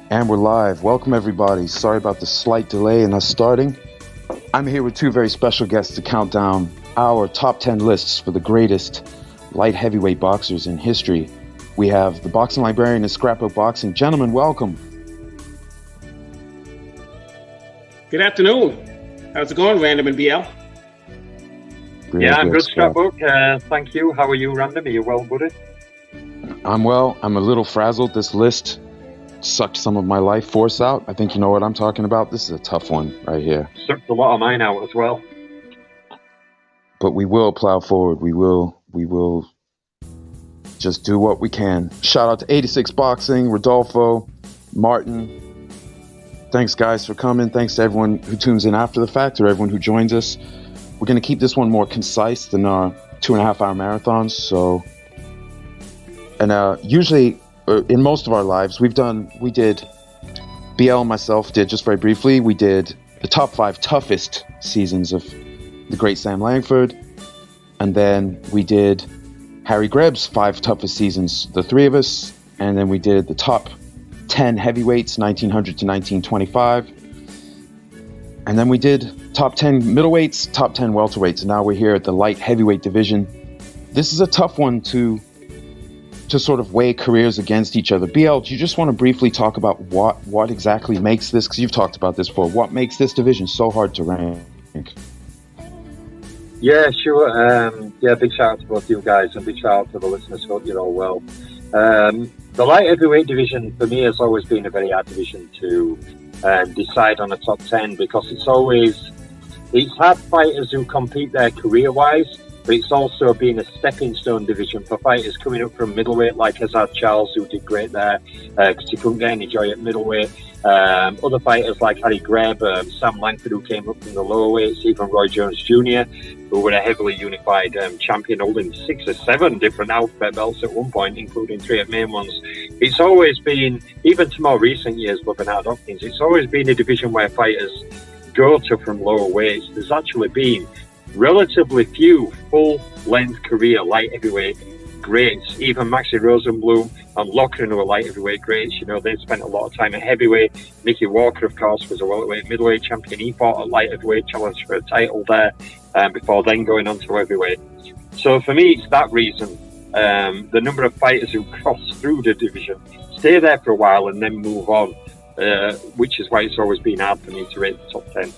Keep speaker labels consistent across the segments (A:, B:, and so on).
A: And we're live. Welcome, everybody. Sorry about the slight delay in us starting. I'm here with two very special guests to count down our top 10 lists for the greatest light heavyweight boxers in history. We have the boxing librarian of Scrapbook Boxing. Gentlemen, welcome.
B: Good afternoon. How's it going, Random and BL?
C: I'm good, Scrapbook. Thank you. How are you, Random? Are you well, buddy?
A: I'm well. I'm a little frazzled. This list sucked some of my life force out. I think you know what I'm talking about. This is a tough one right here.
C: Sucked a lot of mine out as well.
A: But we will plow forward. We will just do what we can. Shout out to 86 Boxing, Rodolfo, Martin. Thanks, guys, for coming. Thanks to everyone who tunes in after the fact or everyone who joins us. We're going to keep this one more concise than our 2.5-hour marathons. Usually in most of our lives, we did, BL and myself did, just very briefly, we did the top 5 toughest seasons of the great Sam Langford. And then we did Harry Greb's 5 toughest seasons, the three of us. And then we did the top 10 heavyweights, 1900 to 1925. And then we did top 10 middleweights, top 10 welterweights. And now we're here at the light heavyweight division. This is a tough one to sort of weigh careers against each other. BL, do you just want to briefly talk about what exactly makes this, because you've talked about this before, what makes this division so hard to rank?
C: Yeah, sure. Big shout out to both you guys and big shout out to the listeners. Hope you're all well. The light heavyweight division for me has always been a very hard division to decide on a top 10 because it's had fighters who compete there career-wise, but it's also been a stepping stone division for fighters coming up from middleweight, like Hazard Charles, who did great there because he couldn't get any joy at middleweight. Other fighters like Harry Greb, Sam Langford, who came up from the lower weights, even Roy Jones Jr., who were a heavily unified champion, holding 6 or 7 different alphabet belts at one point, including 3 of main ones. It's always been, even to more recent years, with Bernard Hopkins, it's always been a division where fighters go to from lower weights. There's actually been relatively few full-length career light heavyweight greats. Even Maxi Rosenblum and Lochran, who are light heavyweight greats, they spent a lot of time at heavyweight. Mickey Walker, of course, was a welterweight, middleweight champion. He fought at light heavyweight, challenged for a title there, before then going on to heavyweight. So for me, it's that reason. The number of fighters who cross through the division, stay there for a while and then move on, which is why it's always been hard for me to rate the top 10.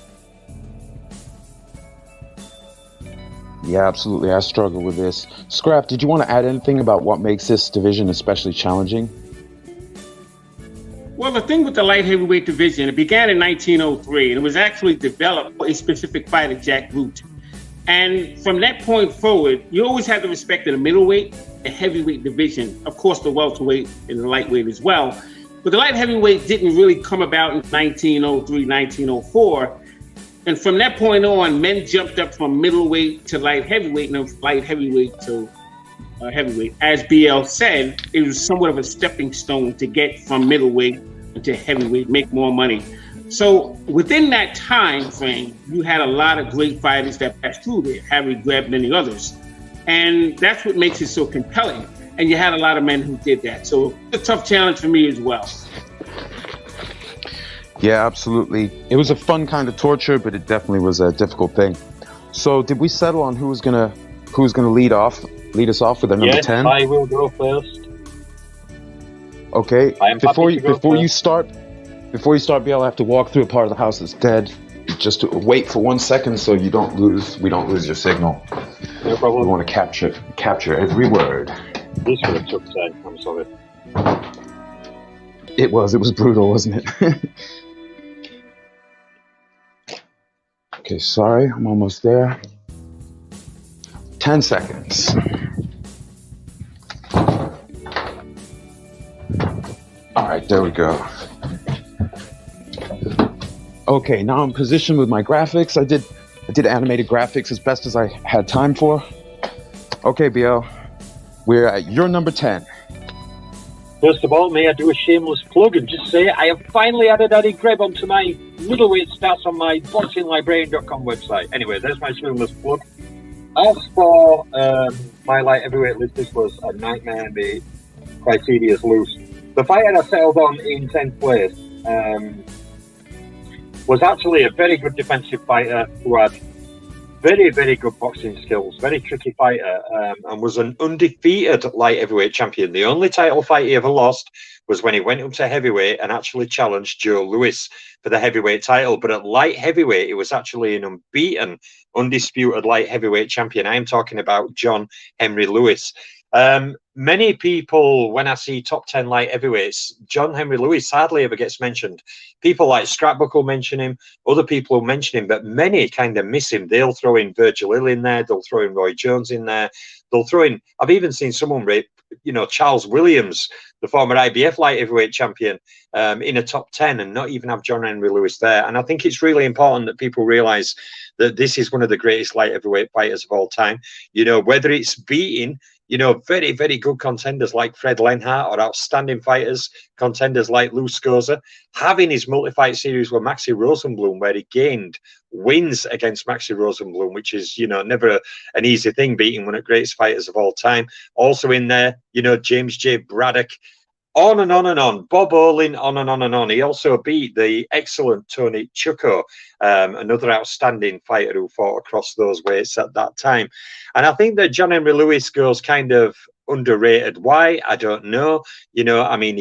A: Yeah, absolutely. I struggle with this. Scrap, did you want to add anything about what makes this division especially challenging?
B: Well, the thing with the light heavyweight division, it began in 1903, and it was actually developed for a specific fighter, Jack Root. And from that point forward, you always had the respect of the middleweight, the heavyweight division, of course, the welterweight and the lightweight as well. But the light heavyweight didn't really come about in 1903, 1904. And from that point on, men jumped up from middleweight to light heavyweight, and then light heavyweight to heavyweight. As BL said, it was somewhat of a stepping stone to get from middleweight to heavyweight, make more money. So within that time frame, you had a lot of great fighters that passed through there, Harry Greb and many others. And that's what makes it so compelling. And you had a lot of men who did that. So it's a tough challenge for me as well.
A: Yeah, absolutely. It was a fun kind of torture, but it definitely was a difficult thing. So did we settle on who's gonna lead us off with our number 10?
C: I will go first.
A: Okay. Before you start, BL, I have to walk through a part of the house that's dead. Just to wait for 1 second so we don't lose your signal.
C: No problem.
A: We want to capture every word.
C: This would have took time. I'm sorry.
A: It was brutal, wasn't it? Okay, sorry, I'm almost there. 10 seconds. All right, there we go. Okay, now I'm positioned with my graphics. I did animated graphics as best as I had time for. Okay, BL, we're at your number 10.
C: First of all, may I do a shameless plug and just say I have finally added Harry Greb onto my middleweight stats on my boxinglibrarian.com website. Anyway, there's my shameless plug. As for my light heavyweight list, this was a nightmare. The criteria's loose. The fighter I settled on in 10th place was actually a very good defensive fighter who had very, very good boxing skills, very tricky fighter, and was an undefeated light heavyweight champion. The only title fight he ever lost was when he went up to heavyweight and actually challenged Joe Louis for the heavyweight title. But at light heavyweight, he was actually an unbeaten, undisputed light heavyweight champion. I'm talking about John Henry Lewis. Many people, when I see top 10 light heavyweights, John Henry Lewis hardly ever gets mentioned. People like Scrapbook will mention him, other people will mention him, but many kind of miss him. They'll throw in Virgil Hill in there, they'll throw in Roy Jones in there, they'll throw in, I've even seen someone rate, Charles Williams, the former IBF light heavyweight champion, in a top 10 and not even have John Henry Lewis there. And I think it's really important that people realize that this is one of the greatest light heavyweight fighters of all time. Whether it's beating very, very good contenders like Fred Lenhart or outstanding fighters, contenders like Lou Scosa, having his multi-fight series with Maxi Rosenblum, where he gained wins against Maxi Rosenblum, which is, never an easy thing, beating one of the greatest fighters of all time. Also in there, James J. Braddock, on and on and on. Bob Olin, on and on and on. He also beat the excellent Tony Chucko, another outstanding fighter who fought across those weights at that time. And I think that John Henry Lewis goes kind of underrated. Why? I don't know. He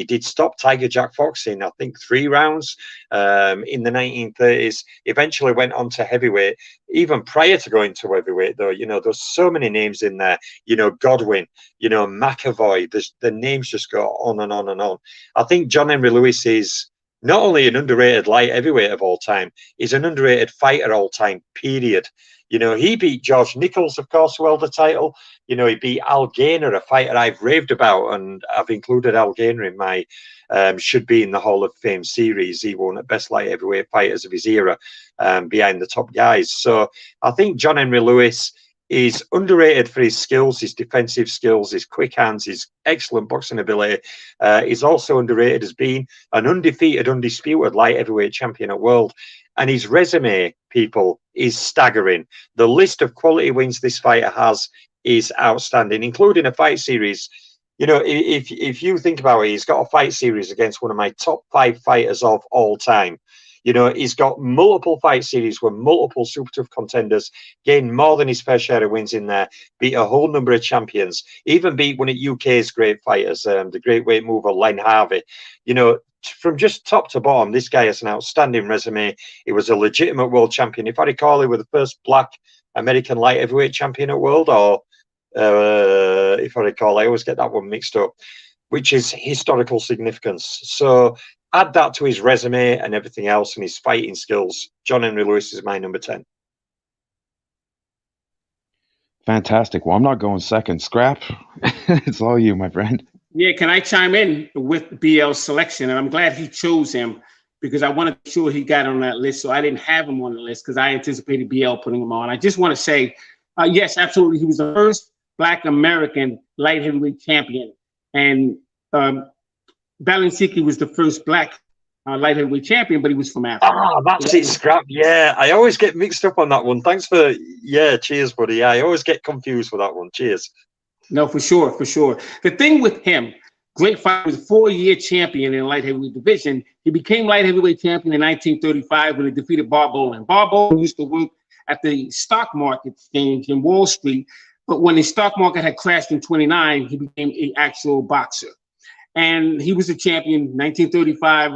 C: did stop Tiger Jack Fox in, I think, 3 rounds in the 1930s. Eventually went on to heavyweight. Even prior to going to heavyweight, though, there's so many names in there. Godwin, McAvoy. The names just go on and on and on. I think John Henry Lewis is not only an underrated light heavyweight of all time, he's an underrated fighter all time, period. He beat George Nichols, of course, who held the title. He beat Al Gainer, a fighter I've raved about, and I've included Al Gainer in my should be in the Hall of Fame series. He won at best light heavyweight fighters of his era, behind the top guys. So I think John Henry Lewis is underrated for his skills, his defensive skills, his quick hands, his excellent boxing ability. He's also underrated as being an undefeated, undisputed light heavyweight champion at world. And his resume, people, is staggering. The list of quality wins this fighter has is outstanding, including a fight series. If you think about it, he's got a fight series against one of my top 5 fighters of all time. He's got multiple fight series with multiple super tough contenders, gained more than his fair share of wins in there, beat a whole number of champions, even beat one of UK's great fighters, the great weight mover, Len Harvey. From just top to bottom, this guy has an outstanding resume. He was a legitimate world champion. If I recall, he was the first black American light heavyweight champion at world, or if I recall, I always get that one mixed up, which is historical significance. So add that to his resume and everything else and his fighting skills. John Henry Lewis is my number 10.
A: Fantastic. Well, I'm not going second. Scrap, it's all you, my friend.
B: Yeah, can I chime in with BL's selection? And I'm glad he chose him because I wanted to make sure he got on that list. So I didn't have him on the list because I anticipated BL putting him on. I just want to say, yes, absolutely. He was the first Black American light heavyweight champion. And Balansiki was the first Black light heavyweight champion, but he was from Africa.
C: Ah, that's it, Scrap. Yeah, I always get mixed up on that one. Thanks for, cheers, buddy. Yeah, I always get confused with that one. Cheers.
B: No, for sure, for sure. The thing with him, great fighter, was a 4-year champion in the light heavyweight division. He became light heavyweight champion in 1935 when he defeated Bob Olin. Bob Olin used to work at the stock market exchange in Wall Street, but when the stock market had crashed in 29, he became an actual boxer. And he was a champion in 1935.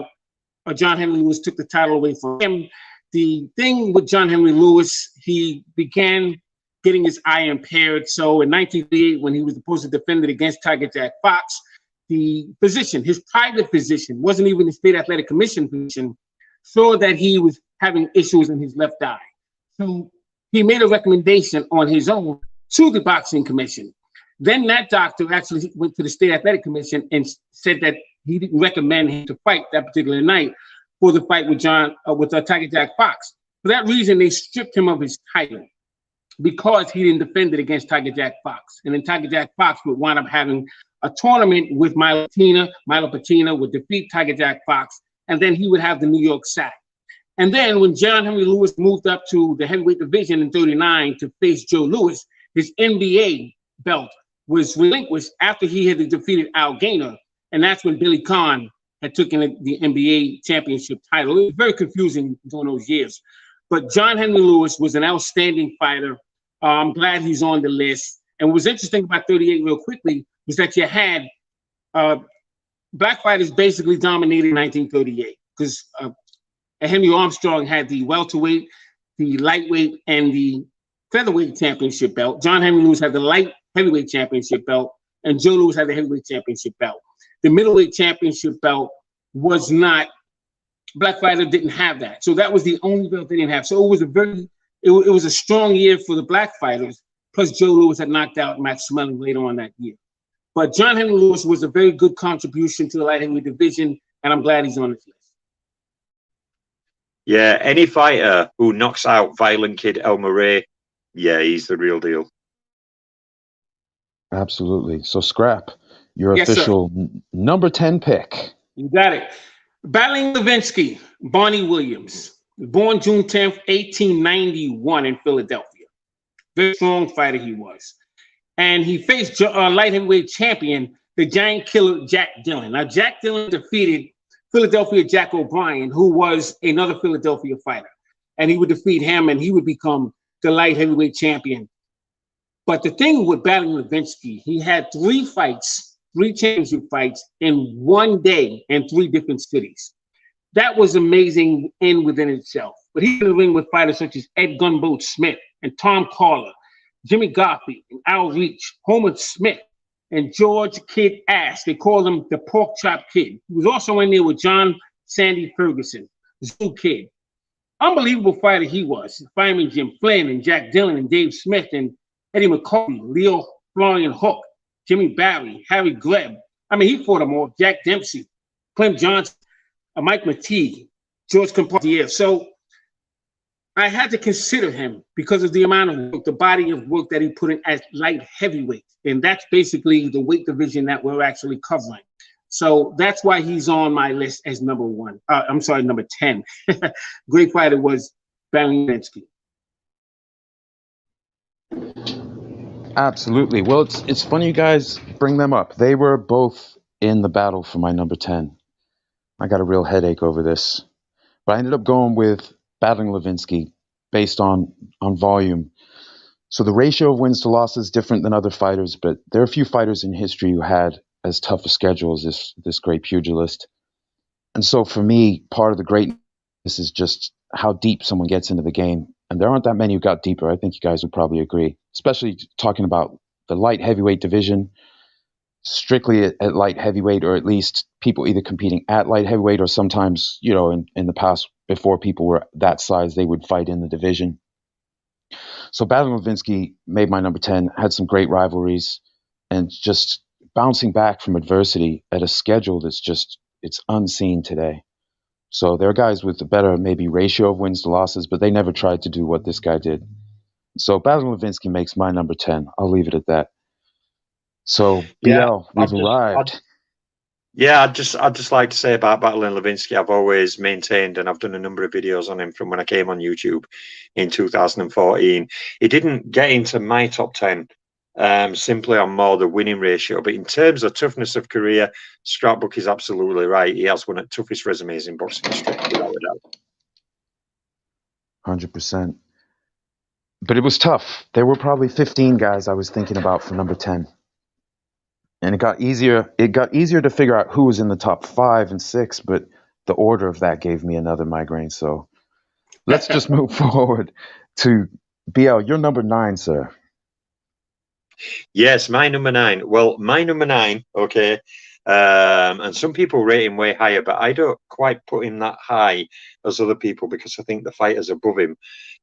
B: John Henry Lewis took the title away from him. The thing with John Henry Lewis, he began getting his eye impaired. So in 1938, when he was supposed to defend it against Tiger Jack Fox, the physician, his private physician, wasn't even the State Athletic Commission physician, saw that he was having issues in his left eye. So he made a recommendation on his own to the Boxing Commission. Then that doctor actually went to the State Athletic Commission and said that he didn't recommend him to fight that particular night for the fight with Tiger Jack Fox. For that reason, they stripped him of his title, because he didn't defend it against Tiger Jack Fox. And then Tiger Jack Fox would wind up having a tournament with Milo Patina would defeat Tiger Jack Fox, and then he would have the New York sack. And then when John Henry Lewis moved up to the heavyweight division in 39 to face Joe Louis, his NBA belt was relinquished after he had defeated Al Gainer. And that's when Billy Conn had taken the NBA championship title. It was very confusing during those years. But John Henry Lewis was an outstanding fighter. I'm glad he's on the list. And what was interesting about 38 real quickly was that you had black fighters basically dominated 1938 because Henry Armstrong had the welterweight, the lightweight, and the featherweight championship belt. John Henry Lewis had the light heavyweight championship belt, and Joe Louis had the heavyweight championship belt. The middleweight championship belt was not, black fighter didn't have that. So that was the only belt they didn't have. So it was it was a strong year for the black fighters. Plus Joe Louis had knocked out Max Schmeling later on that year. But John Henry Lewis was a very good contribution to the light heavyweight division, and I'm glad he's on this list.
D: Yeah, any fighter who knocks out Violent Kid El Murray, yeah, he's the real deal.
A: Absolutely. So, Scrap, your official number 10 pick.
B: You got it. Battling Levinsky, Barney Williams, born June 10th, 1891 in Philadelphia. Very strong fighter he was. And he faced light heavyweight champion, the giant killer Jack Dillon. Now, Jack Dillon defeated Philadelphia Jack O'Brien, who was another Philadelphia fighter. And he would defeat him, and he would become the light heavyweight champion. But the thing with battling Levinsky, he had 3 fights, 3 championship fights in one day in 3 different cities. That was amazing within itself. But he's in the ring with fighters such as Ed Gunboat Smith and Tom Carler, Jimmy Garfield and Al Reach, Homer Smith, and George Kid Ash. They called him the Pork Chop Kid. He was also in there with John Sandy Ferguson, Zoo Kid. Unbelievable fighter he was. Fireman Jim Flynn and Jack Dillon and Dave Smith and Eddie McCarthy, Leo Florian Hook, Jimmy Barry, Harry Gleb. I mean, he fought them all. Jack Dempsey, Clem Johnson, Mike McTeague, George Compartier. So I had to consider him because of the amount of work, the body of work that he put in as light heavyweight. And that's basically the weight division that we're actually covering. So that's why he's on my list as number 10. Great fighter was Battling Levinsky.
A: Absolutely. Well, it's funny you guys bring them up. They were both in the battle for my number 10. I got a real headache over this. But I ended up going with Battling Levinsky based on volume. So the ratio of wins to losses is different than other fighters, but there are a few fighters in history who had as tough a schedule as this great pugilist. And so for me, part of the greatness is just how deep someone gets into the game. And there aren't that many who got deeper. I think you guys would probably agree, especially talking about the light heavyweight division, strictly at light heavyweight, or at least people either competing at light heavyweight or sometimes, in the past, before people were that size, they would fight in the division. So Battling Levinsky made my number 10, had some great rivalries, and just bouncing back from adversity at a schedule it's unseen today. So there are guys with a better maybe ratio of wins to losses, but they never tried to do what this guy did. So Battling Levinsky makes my number 10. I'll leave it at that. So BL, we've arrived.
D: I'd just like to say about Battling Levinsky, I've always maintained, and I've done a number of videos on him from when I came on YouTube in 2014. He didn't get into my top 10 simply on more the winning ratio, but in terms of toughness of career, Scrapbook is absolutely right. He has one of the toughest resumes in boxing history, without a doubt.
A: 100%. But it was tough. There were probably 15 guys I was thinking about for number 10. And it got easier to figure out who was in the top 5 and 6, but the order of that gave me another migraine. So let's just move forward to BL. You're number 9, sir.
D: Yes, my number 9. Well, my number 9, okay. And some people rate him way higher, but I don't quite put him that high as other people because I think the fighters above him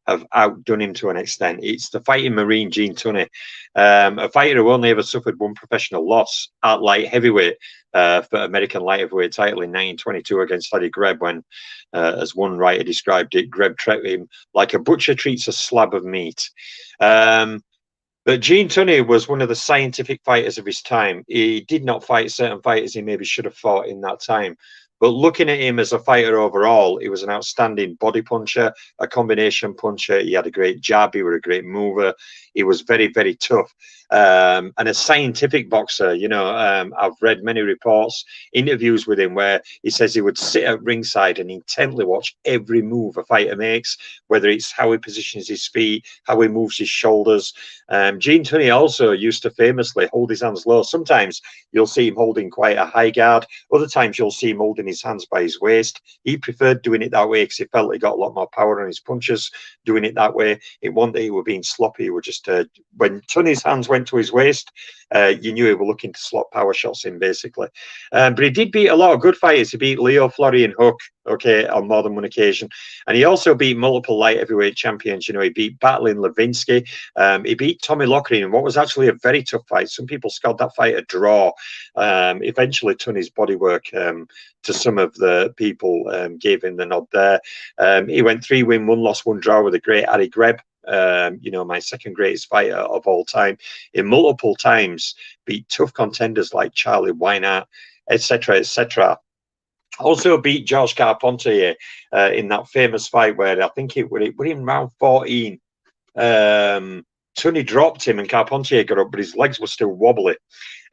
D: have outdone him to an extent. It's the fighting Marine Gene Tunney, a fighter who only ever suffered one professional loss at light heavyweight for American light heavyweight title in 1922 against Eddie Greb when, as one writer described it, Greb treated him like a butcher treats a slab of meat. But Gene Tunney was one of the scientific fighters of his time. He did not fight certain fighters he maybe should have fought in that time. But looking at him as a fighter overall, he was an outstanding body puncher, a combination puncher. He had a great jab. He was a great mover. He was very, very tough. and a scientific boxer. You know, I've read many reports, interviews with him where he says he would sit at ringside and intently watch every move a fighter makes, whether it's how he positions his feet, how he moves his shoulders. Gene Tunney also used to famously hold his hands low. Sometimes you'll see him holding quite a high guard. Other times you'll see him holding his hands by his waist. He preferred doing it that way because he felt he got a lot more power on his punches doing it that way. It wasn't that he were being sloppy. He were just, when Tunney's hands went to his waist, you knew he were looking to slot power shots in, basically. But he did beat a lot of good fighters. He beat Leo, Florian Hook, okay, on more than one occasion. And he also beat multiple light heavyweight champions. You know, he beat Battling Levinsky. He beat Tommy Loughreen in what was actually a very tough fight. Some people scored that fight a draw. Eventually, Tunney's bodywork to some of the people gave him the nod there. He went 3-win, 1-loss, 1 draw with a great Harry Greb. You know, my second greatest fighter of all time. He multiple times beat tough contenders like Charlie Weinert, etc., etc. Also beat George Carpentier in that famous fight where I think it was in round 14. Tunney dropped him and Carpentier got up, but his legs were still wobbly.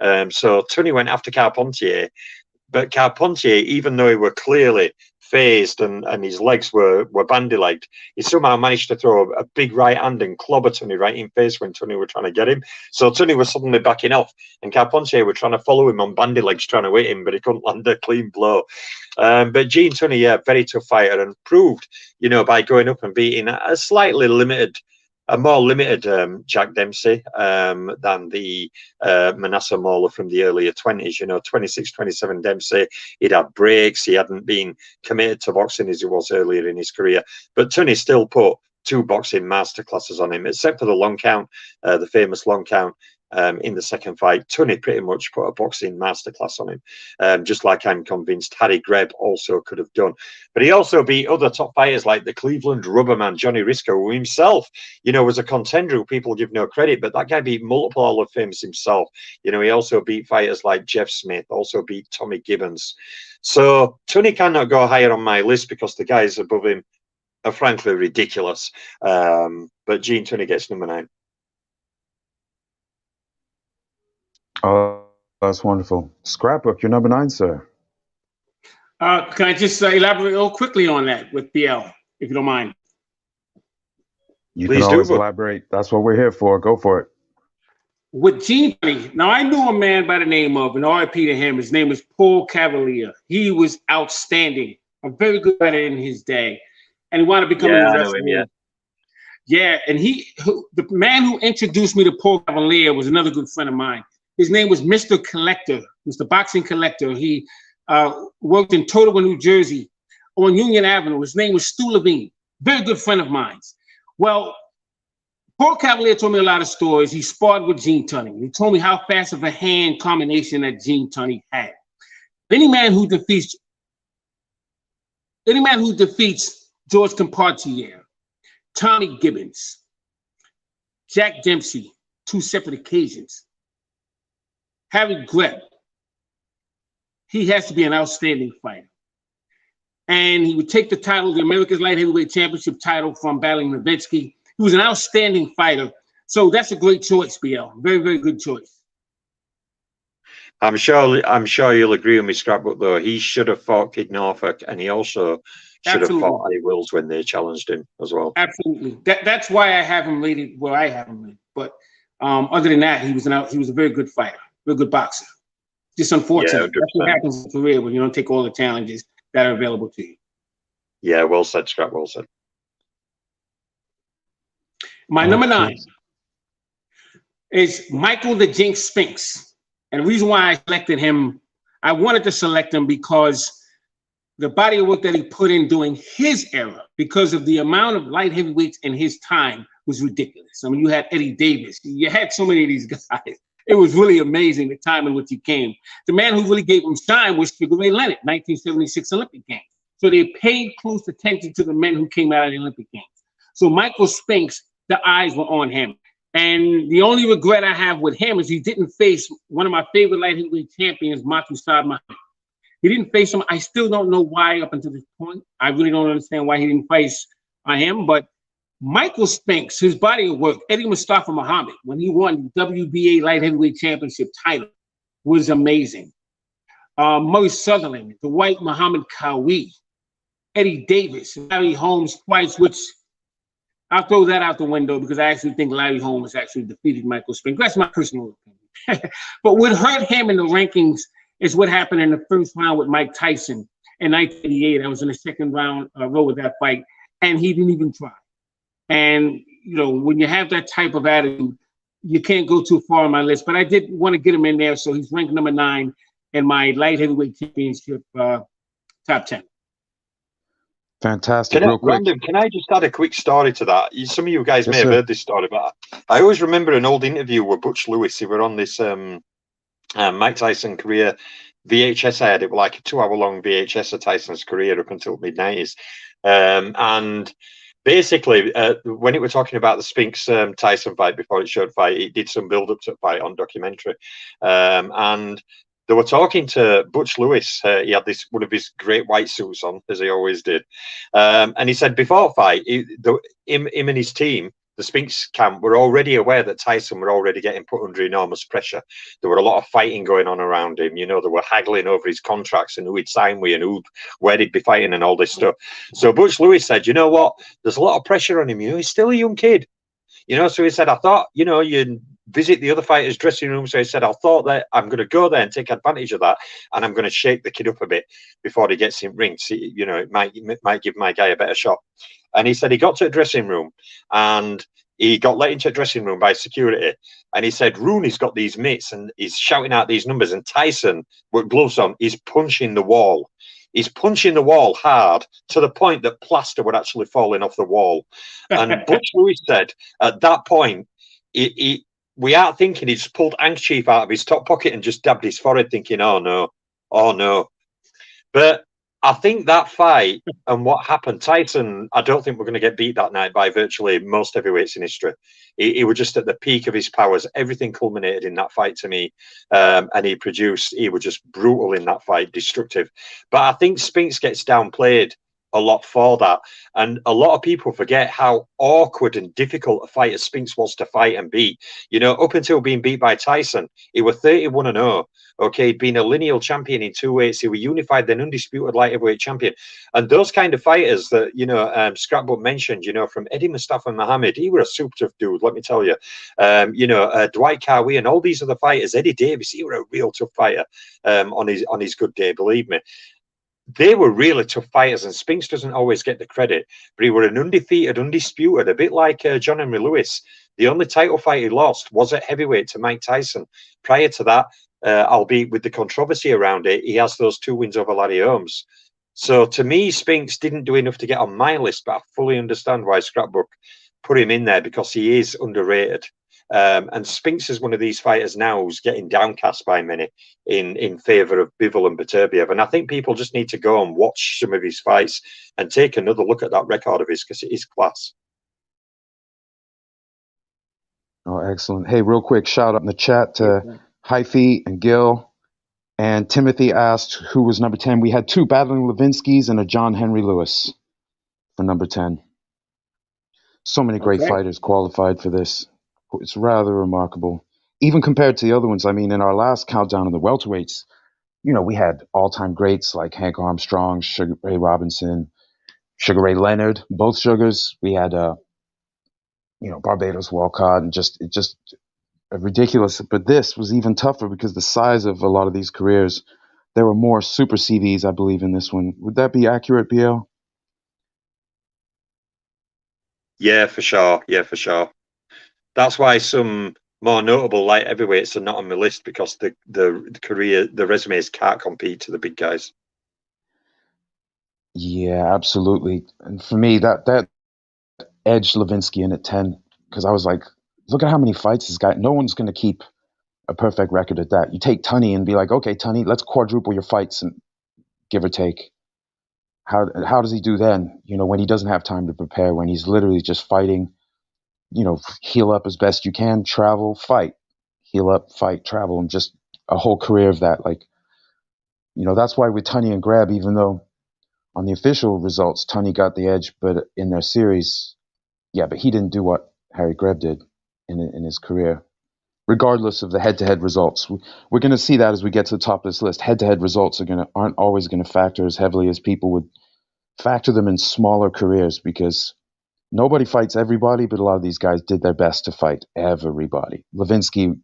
D: So Tunney went after Carpentier, but Carpentier, even though he were clearly phased and his legs were bandy-legged, he somehow managed to throw a big right hand and clobber Tunney right in face when Tunney were trying to get him. So Tunney was suddenly backing off and Carpentier were trying to follow him on bandy legs trying to hit him, but he couldn't land a clean blow. But Gene Tunney, yeah, very tough fighter, and proved, you know, by going up and beating a more limited Jack Dempsey than the Manasseh Mauler from the earlier 20s, you know, 26, 27 Dempsey. He'd had breaks. He hadn't been committed to boxing as he was earlier in his career. But Tunney still put 2 boxing masterclasses on him, except for the long count, the famous long count. In the second fight, Tunney pretty much put a boxing masterclass on him, just like I'm convinced Harry Greb also could have done. But he also beat other top fighters like the Cleveland Rubberman, Johnny Risco, who himself, you know, was a contender who people give no credit, but that guy beat multiple Hall of Famers himself. You know, he also beat fighters like Jeff Smith, also beat Tommy Gibbons. So Tunney cannot go higher on my list because the guys above him are frankly ridiculous. But Gene Tunney gets number 9.
A: Oh, that's wonderful. Scrapbook, you're number 9, sir.
B: Can I just elaborate real quickly on that with BL, if you don't mind?
A: You can always elaborate. That's what we're here for. Go for it.
B: With Gene Tunney, now I knew a man by the name of, and RIP to him, his name was Paul Cavalier. He was outstanding, a very good fighter in his day. And he wanted to become a wrestler. Yeah, and the man who introduced me to Paul Cavalier was another good friend of mine. His name was Mr. Collector, Mr. Boxing Collector. He worked in Totowa, New Jersey, on Union Avenue. His name was Stu Levine, very good friend of mine. Well, Paul Cavalier told me a lot of stories. He sparred with Gene Tunney. He told me how fast of a hand combination that Gene Tunney had. Any man who defeats George Compartier, Tommy Gibbons, Jack Dempsey, 2 separate occasions, Harry Greb, he has to be an outstanding fighter. And he would take the title, the America's Light Heavyweight Championship title from Battling Levinsky. He was an outstanding fighter. So that's a great choice, BL. Very, very good choice.
D: I'm sure you'll agree with me, Scrapbook, though. He should have fought Kid Norfolk, and he also should have fought Eddie Wills when they challenged him as well. Absolutely.
B: That's why I have him rated where I have him rated. But other than that, he was a very good fighter. Real good boxer. Just unfortunate.
D: Yeah,
B: that's what happens in career when you don't take all the challenges that are available to you.
D: Yeah, well said, Scrap. Well said.
B: My number 9 is Michael the Jinx Spinks. And the reason why I selected him, I wanted to select him because the body of work that he put in during his era, because of the amount of light heavyweights in his time, was ridiculous. I mean, you had Eddie Davis. You had so many of these guys. It was really amazing the time in which he came. The man who really gave him shine was Sugar Ray Leonard, 1976 Olympic Games. So they paid close attention to the men who came out of the Olympic Games. So Michael Spinks, the eyes were on him. And the only regret I have with him is he didn't face one of my favorite light heavyweight champions, Matu Saad Muhammad. He didn't face him. I still don't know why up until this point. I really don't understand why he didn't face him, but Michael Spinks, his body of work, Eddie Mustafa Muhammad, when he won WBA light heavyweight championship title, was amazing. Murray Sutherland, the white Muhammad Kawi, Eddie Davis, Larry Holmes twice, which I'll throw that out the window because I actually think Larry Holmes actually defeated Michael Spinks. That's my personal opinion. But what hurt him in the rankings is what happened in the first round with Mike Tyson in 1988. I was in the second round row with that fight, and he didn't even try. And, when you have that type of attitude, you can't go too far on my list. But I did want to get him in there, so he's ranked number 9 in my light heavyweight championship top 10.
A: Fantastic. Real quick.
D: Brandon, can I just add a quick story to that? Some of you guys may have heard this story, but I always remember an old interview with Butch Lewis. He were on this Mike Tyson career VHS I had. It was like a 2-hour-long VHS of Tyson's career up until mid-90s. And basically, when it were talking about the Spinks Tyson fight before it showed fight, it did some build-up to fight on documentary. And they were talking to Butch Lewis. He had one of his great white suits on, as he always did. And he said before fight, him and his team, the Spinks camp, were already aware that Tyson were already getting put under enormous pressure. There were a lot of fighting going on around him. They were haggling over his contracts and who he'd sign with and where he'd be fighting and all this stuff. So Butch Lewis said, you know what? There's a lot of pressure on him. He's still a young kid. So he said, I thought, you visit the other fighters' dressing room. So he said, I thought that I'm going to go there and take advantage of that. And I'm going to shake the kid up a bit before he gets in ring. See, it might give my guy a better shot. And he said he got to a dressing room and he got let into a dressing room by security. And he said, Rooney's got these mitts and he's shouting out these numbers. And Tyson, with gloves on, is punching the wall. He's punching the wall hard to the point that plaster would actually falling off the wall. And Butch Lewis said at that point, we aren't thinking he just pulled handkerchief out of his top pocket and just dabbed his forehead thinking, oh no. But I think that fight and what happened, Tyson, I don't think we're going to get beat that night by virtually most heavyweights in history. He was just at the peak of his powers. Everything culminated in that fight to me. And he was just brutal in that fight, destructive. But I think Spinks gets downplayed a lot for that. And a lot of people forget how awkward and difficult a fighter Spinks was to fight and beat. Up until being beat by Tyson, he was 31-0. Okay, he'd been a lineal champion in 2 weights. He was unified, then undisputed light heavyweight champion. And those kind of fighters that, Scrapbook mentioned, from Eddie Mustafa Muhammad, he was a super tough dude, let me tell you. Dwight Cowie and all these other fighters, Eddie Davis, he was a real tough fighter on his good day, believe me. They were really tough fighters, and Spinks doesn't always get the credit, but he were an undefeated, undisputed, a bit like John Henry Lewis. The only title fight he lost was at heavyweight to Mike Tyson. Prior to that, albeit with the controversy around it, he has those 2 wins over Larry Holmes. So to me, Spinks didn't do enough to get on my list, but I fully understand why Scrapbook put him in there because he is underrated. And Spinks is one of these fighters now who's getting downcast by many in favour of Bivol and Beterbiev. And I think people just need to go and watch some of his fights and take another look at that record of his because it is class.
A: Oh, excellent. Hey, real quick, shout out in the chat to Hyphy and Gil. And Timothy asked who was number 10. We had 2 battling Levinskys and a John Henry Lewis for number 10. So many great fighters qualified for this. It's rather remarkable. Even compared to the other ones, I mean, in our last countdown of the welterweights, we had all-time greats like Hank Armstrong, Sugar Ray Robinson, Sugar Ray Leonard, both Sugars. We had, Barbados Walcott, and just ridiculous. But this was even tougher because the size of a lot of these careers, there were more super CVs, I believe, in this one. Would that be accurate, BL?
D: Yeah, for sure. That's why some more notable light heavyweights are not on my list because the resumes can't compete to the big guys.
A: Yeah, absolutely. And for me, that edged Levinsky in at 10 because I was like, look at how many fights this guy. No one's going to keep a perfect record at that. You take Tunney and be like, okay, Tunney, let's quadruple your fights and give or take. How does he do then? When he doesn't have time to prepare, when he's literally just fighting. Heal up as best you can, travel, fight, heal up, fight, travel, and just a whole career of that. That's why with Tunney and Grab, even though on the official results, Tunney got the edge, but in their series, yeah, but he didn't do what Harry Greb did in his career. Regardless of the head-to-head results, we're going to see that as we get to the top of this list. Head-to-head results aren't always going to factor as heavily as people would factor them in smaller careers, because nobody fights everybody, but a lot of these guys did their best to fight everybody. Levinsky,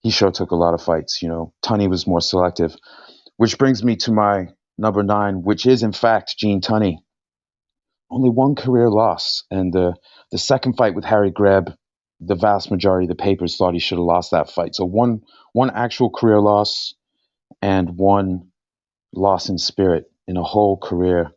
A: he sure took a lot of fights. Tunney was more selective, which brings me to my number 9, which is in fact Gene Tunney. Only one career loss, and the second fight with Harry Greb, the vast majority of the papers thought he should have lost that fight. So one actual career loss and one loss in spirit in a whole career.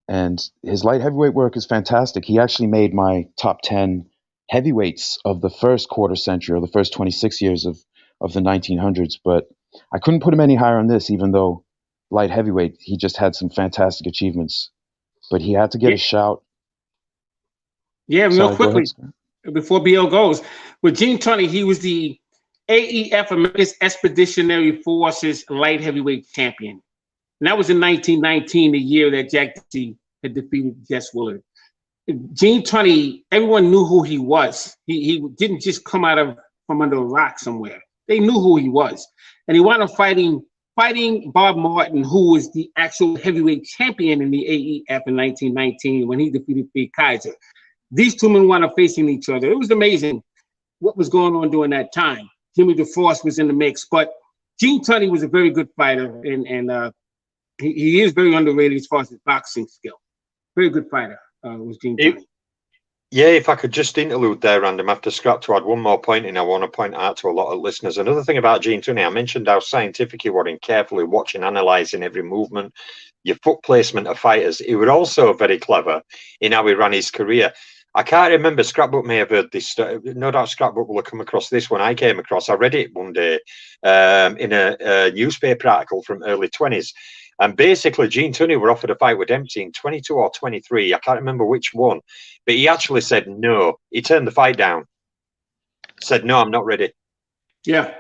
A: And his light heavyweight work is fantastic. He actually made my top 10 heavyweights of the first quarter century, or the first 26 years of the 1900s. But I couldn't put him any higher on this, even though light heavyweight, he just had some fantastic achievements. But he had to get a shout.
B: Yeah, real quickly, before BL goes, with Gene Tunney, he was the AEF, America's Expeditionary Forces light heavyweight champion. And that was in 1919, the year that Jack Dempsey had defeated Jess Willard. Gene Tunney, everyone knew who he was. He didn't just come out from under a rock somewhere. They knew who he was. And he wound up fighting Bob Martin, who was the actual heavyweight champion in the AEF in 1919 when he defeated Big Kaiser. These two men wound up facing each other. It was amazing what was going on during that time. Jimmy DeFrost was in the mix, but Gene Tunney was a very good fighter, and he is very underrated as far as his boxing skill. Very good fighter was Gene Tunney.
D: Yeah, if I could just interlude there, Random, after Scrap, to add one more point in, I want to point out to a lot of listeners. Another thing about Gene Tunney, I mentioned how scientific he was in carefully watching, analysing every movement, your foot placement of fighters. He was also very clever in how he ran his career. I can't remember, Scrapbook may have heard this. No doubt Scrapbook will have come across this one. I came across, I read it one day in a newspaper article from early 20s. And basically, Gene Tunney were offered a fight with Dempsey in 22 or 23. I can't remember which one. But he actually said no. He turned the fight down. Said, no, I'm not ready.
B: Yeah.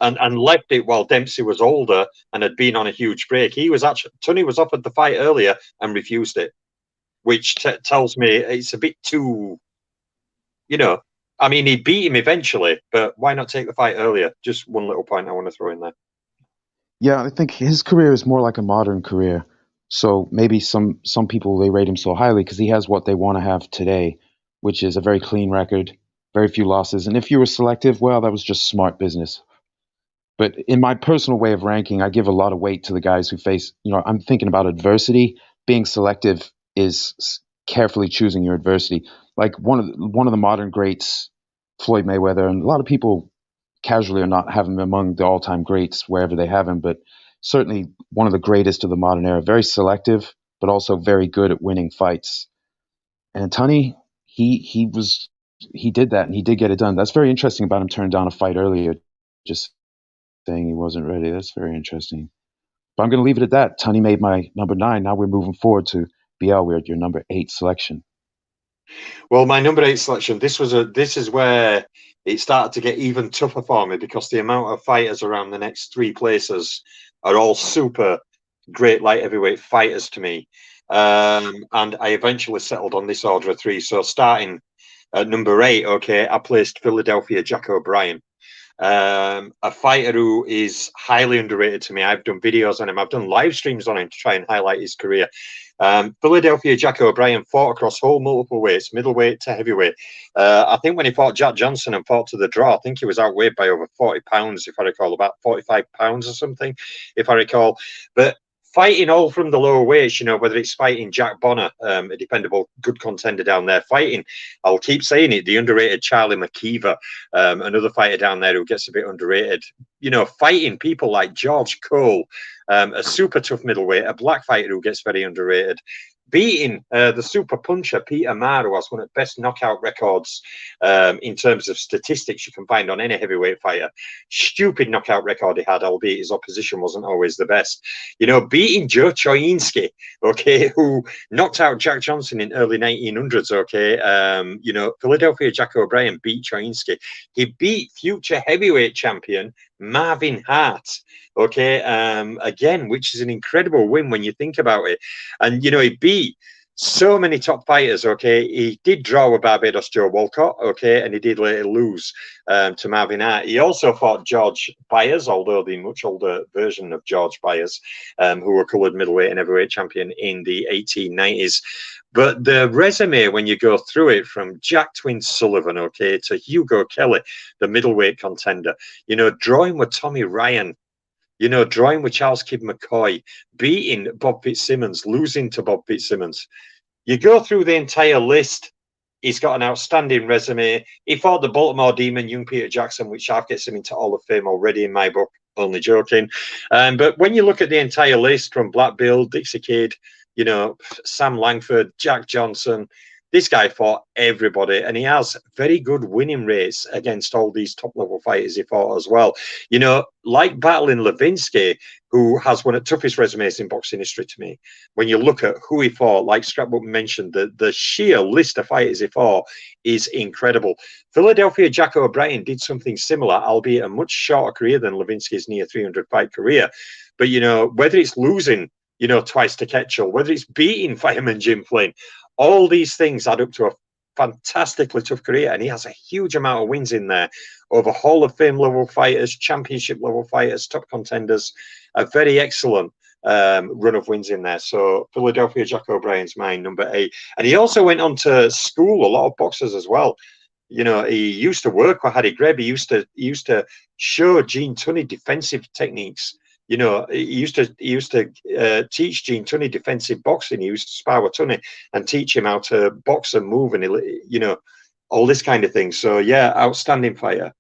D: And left it while Dempsey was older and had been on a huge break. Tunney was offered the fight earlier and refused it, which tells me it's a bit too, I mean, he beat him eventually, but why not take the fight earlier? Just one little point I want to throw in there.
A: Yeah, I think his career is more like a modern career. So maybe some people, they rate him so highly because he has what they want to have today, which is a very clean record, very few losses. And if you were selective, well, that was just smart business. But in my personal way of ranking, I give a lot of weight to the guys who face, I'm thinking about adversity. Being selective is carefully choosing your adversity. Like one of the modern greats, Floyd Mayweather, and a lot of people casually are not having him among the all-time greats wherever they have him, but certainly one of the greatest of the modern era. Very selective, but also very good at winning fights. And Tunney, he did that, and he did get it done. That's very interesting about him turning down a fight earlier, just saying he wasn't ready. That's very interesting. But I'm going to leave it at that. Tunney made my number 9. Now we're moving forward to BL. We're at your number 8 selection.
D: Well, my number 8 selection, this is where it started to get even tougher for me, because the amount of fighters around the next 3 places are all super great light heavyweight fighters to me. And I eventually settled on this order of 3. So starting at number 8, okay, I placed Philadelphia Jack O'Brien. A fighter who is highly underrated to me. I've done videos on him. I've done live streams on him to try and highlight his career. Philadelphia Jack O'Brien fought across whole multiple weights, middleweight to heavyweight. I think when he fought Jack Johnson and fought to the draw, I think he was outweighed by over 40 pounds, if I recall, about 45 pounds or something, if I recall. But fighting all from the lower weights, whether it's fighting Jack Bonner, a dependable, good contender down there, fighting, I'll keep saying it, the underrated Charlie McKeever, another fighter down there who gets a bit underrated, fighting people like George Cole, a super tough middleweight, a black fighter who gets very underrated, beating the super puncher Peter Maher, who has one of the best knockout records in terms of statistics you can find on any heavyweight fighter. Stupid knockout record he had, albeit his opposition wasn't always the best. Beating Joe Choinski, okay, who knocked out Jack Johnson in early 1900s, okay. Philadelphia Jack O'Brien beat Choinski. He beat future heavyweight champion Marvin Hart, okay, again, which is an incredible win when you think about it. And he beat so many top fighters. Okay, he did draw with Barbados Joe Walcott. Okay, and he did later lose to Marvin Hart. He also fought George Byers, although the much older version of George Byers, who were coloured middleweight and heavyweight champion in the 1890s. But the resume, when you go through it, from Jack Twin Sullivan, okay, to Hugo Kelly, the middleweight contender, you know, drawing with Tommy Ryan, you know, drawing with Charles Kidd McCoy, beating Bob Fitzsimmons, losing to Bob Fitzsimmons. You go through the entire list. He's got an outstanding resume. He fought the Baltimore Demon, young Peter Jackson, which gets him into Hall of Fame already in my book. Only joking. But when you look at the entire list, from Black Bill, Dixie Kidd, you know, Sam Langford, Jack Johnson, this guy fought everybody, and he has very good winning rates against all these top-level fighters he fought as well. You know, like battling Levinsky, who has one of the toughest resumes in boxing history to me. When you look at who he fought, like Scrapbook mentioned, the sheer list of fighters he fought is incredible. Philadelphia Jack O'Brien did something similar, albeit a much shorter career than Levinsky's near 300-fight career. But, you know, whether it's losing, you know, twice to Ketchel, whether it's beating fireman Jim Flynn, all these things add up to a fantastically tough career, and he has a huge amount of wins in there over Hall of Fame level fighters, championship level fighters, top contenders. A very excellent run of wins in there. So Philadelphia Jack O'Brien's my number 8, and he also went on to school a lot of boxers as well. You know, he used to work with Harry Greb. He used to show Gene Tunney defensive techniques. You know, he used to teach Gene Tunney defensive boxing. He used to spar with Tunney and teach him how to box and move, and you know, all this kind of thing. So yeah, outstanding fighter.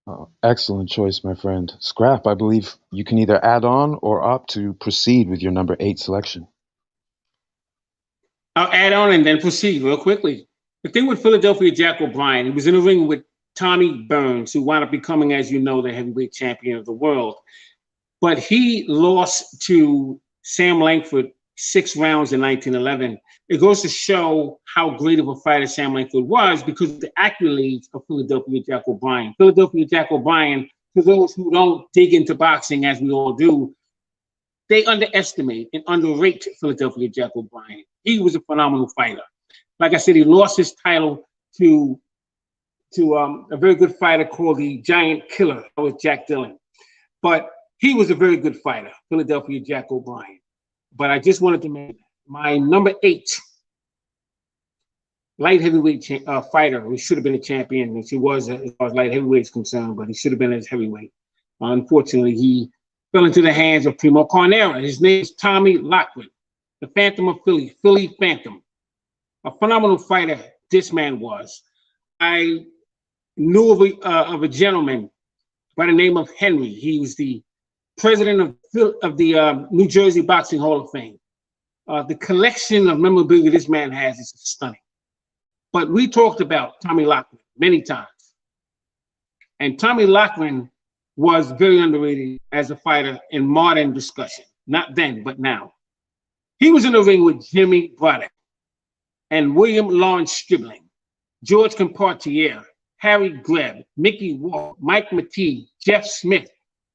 A: Oh, excellent choice, my friend. Scrap, I believe you can either add on or opt to proceed with your number 8 selection.
B: I'll add on and then proceed real quickly. The thing with Philadelphia Jack O'Brien, he was in the ring with Tommy Burns, who wound up becoming, as you know, the heavyweight champion of the world. But he lost to Sam Langford 6 rounds in 1911. It goes to show how great of a fighter Sam Langford was because of the accolades of Philadelphia Jack O'Brien. Philadelphia Jack O'Brien, for those who don't dig into boxing, as we all do, they underestimate and underrate Philadelphia Jack O'Brien. He was a phenomenal fighter. Like I said, he lost his title to a very good fighter called the Giant Killer. That was Jack Dillon. But he was a very good fighter, Philadelphia Jack O'Brien. But I just wanted to make my number 8 light heavyweight fighter, who should have been a champion, which he was as far as light heavyweight is concerned, but he should have been as heavyweight. Unfortunately, he fell into the hands of Primo Carnera. His name is Tommy Lockwood, the Phantom of Philly, Philly Phantom. A phenomenal fighter this man was. I knew of a gentleman by the name of Henry. He was the president of the New Jersey Boxing Hall of Fame. The collection of memorabilia this man has is stunning. But we talked about Tommy Lockwood many times. And Tommy Lockwood was very underrated as a fighter in modern discussion. Not then, but now. He was in the ring with Jimmy Braddock and William Lawrence Stribling, George Compartier, Harry Greb, Mickey Wall, Mike McKee, Jeff Smith,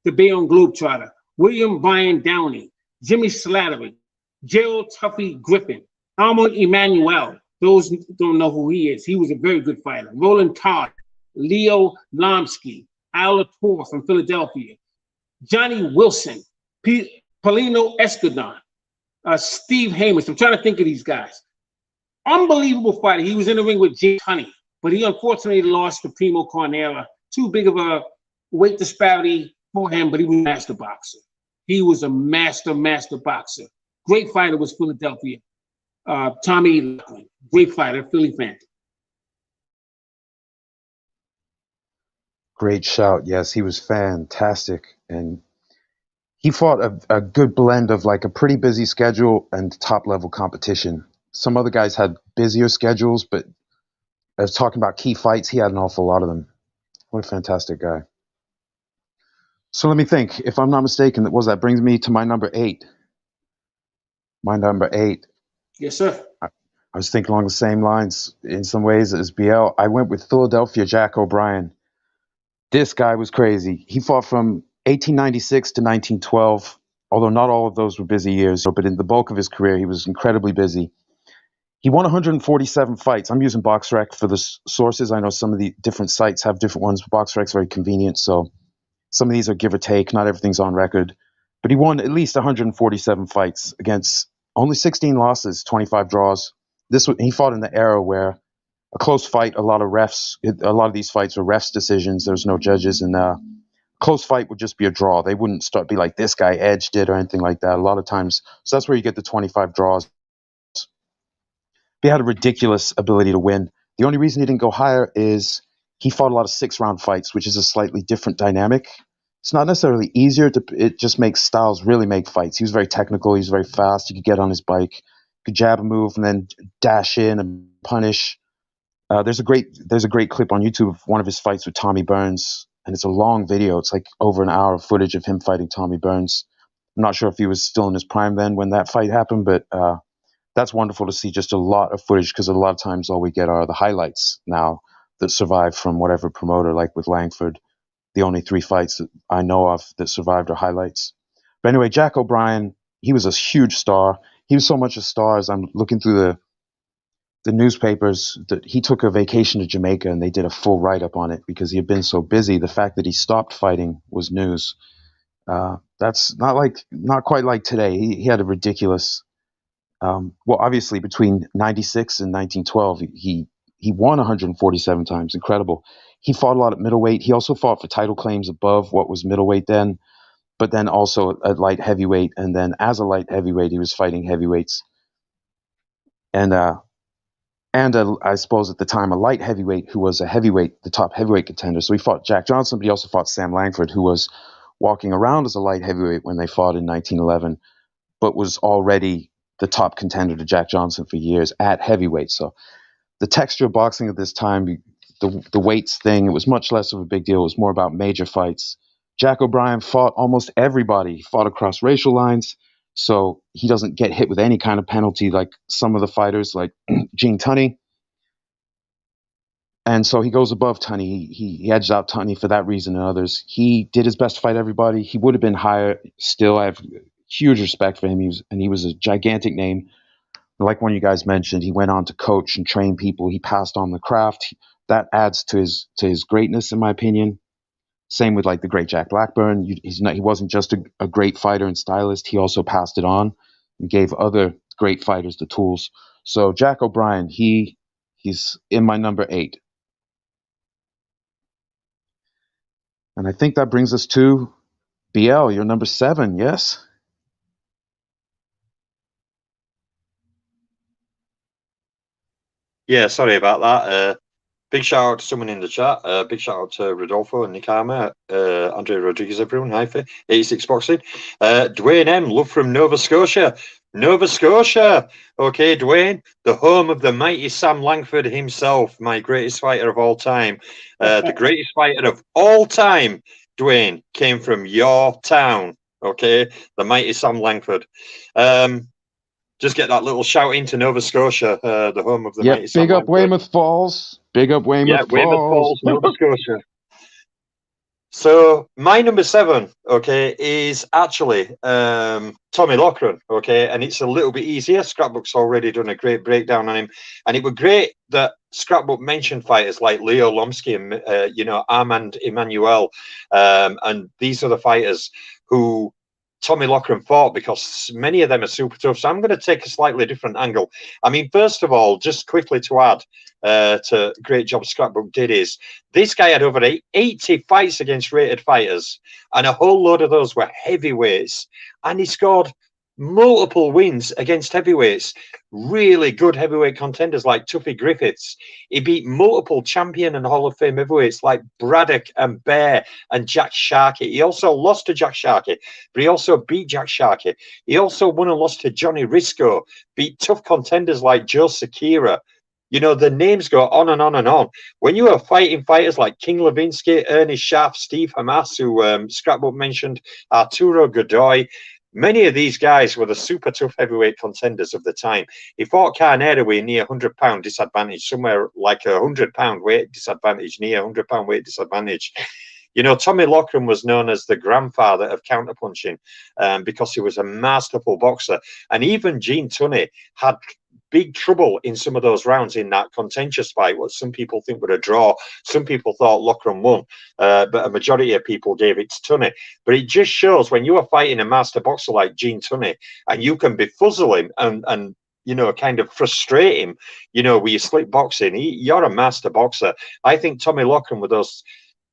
B: the Bayonne Globetrotter, William Bryan Downey, Jimmy Slattery, Gerald Tuffy Griffin, Armand Emanuel. Those don't know who he is. He was a very good fighter. Roland Todd, Leo Lomsky, Al Latour from Philadelphia, Johnny Wilson, Paulino Escudon, Steve Hamish. I'm trying to think of these guys. Unbelievable fighter. He was in the ring with Jim Tunney, but he unfortunately lost to Primo Carnera. Too big of a weight disparity for him, but he was a master boxer. He was a master boxer. Great fighter was Philadelphia. Tommy Lockwood, great fighter, Philly Phantom.
A: Great shout. Yes, he was fantastic. And he fought a good blend of like a pretty busy schedule and top level competition. Some other guys had busier schedules, but I was talking about key fights. He had an awful lot of them. What a fantastic guy. So let me think. If I'm not mistaken, that brings me to my number 8. My number 8.
B: Yes, sir.
A: I was thinking along the same lines in some ways as BL. I went with Philadelphia Jack O'Brien. This guy was crazy. He fought from 1896 to 1912. although not all of those were busy years, but in the bulk of his career, he was incredibly busy. He won 147 fights. I'm using BoxRec for the sources. I know some of the different sites have different ones, but BoxRec's very convenient, so some of these are give or take. Not everything's on record. But he won at least 147 fights against only 16 losses, 25 draws. He fought in the era where a close fight, a lot of these fights were refs' decisions. There was no judges, and close fight would just be a draw. They wouldn't be like this guy edged it or anything like that. A lot of times, so that's where you get the 25 draws. He had a ridiculous ability to win. The only reason he didn't go higher is he fought a lot of 6-round fights, which is a slightly different dynamic. It's not necessarily easier. It just makes styles really make fights. He was very technical. He was very fast. He could get on his bike, could jab a move, and then dash in and punish. There's a great clip on YouTube of one of his fights with Tommy Burns, and it's a long video. It's like over an hour of footage of him fighting Tommy Burns. I'm not sure if he was still in his prime then when that fight happened, but that's wonderful to see. Just a lot of footage, because a lot of times all we get are the highlights now that survive from whatever promoter, like with Langford. The only 3 fights that I know of that survived are highlights. But anyway, Jack O'Brien, he was a huge star. He was so much a star, as I'm looking through the newspapers, that he took a vacation to Jamaica and they did a full write-up on it because he had been so busy. The fact that he stopped fighting was news. That's not quite like today. He had a ridiculous, well, obviously between 96 and 1912, he won 147 times. Incredible. He fought a lot at middleweight. He also fought for title claims above what was middleweight then, but then also at light heavyweight. And then as a light heavyweight, he was fighting heavyweights. And I suppose at the time, a light heavyweight who was the top heavyweight contender. So he fought Jack Johnson, but he also fought Sam Langford, who was walking around as a light heavyweight when they fought in 1911, but was already the top contender to Jack Johnson for years at heavyweight. So the texture of boxing at this time, the weights thing, it was much less of a big deal. It was more about major fights. Jack O'Brien fought almost everybody. He fought across racial lines, so he doesn't get hit with any kind of penalty like some of the fighters, like Gene Tunney. And so he goes above Tunney. He edged out Tunney for that reason and others. He did his best to fight everybody. He would have been higher still. I have huge respect for him. He was a gigantic name. Like one you guys mentioned, he went on to coach and train people. He passed on the craft. That adds to his greatness, in my opinion. Same with like the great Jack Blackburn. He wasn't just a great fighter and stylist. He also passed it on and gave other great fighters the tools. So Jack O'Brien, he's in my number 8. And I think that brings us to BL, your number 7, yes?
D: Yeah, sorry about that. Big shout out to someone in the chat. Big shout out to Rodolfo and Nikama, Andre Rodriguez, everyone. Hi, 86 Boxing. Dwayne M, love from Nova Scotia. Nova Scotia. Okay, Dwayne, the home of the mighty Sam Langford himself, my greatest fighter of all time. The greatest fighter of all time, Dwayne, came from your town. Okay, the mighty Sam Langford. Just get that little shout into Nova Scotia, the home of the mighty Sam
A: big up
D: Langford.
A: Weymouth Falls. Big up Weymouth Falls.
D: Weymouth Falls, Nova Scotia. So my number 7, okay, is actually Tommy Loughran, okay, and it's a little bit easier. Scrapbook's already done a great breakdown on him, and it was great that Scrapbook mentioned fighters like Leo Lomsky and Armand Emmanuel, and these are the fighters who Tommy Loughran fought, because many of them are super tough. So I'm going to take a slightly different angle. I mean, first of all, just quickly to add to great job Scrapbook did is this guy had over 80 fights against rated fighters, and a whole load of those were heavyweights, and he scored multiple wins against heavyweights, really good heavyweight contenders like Tuffy Griffiths. He beat multiple champion and Hall of Fame heavyweights like Braddock and Bear and Jack Sharkey. He also lost to Jack Sharkey, but he also beat Jack Sharkey. He also won and lost to Johnny Risco, beat tough contenders like Joe Sakira. You know, the names go on and on and on. When you are fighting fighters like King Levinsky, Ernie Schaff, Steve Hamas, who Scrapbook mentioned, Arturo Godoy, many of these guys were the super tough heavyweight contenders of the time. He fought Carnera with near 100-pound disadvantage, somewhere like a 100-pound weight disadvantage, near 100-pound weight disadvantage. You know, Tommy Loughran was known as the grandfather of counterpunching because he was a masterful boxer. And even Gene Tunney had big trouble in some of those rounds in that contentious fight, what some people think were a draw. Some people thought Loughran won, but a majority of people gave it to Tunney. But it just shows when you are fighting a master boxer like Gene Tunney and you can befuzzle him and you know, kind of frustrate him, you know, with your slip boxing, you're a master boxer. I think Tommy Loughran with those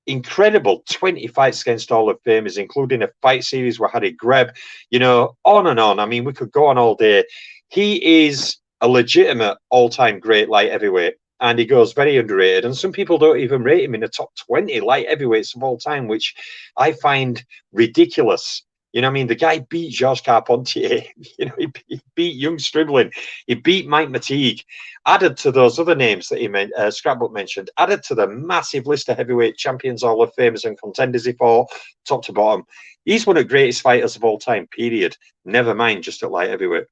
D: incredible 20 fights against Hall of Famers, including a fight series with Harry Greb, you know, on and on. I mean, we could go on all day. He is a legitimate all-time great light heavyweight, and he goes very underrated. And some people don't even rate him in the top 20 light heavyweights of all time, which I find ridiculous. You know what I mean? The guy beat Georges Carpentier. You know, he beat Young Stribling. He beat Mike McTeague. Added to those other names that he Scrapbook mentioned, added to the massive list of heavyweight champions, Hall of Famers and contenders he fought, top to bottom. He's one of the greatest fighters of all time, period. Never mind just at light heavyweight.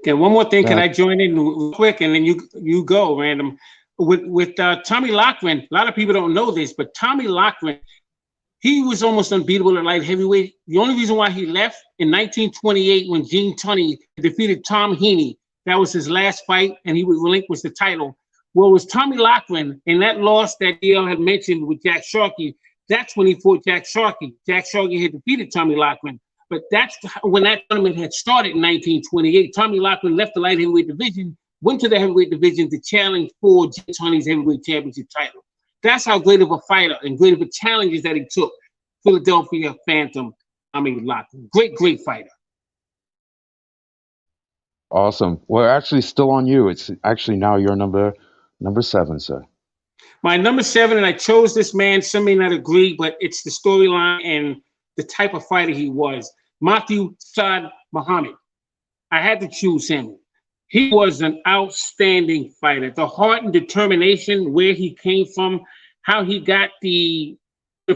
B: Okay, one more thing. Can I join in real quick, and then you go, Random. With Tommy Loughran, a lot of people don't know this, but Tommy Loughran, he was almost unbeatable at light heavyweight. The only reason why he left in 1928 when Gene Tunney defeated Tom Heaney, that was his last fight, and he would relinquish the title. Well, it was Tommy Loughran, and that loss that DL had mentioned with Jack Sharkey, that's when he fought Jack Sharkey. Jack Sharkey had defeated Tommy Loughran. But that's when that tournament had started in 1928. Tommy Loughran left the light heavyweight division, went to the heavyweight division to challenge for Gene Tunney's heavyweight championship title. That's how great of a fighter and great of a challenge that he took. Philadelphia Phantom, Tommy Loughran. Great fighter.
A: Awesome. We're actually still on you. It's actually now your number 7, sir.
B: My number 7, and I chose this man. Some may not agree, but it's the storyline and the type of fighter he was. Matthew Saad Muhammad. I had to choose him. He was an outstanding fighter. The heart and determination, where he came from, how he got the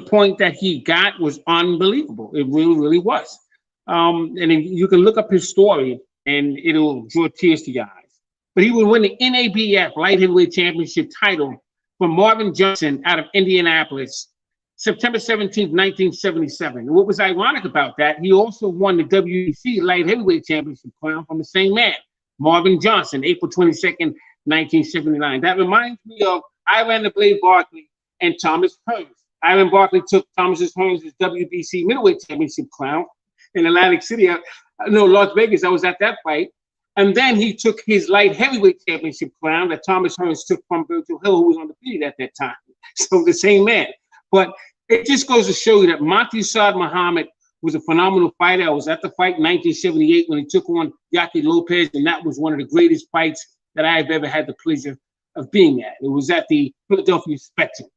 B: point that he got was unbelievable. It really was. And you can look up his story, and it'll draw tears to your eyes. But he would win the NABF Light Heavyweight Championship title from Marvin Johnson out of Indianapolis, September 17th, 1977. And what was ironic about that, he also won the WBC Light Heavyweight Championship crown from the same man, Marvin Johnson, April 22nd, 1979. That reminds me of Iran the Blade Barkley and Thomas Hearns. Iran Barkley took Thomas Hearns' WBC Middleweight Championship crown in Atlantic City. Las Vegas. I was at that fight. And then he took his Light Heavyweight Championship crown that Thomas Hearns took from Virgil Hill, who was undefeated at that time. So the same man. But it just goes to show you that Matthew Saad Muhammad was a phenomenal fighter. I was at the fight in 1978 when he took on Yaki Lopez, and that was one of the greatest fights that I've ever had the pleasure of being at. It was at the Philadelphia Spectrum.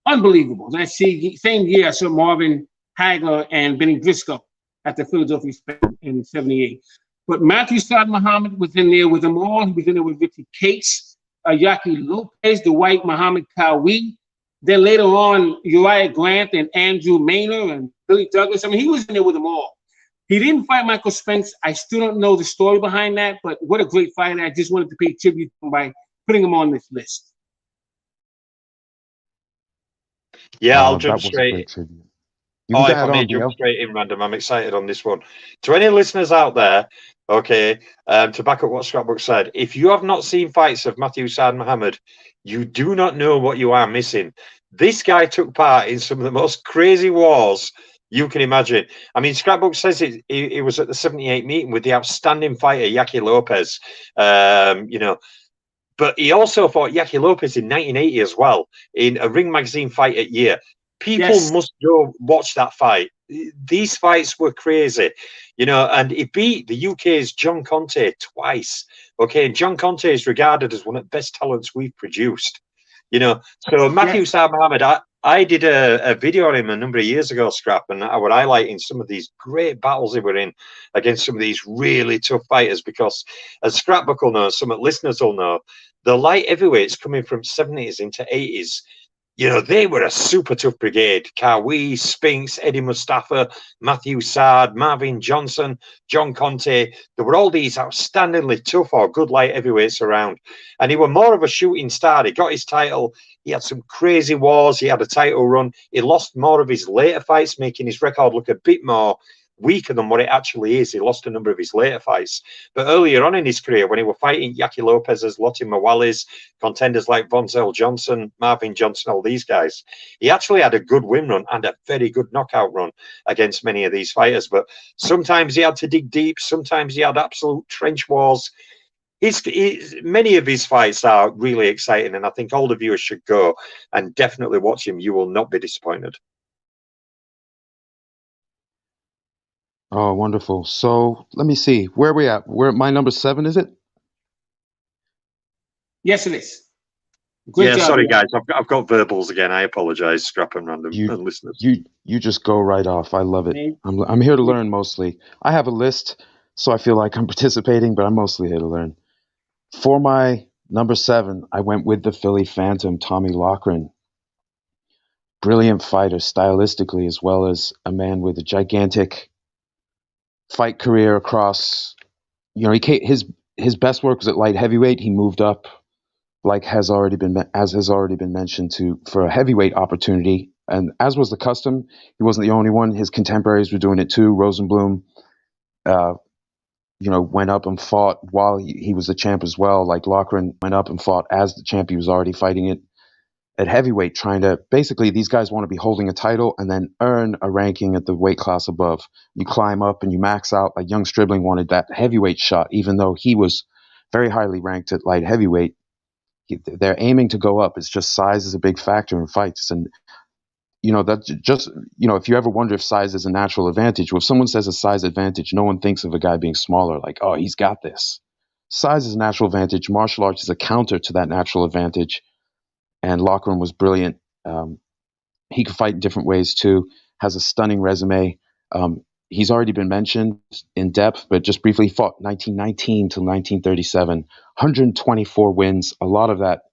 B: Unbelievable. That same year, I saw Marvin Hagler and Benny Briscoe at the Philadelphia Spectrum in 78. But Matthew Saad Muhammad was in there with them all. He was in there with Richard Cates, Yaki Lopez, the white Muhammad Kawi. Then later on, Uriah Grant and Andrew Maynard and Billy Douglas. I mean, he was in there with them all. He didn't fight Michael Spinks. I still don't know the story behind that, but what a great fighter. I just wanted to pay tribute to him by putting him on this list.
D: Yeah, I'll jump straight. If I may jump straight in, Random, I'm excited on this one. To any listeners out there, okay, to back up what Scrapbook said, if you have not seen fights of Matthew Saad Muhammad, you do not know what you are missing. This guy took part in some of the most crazy wars you can imagine. I mean, Scrapbook says he was at the 78 meeting with the outstanding fighter Yaki Lopez, but he also fought Yaki Lopez in 1980 as well in a Ring Magazine Fight at Year. People must go watch that fight. These fights were crazy, and he beat the UK's John Conte twice. Okay, and John Conte is regarded as one of the best talents we've produced. So Matthew Saad Muhammad, I did a video on him a number of years ago, Scrap, and I would highlight in some of these great battles he were in against some of these really tough fighters, because as Scrapbook will know, some listeners will know, the light heavyweights coming from 70s into 80s, you know, they were a super tough brigade. Kawi, Spinks, Eddie Mustafa, Matthew Sard, Marvin Johnson, John Conte. There were all these outstandingly tough or good light heavyweights around. And he was more of a shooting star. He got his title. He had some crazy wars. He had a title run. He lost more of his later fights, making his record look a bit more weaker than what it actually is. He lost a number of his later fights. But earlier on in his career, when he was fighting Yaki Lopez's, Lottie Mawali's, contenders like Vonzell Johnson, Marvin Johnson, all these guys, he actually had a good win run and a very good knockout run against many of these fighters. But sometimes he had to dig deep. Sometimes he had absolute trench wars. Many of his fights are really exciting, and I think all the viewers should go and definitely watch him. You will not be disappointed.
A: Oh, wonderful. So let me see. Where are we at? Where my number 7, is it?
B: Yes, it is. Good job,
D: sorry,
B: man.
D: guys. I've got verbals again. I apologize, Scrap and Random and listeners.
A: You just go right off. I love it. I'm here to learn mostly. I have a list, so I feel like I'm participating, but I'm mostly here to learn. For my number 7, I went with the Philly Phantom, Tommy Loughran. Brilliant fighter stylistically, as well as a man with a gigantic fight career across, you know, his best work was at light heavyweight. He moved up, like has already been mentioned, for a heavyweight opportunity, and as was the custom, he wasn't the only one. His contemporaries were doing it too. Rosenblum, went up and fought while he was the champ as well. Like Loughran went up and fought as the champ. He was already fighting it at heavyweight, trying to basically, these guys want to be holding a title and then earn a ranking at the weight class above. You climb up and you max out. Like young Stribling wanted that heavyweight shot, even though he was very highly ranked at light heavyweight. They're aiming to go up. It's just size is a big factor in fights. And, if you ever wonder if size is a natural advantage, well, if someone says a size advantage, no one thinks of a guy being smaller, like, oh, he's got this. Size is a natural advantage. Martial arts is a counter to that natural advantage. And Loughran was brilliant. He could fight in different ways too. Has a stunning resume. He's already been mentioned in depth, but just briefly, he fought 1919 to 1937, 124 wins. A lot of that,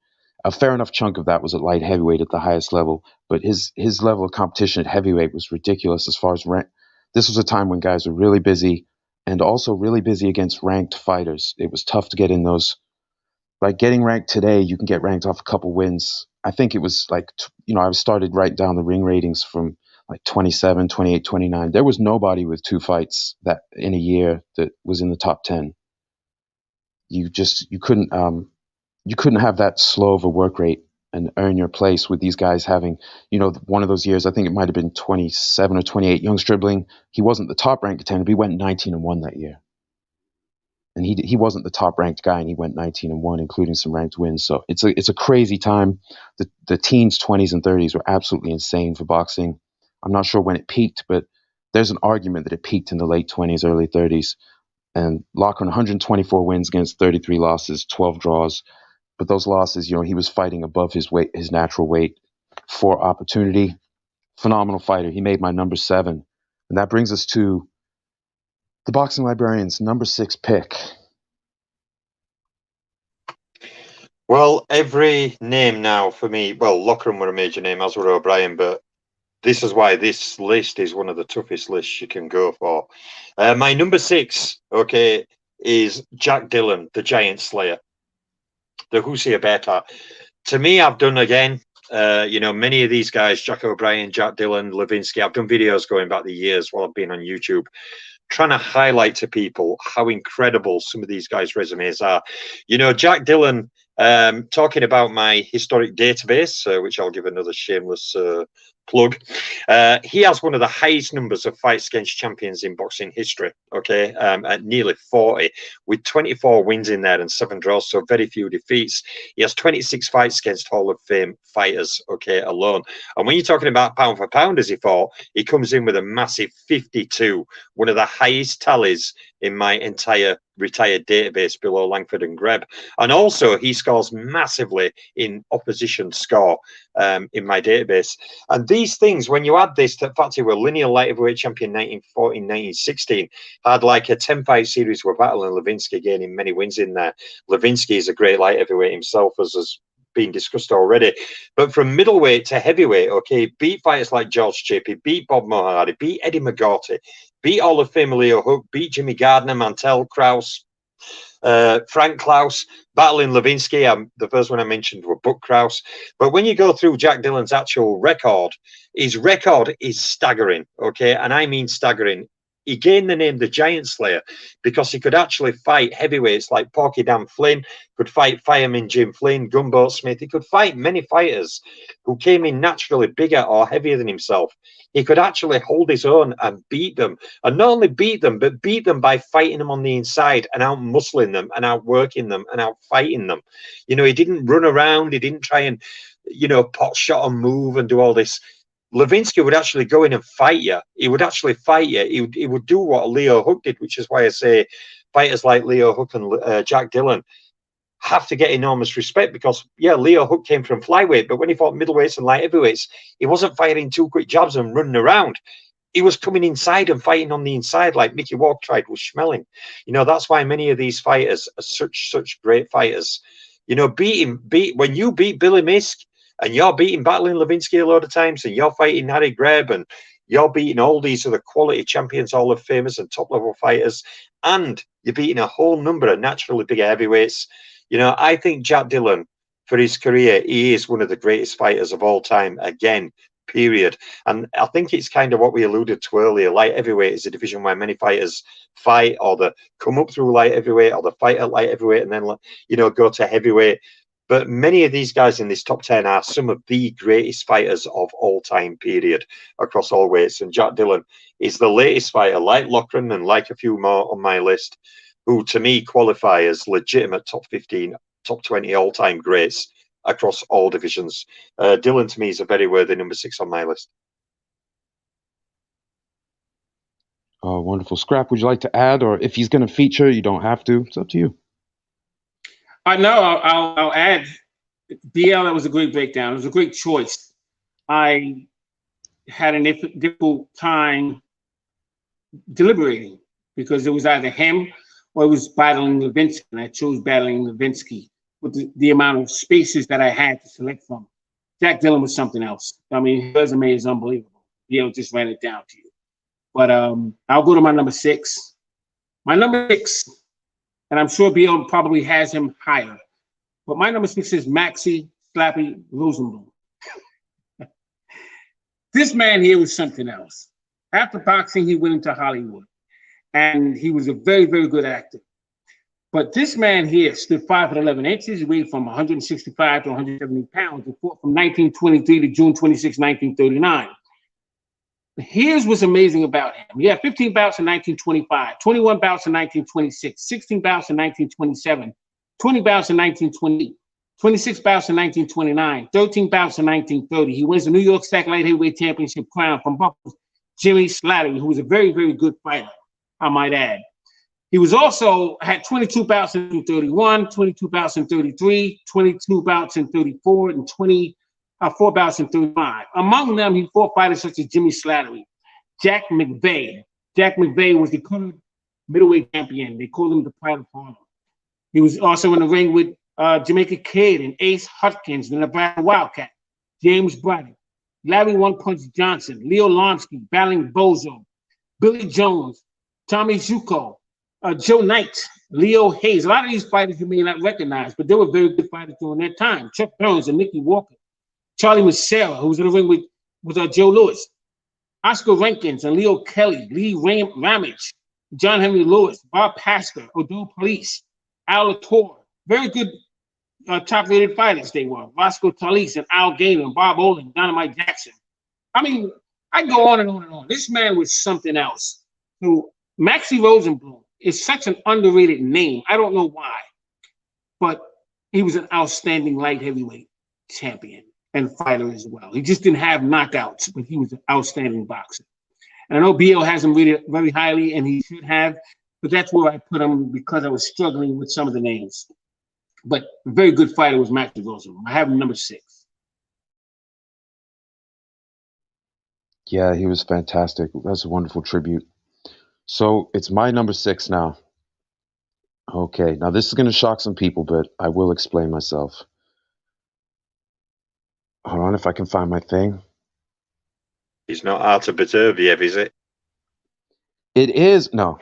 A: a fair enough chunk of that was at light heavyweight at the highest level. But his level of competition at heavyweight was ridiculous as far as rank. This was a time when guys were really busy, and also really busy against ranked fighters. It was tough to get in those. Like getting ranked today, you can get ranked off a couple wins. I think it was like, I started right down the ring ratings from like 27, 28, 29. There was nobody with 2 fights that in a year that was in the top 10. You couldn't have that slow of a work rate and earn your place with these guys having, one of those years, I think it might have been 27 or 28, young Stribling. He wasn't the top ranked contender, but he went 19-1 that year. And he wasn't the top ranked guy, and he went 19-1, including some ranked wins. So it's a crazy time. The teens, 20s, and 30s were absolutely insane for boxing. I'm not sure when it peaked, but there's an argument that it peaked in the late 20s, early 30s. And Loughran, 124 wins against 33 losses, 12 draws. But those losses, he was fighting above his weight, his natural weight for opportunity. Phenomenal fighter. He made my number 7, and that brings us to the Boxing Librarian's number 6 pick.
D: Well, every name now for me, well, Loughran were a major name, as were O'Brien, but this is why this list is one of the toughest lists you can go for. My number 6, is Jack Dillon, the Giant Slayer, the Husia Beta. To me, I've done again, many of these guys, Jack O'Brien, Jack Dillon, Levinsky, I've done videos going back the years while I've been on YouTube, trying to highlight to people how incredible some of these guys' resumes are. Jack Dillon, talking about my historic database, which I'll give another shameless plug. He has one of the highest numbers of fights against champions in boxing history, at nearly 40, with 24 wins in there and 7 draws, so very few defeats. He has 26 fights against Hall of Fame fighters, alone. And when you're talking about pound for pound as he fought, he comes in with a massive 52, one of the highest tallies in my entire retired database below Langford and Greb. And also he scores massively in opposition score in my database. And these things, when you add this to the fact he was linear light heavyweight champion 1914, 1916, had like a 10-fight series with Battle and Levinsky gaining many wins in there. Levinsky is a great light heavyweight himself, as has been discussed already. But from middleweight to heavyweight, okay, beat fighters like George Chippy, beat Bob Mohardy, beat Eddie McGorty, beat Hall of Famer Leo Hook, beat Jimmy Gardner, Mantell, Krause, Frank Klaus, battling Levinsky. The first one I mentioned were Buck Krause. But when you go through Jack Dillon's actual record, his record is staggering, okay? And I mean staggering. He gained the name the Giant Slayer because he could actually fight heavyweights like Porky Dan Flynn, could fight Fireman Jim Flynn, Gunboat Smith. He could fight many fighters who came in naturally bigger or heavier than himself. He could actually hold his own and beat them. And not only beat them, but beat them by fighting them on the inside and out muscling them and out working them and out fighting them. You know, he didn't run around. He didn't try and, you know, pot shot and move and do all this. Levinsky would actually go in and fight you. He would actually fight you. He would do what Leo Hook did, which is why I say fighters like Leo Hook and Jack Dillon have to get enormous respect because, yeah, Leo Hook came from flyweight, but when he fought middleweights and light heavyweights, he wasn't fighting two quick jabs and running around. He was coming inside and fighting on the inside like Mickey Walk tried with Schmeling. You know, that's why many of these fighters are such great fighters. You know, when you beat Billy Misk, and you're beating battling Levinsky a load of times, and you're fighting Harry Greb, and you're beating all these other quality champions, Hall of Famers and top-level fighters, and you're beating a whole number of naturally bigger heavyweights. You know, I think Jack Dillon, for his career, he is one of the greatest fighters of all time, again, period. And I think it's kind of what we alluded to earlier. Light heavyweight is a division where many fighters fight, or they come up through light heavyweight, or they fight at light heavyweight, and then, you know, go to heavyweight. But many of these guys in this top 10 are some of the greatest fighters of all time, period, across all weights. And Jack Dillon is the latest fighter, like Loughran and like a few more on my list, who to me qualify as legitimate top 15, top 20 all-time greats across all divisions. Dillon to me is a very worthy number 6 on my list.
A: Oh, wonderful. Scrap, would you like to add? Or if he's going to feature, you don't have to. It's up to you.
B: No, I'll add. BL, that was a great breakdown. It was a great choice. I had a difficult time deliberating because it was either him or it was battling Levinsky, and I chose battling Levinsky with the amount of spaces that I had to select from. Jack Dillon was something else. I mean, his resume is unbelievable. BL just ran it down to you. But I'll go to my number 6. My number 6. And I'm sure BL probably has him higher. But my number 6 is Maxie Slappy Rosenblum. This man here was something else. After boxing, he went into Hollywood. And he was a very, very good actor. But this man here stood 5'11". He weighed from 165 to 170 pounds. He fought from 1923 to June 26, 1939. Here's what's amazing about him. He had 15 bouts in 1925, 21 bouts in 1926, 16 bouts in 1927, 20 bouts in 1928, 26 bouts in 1929, 13 bouts in 1930. He wins the New York Stack Light Heavyweight Championship crown from Buffalo's Jimmy Slattery, who was a very, very good fighter, I might add. He was also had 22 bouts in 1931, 22 bouts in 33, 22 bouts in 34, and 4 bouts in 35. Among them, he fought fighters such as Jimmy Slattery, Jack McVeigh. Jack McVeigh was the current middleweight champion. They called him the Pride of Harlem. He was also in the ring with Jamaica Kid and Ace Hutkins, the Nebraska Wildcat, James Braddock, Larry One Punch Johnson, Leo Lomsky, battling Bozo, Billy Jones, Tommy Zuko, Joe Knight, Leo Hayes. A lot of these fighters you may not recognize, but they were very good fighters during that time. Chuck Burns and Nicky Walker. Charlie Massera, who was in the ring with Joe Lewis, Oscar Rankins and Leo Kelly, Lee Ramage, John Henry Lewis, Bob Pasker, Odell Police, Al Lator. Very good top-rated fighters they were. Roscoe Talise and Al Gaynor and Bob Olin, Dynamite Jackson. I mean, I go on and on and on. This man was something else. So Maxie Rosenblum is such an underrated name. I don't know why, but he was an outstanding light heavyweight champion and fighter as well. He just didn't have knockouts, but he was an outstanding boxer. And I know BL has him rated very highly, and he should have, but that's where I put him because I was struggling with some of the names. But a very good fighter was Maxie Rosenblum. I have him number 6.
A: Yeah, he was fantastic. That's a wonderful tribute. So it's my number 6 now. Okay, now this is going to shock some people, but I will explain myself. Hold on, if I can find my thing.
D: It's not Artur Beterbiev, is it?
A: It is no.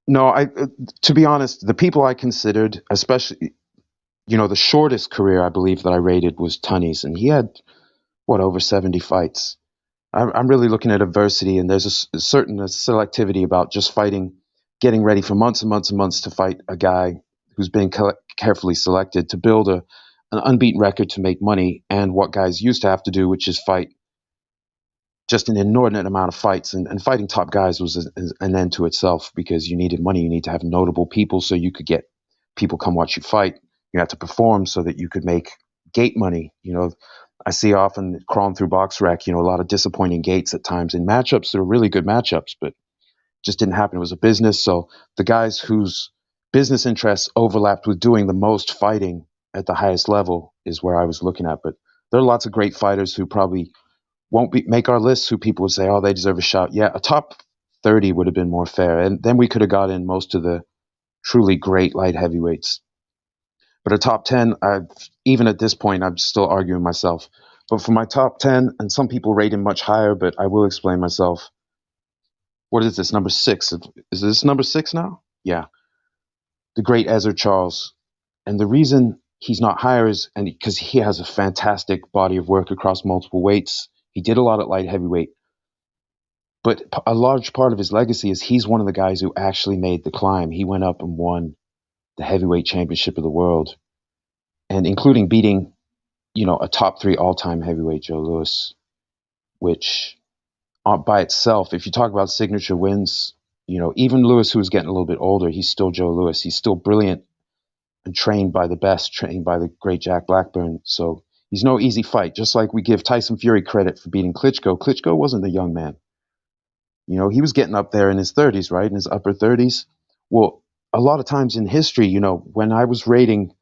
A: No, to be honest, the people I considered, especially, the shortest career I believe that I rated was Tunney's, and he had over 70 fights. I'm really looking at adversity, and there's a certain selectivity about just fighting, getting ready for months and months and months to fight a guy who's been carefully selected to build an unbeaten record to make money, and what guys used to have to do, which is fight just an inordinate amount of fights. And fighting top guys was an end to itself because you needed money. You need to have notable people so you could get people come watch you fight. You have to perform so that you could make gate money. I see often crawling through BoxRec, a lot of disappointing gates at times in matchups that are really good matchups, but just didn't happen. It was a business. So the guys whose business interests overlapped with doing the most fighting at the highest level is where I was looking at. But there are lots of great fighters who probably won't make our list, who people would say, oh, they deserve a shot. Yeah, a top 30 would have been more fair. And then we could have got in most of the truly great light heavyweights. But a top 10, even at this point, I'm still arguing myself. But for my top 10, and some people rate him much higher, but I will explain myself. What is this, number 6? Is this number 6 now? Yeah. The great Ezra Charles. And the reason he's not higher is because he has a fantastic body of work across multiple weights. He did a lot at light heavyweight. But a large part of his legacy is he's one of the guys who actually made the climb. He went up and won the heavyweight championship of the world, and including beating, a top 3 all-time heavyweight, Joe Louis, which by itself, if you talk about signature wins, even Louis, who was getting a little bit older, he's still Joe Louis. He's still brilliant and trained by the best, trained by the great Jack Blackburn. So he's no easy fight. Just like we give Tyson Fury credit for beating Klitschko. Klitschko wasn't a young man. He was getting up there in his 30s, right? In his upper 30s. Well, a lot of times in history, when I was rating,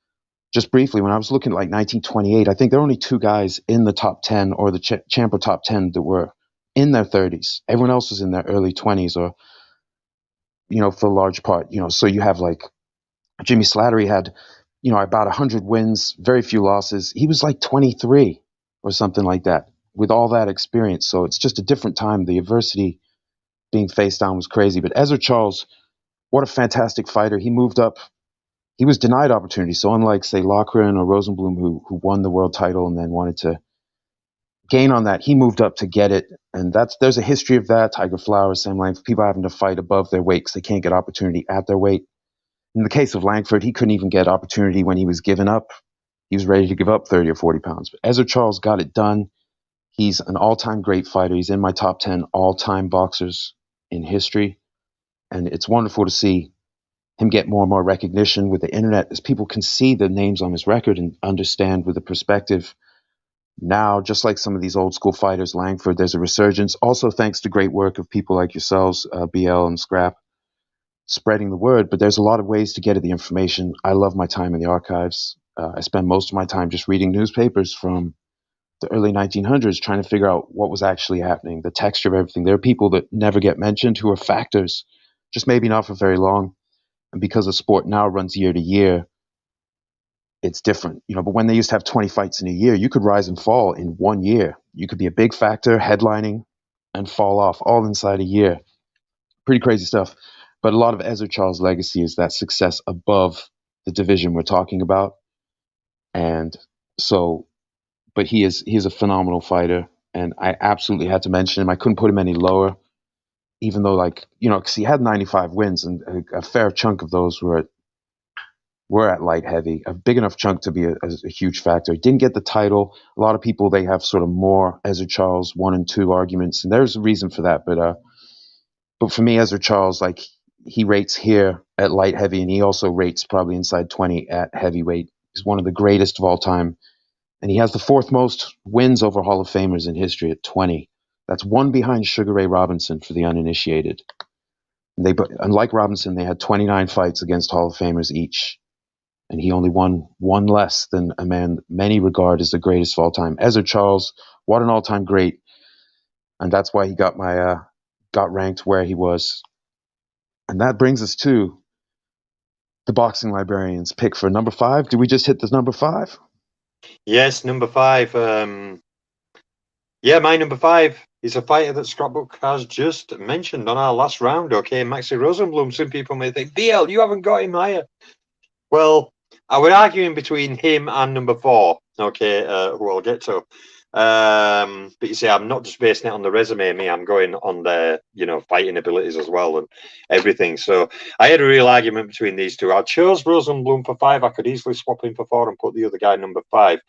A: just briefly, when I was looking at like 1928, I think there were only 2 guys in the top 10 or the Champa top 10 that were in their 30s. Everyone else was in their early 20s or, for the large part, so you have like Jimmy Slattery had, about 100 wins, very few losses. He was like 23 or something like that with all that experience. So it's just a different time. The adversity being faced down was crazy. But Ezra Charles, what a fantastic fighter. He moved up. He was denied opportunity. So unlike, say, Loughran or Rosenblum, who won the world title and then wanted to gain on that, he moved up to get it. And there's a history of that. Tiger Flowers, Sam Langford, people having to fight above their weight because they can't get opportunity at their weight. In the case of Langford, he couldn't even get opportunity when he was giving up. He was ready to give up 30 or 40 pounds. But Ezra Charles got it done. He's an all-time great fighter. He's in my top 10 all-time boxers in history. And it's wonderful to see him get more and more recognition with the internet as people can see the names on his record and understand with the perspective. Now, just like some of these old school fighters, Langford, there's a resurgence. Also, thanks to great work of people like yourselves, BL and Scrap, spreading the word. But there's a lot of ways to get at the information. I love my time in the archives. I spend most of my time just reading newspapers from the early 1900s, trying to figure out what was actually happening, the texture of everything. There are people that never get mentioned who are factors, just maybe not for very long. And because the sport now runs year to year, it's different, but when they used to have 20 fights in a year, you could rise and fall in 1 year. You could be a big factor headlining and fall off all inside a year. Pretty crazy stuff. But a lot of Ezra Charles' legacy is that success above the division we're talking about. And so, but he is a phenomenal fighter. And I absolutely had to mention him. I couldn't put him any lower, even though because he had 95 wins and a fair chunk of those were at light heavy, a big enough chunk to be a huge factor. He didn't get the title. A lot of people, they have sort of more Ezra Charles 1 and 2 arguments, and there's a reason for that. But for me, Ezra Charles, he rates here at light heavy, and he also rates probably inside 20 at heavyweight. He's one of the greatest of all time, and he has the 4th most wins over Hall of Famers in history at 20. That's 1 behind Sugar Ray Robinson for the uninitiated. And unlike Robinson, they had 29 fights against Hall of Famers each. And he only won 1 less than a man many regard as the greatest of all time. Ezra Charles, what an all-time great. And that's why he got ranked where he was. And that brings us to the Boxing Librarian's pick for number 5. Did we just hit the number 5?
D: Yes, number 5. Yeah, my number 5 is a fighter that Scrapbook has just mentioned on our last round. Okay, Maxi Rosenblum. Some people may think, BL, you haven't got him higher. Well, I would arguing between him and number 4. Okay, who I'll get to. But you see, I'm not just basing it on the resume. Me, I'm going on their, fighting abilities as well and everything. So I had a real argument between these two. I chose Rosenblum for 5. I could easily swap him for 4 and put the other guy number 5.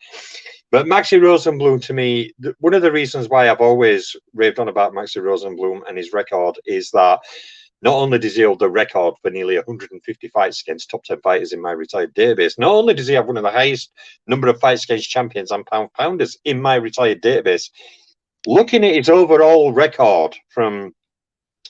D: But Maxi Rosenblum, to me, one of the reasons why I've always raved on about Maxi Rosenblum and his record is that not only does he hold the record for nearly 150 fights against top 10 fighters in my retired database, not only does he have one of the highest number of fights against champions and pounders in my retired database, looking at his overall record from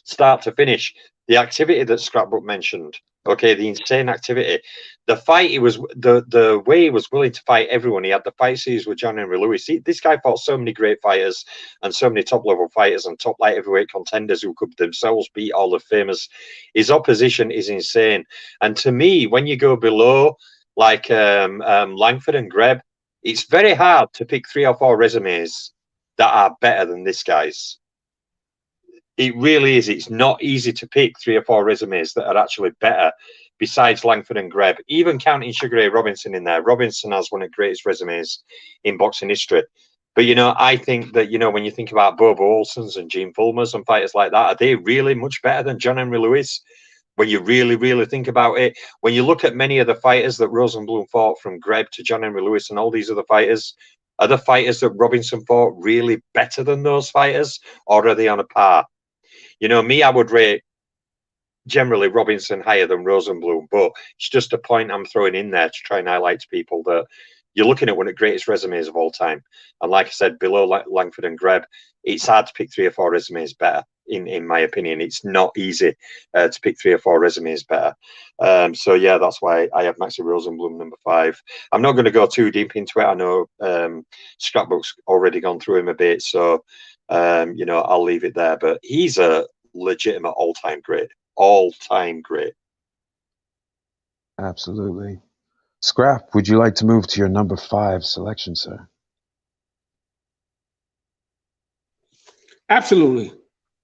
D: start to finish, the activity that Scrapbook mentioned, okay, the insane activity, the fight, he was the way he was willing to fight everyone. He had the fight series with John Henry Lewis. This guy fought so many great fighters and so many top level fighters and top light heavyweight contenders who could themselves beat all the famous. His opposition is insane. And to me, when you go below like Langford and Greb, it's very hard to pick 3 or 4 resumes that are better than this guy's. It really is. It's not easy to pick 3 or 4 resumes that are actually better besides Langford and Greb, even counting Sugar Ray Robinson in there. Robinson has one of the greatest resumes in boxing history. But, I think that, when you think about Bobo Olsen's and Gene Fulmers and fighters like that, are they really much better than John Henry Lewis? When you really, really think about it, when you look at many of the fighters that Rosenblum fought, from Greb to John Henry Lewis and all these other fighters, are the fighters that Robinson fought really better than those fighters, or are they on a par? Me, I would rate generally Robinson higher than Rosenblum, but it's just a point I'm throwing in there to try and highlight to people that you're looking at one of the greatest resumes of all time. And like I said, below Langford and Greb, it's hard to pick 3 or 4 resumes better. In my opinion, it's not easy to pick 3 or 4 resumes better. So yeah, that's why I have Maxi Rosenblum number 5. I'm not going to go too deep into it. I know Scrapbook's already gone through him a bit, so I'll leave it there. But he's a legitimate all-time great. All-time great.
A: Absolutely. Scrap, would you like to move to your number 5 selection, sir?
B: Absolutely.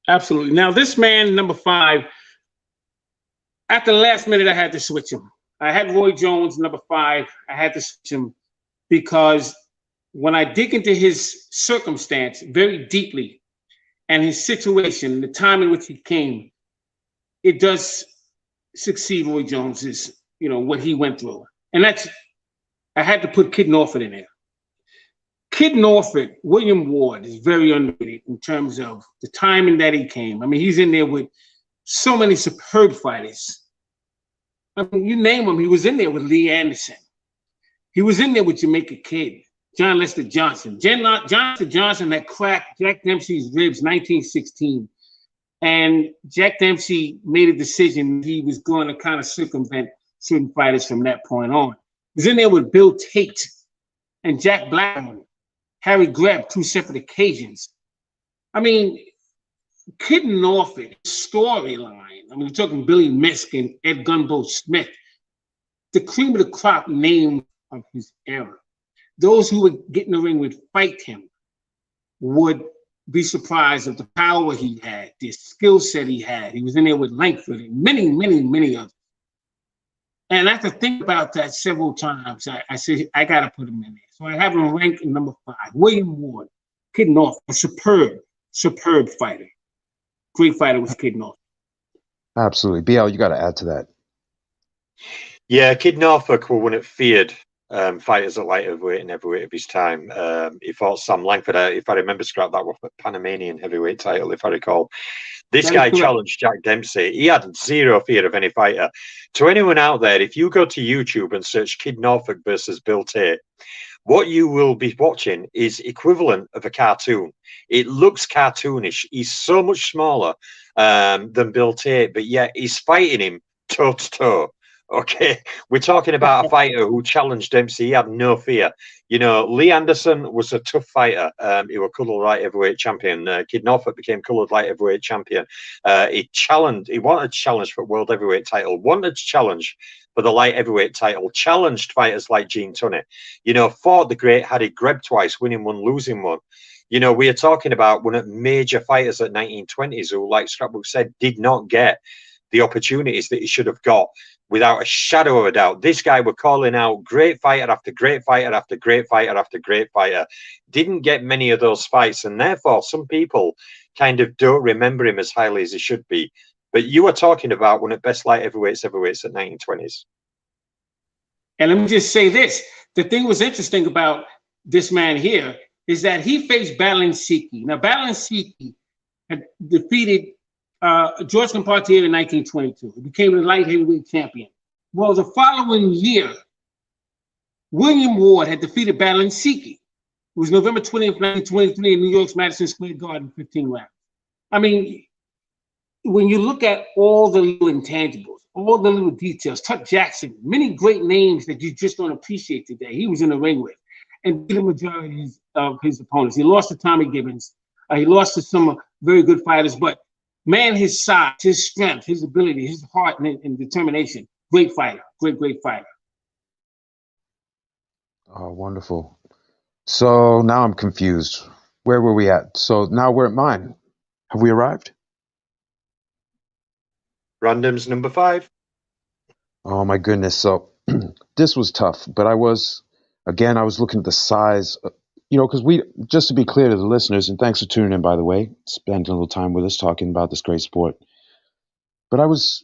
B: Absolutely. Now, this man, number 5, at the last minute, I had to switch him. I had Roy Jones, number 5. I had to switch him because when I dig into his circumstance very deeply and his situation, the time in which he came, it does succeed Roy Jones's, what he went through. And I had to put Kid Norford in there. Kid Norford, William Ward, is very underrated in terms of the timing that he came. I mean, he's in there with so many superb fighters. I mean, you name him, he was in there with Lee Anderson. He was in there with Jamaica Kid, John Lester Johnson. John Lester Johnson that cracked Jack Dempsey's ribs 1916. And Jack Dempsey made a decision he was going to kind of circumvent certain fighters from that point on. He was in there with Bill Tate and Jack Blackman, Harry Greb, 2 separate occasions. I mean, Kid Norford, storyline. I mean, we're talking Billy Misk and Ed Gunboat Smith. The cream of the crop name of his era. Those who would get in the ring would fight him would be surprised at the power he had, the skill set he had. He was in there with Langford and many, many, many others. And I have to think about that several times. I said, I got to put him in there. So I have him ranked in number 5. William Ward, Kid Norford, a superb fighter. Great fighter was Kid Norford.
A: Absolutely. BL, you got to add to that.
D: Yeah, Kid Norfolk were one of feared fighters at light heavyweight and heavyweight of his time. He fought Sam Langford. If I remember, Scrap, that was a Panamanian heavyweight title, if I recall. This guy challenged Jack Dempsey. He had zero fear of any fighter. To anyone out there, if you go to YouTube and search Kid Norfolk versus Bill Tate, what you will be watching is equivalent of a cartoon. It looks cartoonish. He's so much smaller than Bill Tate, but yet he's fighting him toe to toe. Okay, we're talking about a fighter who challenged Dempsey. He had no fear. Lee Anderson was a tough fighter. He was coloured light heavyweight champion. Kid Norfolk became coloured light heavyweight champion. He wanted to challenge for world heavyweight title, wanted to challenge for the light heavyweight title, challenged fighters like Gene Tunney, you know, fought the great Harry Greb twice, winning one, losing one. You know, we are talking about one of the major fighters at 1920s who, like Scrapbook said, did not get the opportunities that he should have got without a shadow of a doubt. This guy were calling out great fighter after great fighter after great fighter after great fighter. Didn't get many of those fights, and therefore some people kind of don't remember him as highly as he should be. But you are talking about one of the best light heavyweights at 1920s.
B: And let me just say this. The thing was interesting about this man here is that he faced Balansiki. Now, Balansiki had defeated George Compartier in 1922. He became the light heavyweight champion. Well, the following year, William Ward had defeated Balansiki. It was November 20th, 1923 in New York's Madison Square Garden, 15 rounds. I mean, when you look at all the little intangibles, all the little details, Tuck Jackson, many great names that you just don't appreciate today, he was in the ring with, and the majority of his opponents. He lost to Tommy Gibbons. He lost to some very good fighters, but man, his size, his strength, his ability, his heart and determination, great fighter, great fighter.
A: Oh, wonderful. So now I'm confused. Where were we at? So now we're at mine. Have we arrived?
D: Random's number 5.
A: Oh my goodness. So this was tough, but I was looking at the size, you know, because just to be clear to the listeners, and thanks for tuning in, by the way, spending a little time with us talking about this great sport. But I was,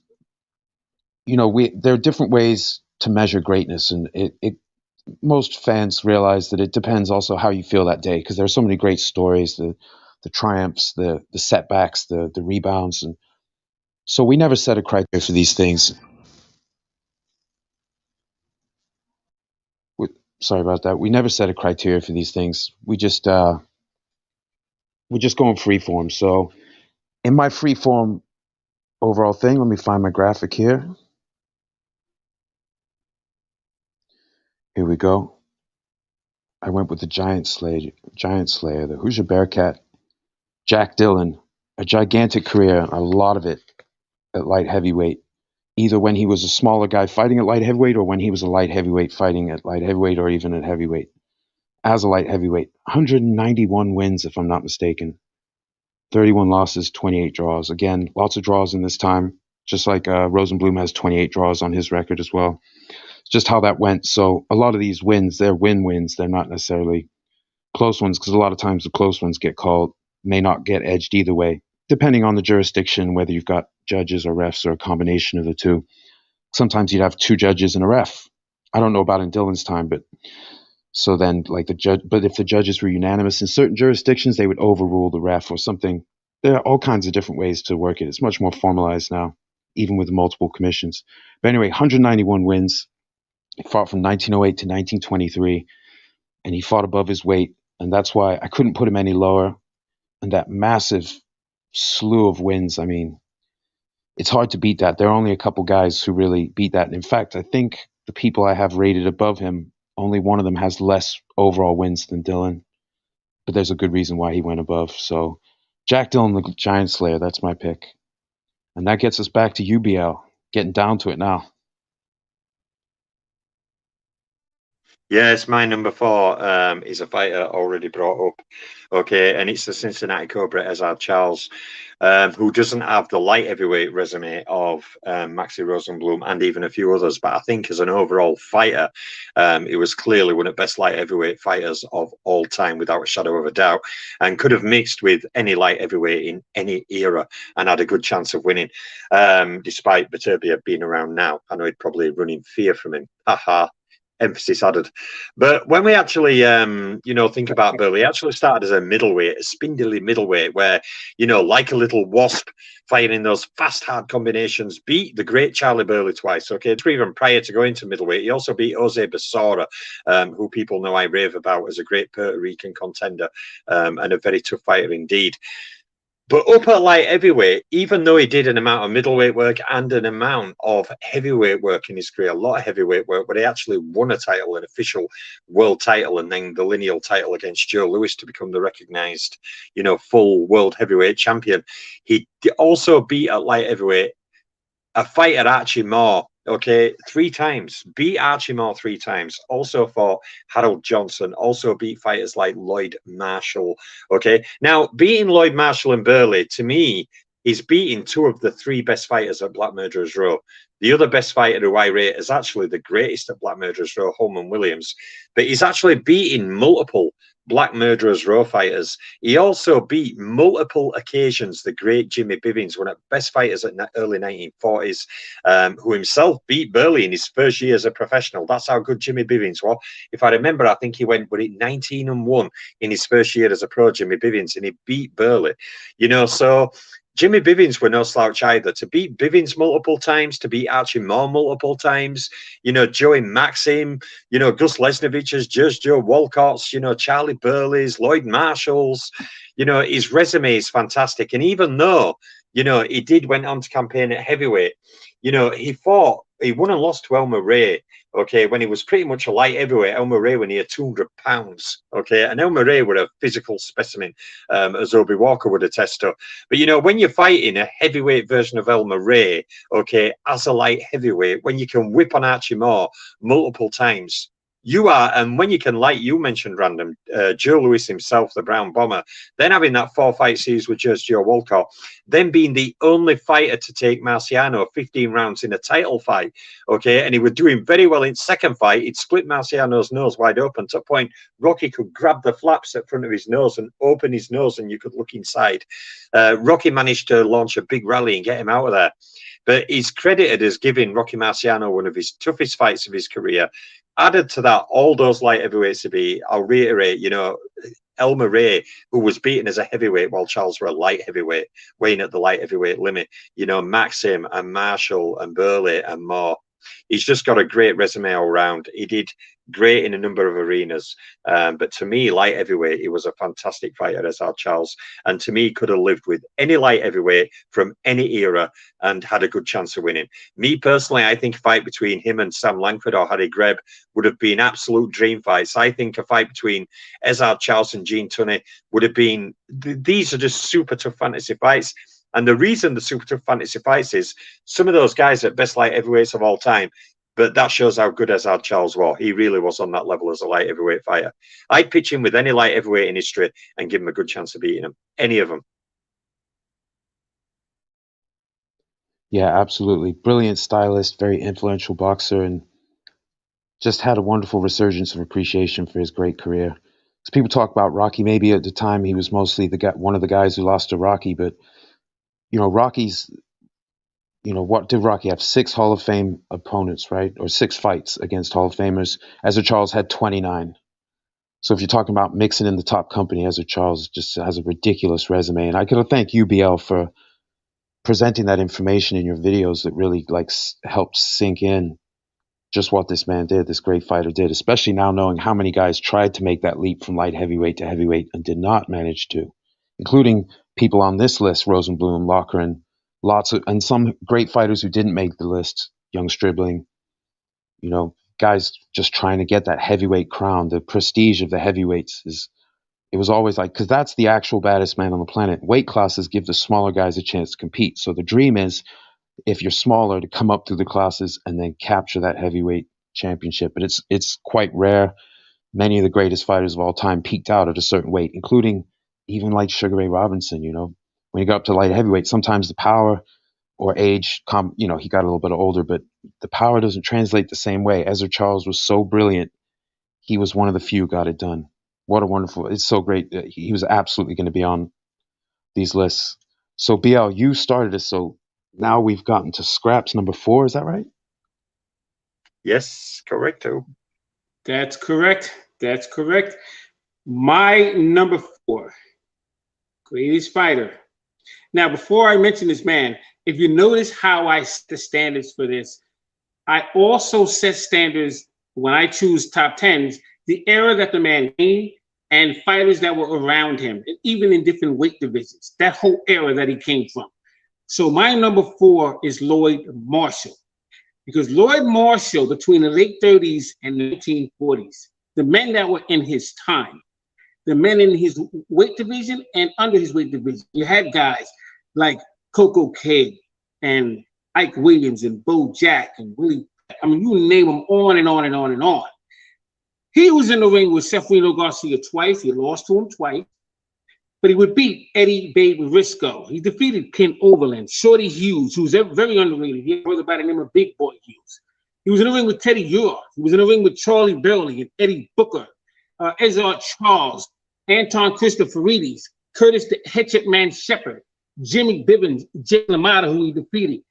A: you know, there are different ways to measure greatness, and most fans realize that it depends also how you feel that day, because there are so many great stories, the triumphs, the setbacks, the rebounds, and so we never set a criteria for these things. Sorry about that. We never set a criteria for these things. We just go in free form. So in my free form overall thing, let me find my graphic here. Here we go. I went with the Giant Slayer, the Hoosier Bearcat, Jack Dillon, a gigantic career, a lot of it at light heavyweight, either when he was a smaller guy fighting at light heavyweight or when he was a light heavyweight fighting at light heavyweight or even at heavyweight. As a light heavyweight, 191 wins, if I'm not mistaken, 31 losses, 28 draws. Again, lots of draws in this time, just like Rosenblum has 28 draws on his record as well. It's just how that went. So a lot of these wins, they're wins. They're not necessarily close ones, because a lot of times the close ones get called, may not get edged either way, depending on the jurisdiction, whether you've got judges or refs or a combination of the two. Sometimes you'd have 2 judges and a ref. I don't know about in Dillon's time, but so then like but if the judges were unanimous in certain jurisdictions, they would overrule the ref or something. There are all kinds of different ways to work it. It's much more formalized now, even with multiple commissions. But anyway, 191 wins. He fought from 1908 to 1923, and he fought above his weight, and that's why I couldn't put him any lower. And that massive slew of wins, I mean, it's hard to beat that. There are only a couple guys who really beat that. And in fact, I think the people I have rated above him, only one of them has less overall wins than Dillon. But there's a good reason why he went above. So Jack Dillon, the Giant Slayer, that's my pick. And that gets us back to UBL, getting down to it now.
D: Yes, my number 4 is a fighter already brought up. Okay, and it's the Cincinnati Cobra, Ezard Charles, who doesn't have the light heavyweight resume of Maxi Rosenblum and even a few others. But I think as an overall fighter, he was clearly one of the best light heavyweight fighters of all time, without a shadow of a doubt, and could have mixed with any light heavyweight in any era and had a good chance of winning, despite Beterbiev being around now. I know he'd probably run in fear from him. Haha. Emphasis added. But when we actually, think about Bill, he actually started as a middleweight, a spindly middleweight, where, like a little wasp, fighting those fast, hard combinations, beat the great Charlie Burley twice. Okay, even prior to going to middleweight, he also beat Jose Basora, who people know I rave about as a great Puerto Rican contender and a very tough fighter indeed. But up at light heavyweight, even though he did an amount of middleweight work and an amount of heavyweight work in his career, a lot of heavyweight work, but he actually won a title, an official world title, and then the lineal title against Joe Louis to become the recognized, full world heavyweight champion. He also beat at light heavyweight a fighter Archie Moore, okay, 3 times, beat Archie Moore 3 times, also fought Harold Johnson, also beat fighters like Lloyd Marshall, okay. Now, beating Lloyd Marshall and Burley, to me, is beating 2 of the 3 best fighters at Black Murderers Row. The other best fighter who I rate is actually the greatest at Black Murderers Row, Holman Williams, but he's actually beating multiple Black Murderers Row fighters. He also beat multiple occasions the great Jimmy Bivins, one of the best fighters at early 1940s, who himself beat Burley in his first year as a professional. That's how good Jimmy Bivins was. If I remember, I think he went with it 19-1 in his first year as a pro, Jimmy Bivins, and he beat Burley. You know, so Jimmy Bivins were no slouch either. To beat Bivins multiple times, to beat Archie Moore multiple times, you know, Joey Maxim, you know, Gus Lesnovich's, Just Joe Walcott's, you know, Charlie Burley's, Lloyd Marshall's, you know, his resume is fantastic. And even though, you know, he went on to campaign at heavyweight, you know, he won and lost to Elmer Ray, okay, when he was pretty much a light heavyweight. Elmer Ray when he had 200 pounds, okay, and Elmer Ray were a physical specimen, as Obi Walker would attest to. But, you know, when you're fighting a heavyweight version of Elmer Ray, okay, as a light heavyweight, when you can whip on Archie Moore multiple times, you are, and when you can, like you mentioned, Random, Joe Louis himself, the Brown Bomber, then having that 4-fight series with just Joe Walcott, then being the only fighter to take Marciano 15 rounds in a title fight, okay, and he was doing very well in second fight. He'd split Marciano's nose wide open. To a point, Rocky could grab the flaps at front of his nose and open his nose, and you could look inside. Rocky managed to launch a big rally and get him out of there. But he's credited as giving Rocky Marciano one of his toughest fights of his career. Added to that, all those light heavyweights to be, I'll reiterate, you know, Elmer Ray, who was beaten as a heavyweight while Charles were a light heavyweight, weighing at the light heavyweight limit, you know, Maxim and Marshall and Burley and Moore. He's just got a great resume all round. He did great in a number of arenas. But to me, light heavyweight, he was a fantastic fighter, as our Charles. And to me, could have lived with any light heavyweight from any era and had a good chance of winning. Me personally, I think a fight between him and Sam Langford or Harry Greb would have been absolute dream fights. I think a fight between Ezard Charles and Gene Tunney would have been, these are just super tough fantasy fights. And the reason the super tough fantasy fights is some of those guys are best light heavyweights of all time, but that shows how good Ezard Charles was. He really was on that level as a light heavyweight fighter. I'd pitch him with any light heavyweight in history and give him a good chance of beating him. Any of them.
A: Yeah, absolutely. Brilliant stylist, very influential boxer, and just had a wonderful resurgence of appreciation for his great career. Because people talk about Rocky, maybe at the time he was mostly the guy, one of the guys who lost to Rocky, but you know, Rocky's, you know, what did Rocky have? 6 Hall of Fame opponents, right? Or 6 fights against Hall of Famers. Ezra Charles had 29. So if you're talking about mixing in the top company, Ezra Charles just has a ridiculous resume. And I gotta thank UBL for presenting that information in your videos that really like helped sink in just what this man did, this great fighter did, especially now knowing how many guys tried to make that leap from light heavyweight to heavyweight and did not manage to, including people on this list, Rosenblum, Loughran, and some great fighters who didn't make the list, Young Stribling, you know, guys just trying to get that heavyweight crown. The prestige of the heavyweights it was always like, because that's the actual baddest man on the planet. Weight classes give the smaller guys a chance to compete. So the dream is, if you're smaller, to come up through the classes and then capture that heavyweight championship. But it's quite rare. Many of the greatest fighters of all time peaked out at a certain weight, including even like Sugar Ray Robinson. You know, when he got up to light heavyweight, sometimes the power or age, you know, he got a little bit older, but the power doesn't translate the same way. Ezra Charles was so brilliant. He was one of the few who got it done. What a wonderful, it's so great. He was absolutely going to be on these lists. So BL, you started us. So now we've gotten to Scraps number 4. Is that right?
D: Yes, correcto.
B: That's correct. That's correct. My number 4, greatest fighter. Now, before I mention this man, if you notice how I set the standards for this, I also set standards when I choose top 10s, the era that the man came and fighters that were around him, and even in different weight divisions, that whole era that he came from. So my number 4 is Lloyd Marshall, because Lloyd Marshall, between the late 30s and 1940s, the men that were in his time, the men in his weight division and under his weight division, you had guys like Coco Kid and Ike Williams and Bo Jack and Willie. I mean, you name them on and on and on and on. He was in the ring with Sefrino Garcia twice. He lost to him twice. But he would beat Eddie Babe Risco. He defeated Ken Overland, Shorty Hughes, who's very underrated. He had a brother by the name of Big Boy Hughes. He was in the ring with Teddy Ure. He was in the ring with Charlie Burley and Eddie Booker, Ezra Charles, Anton Christopheridis, Curtis the Hatchet Man Shepherd, Jimmy Bibbins, Jay LaMotta, who he defeated,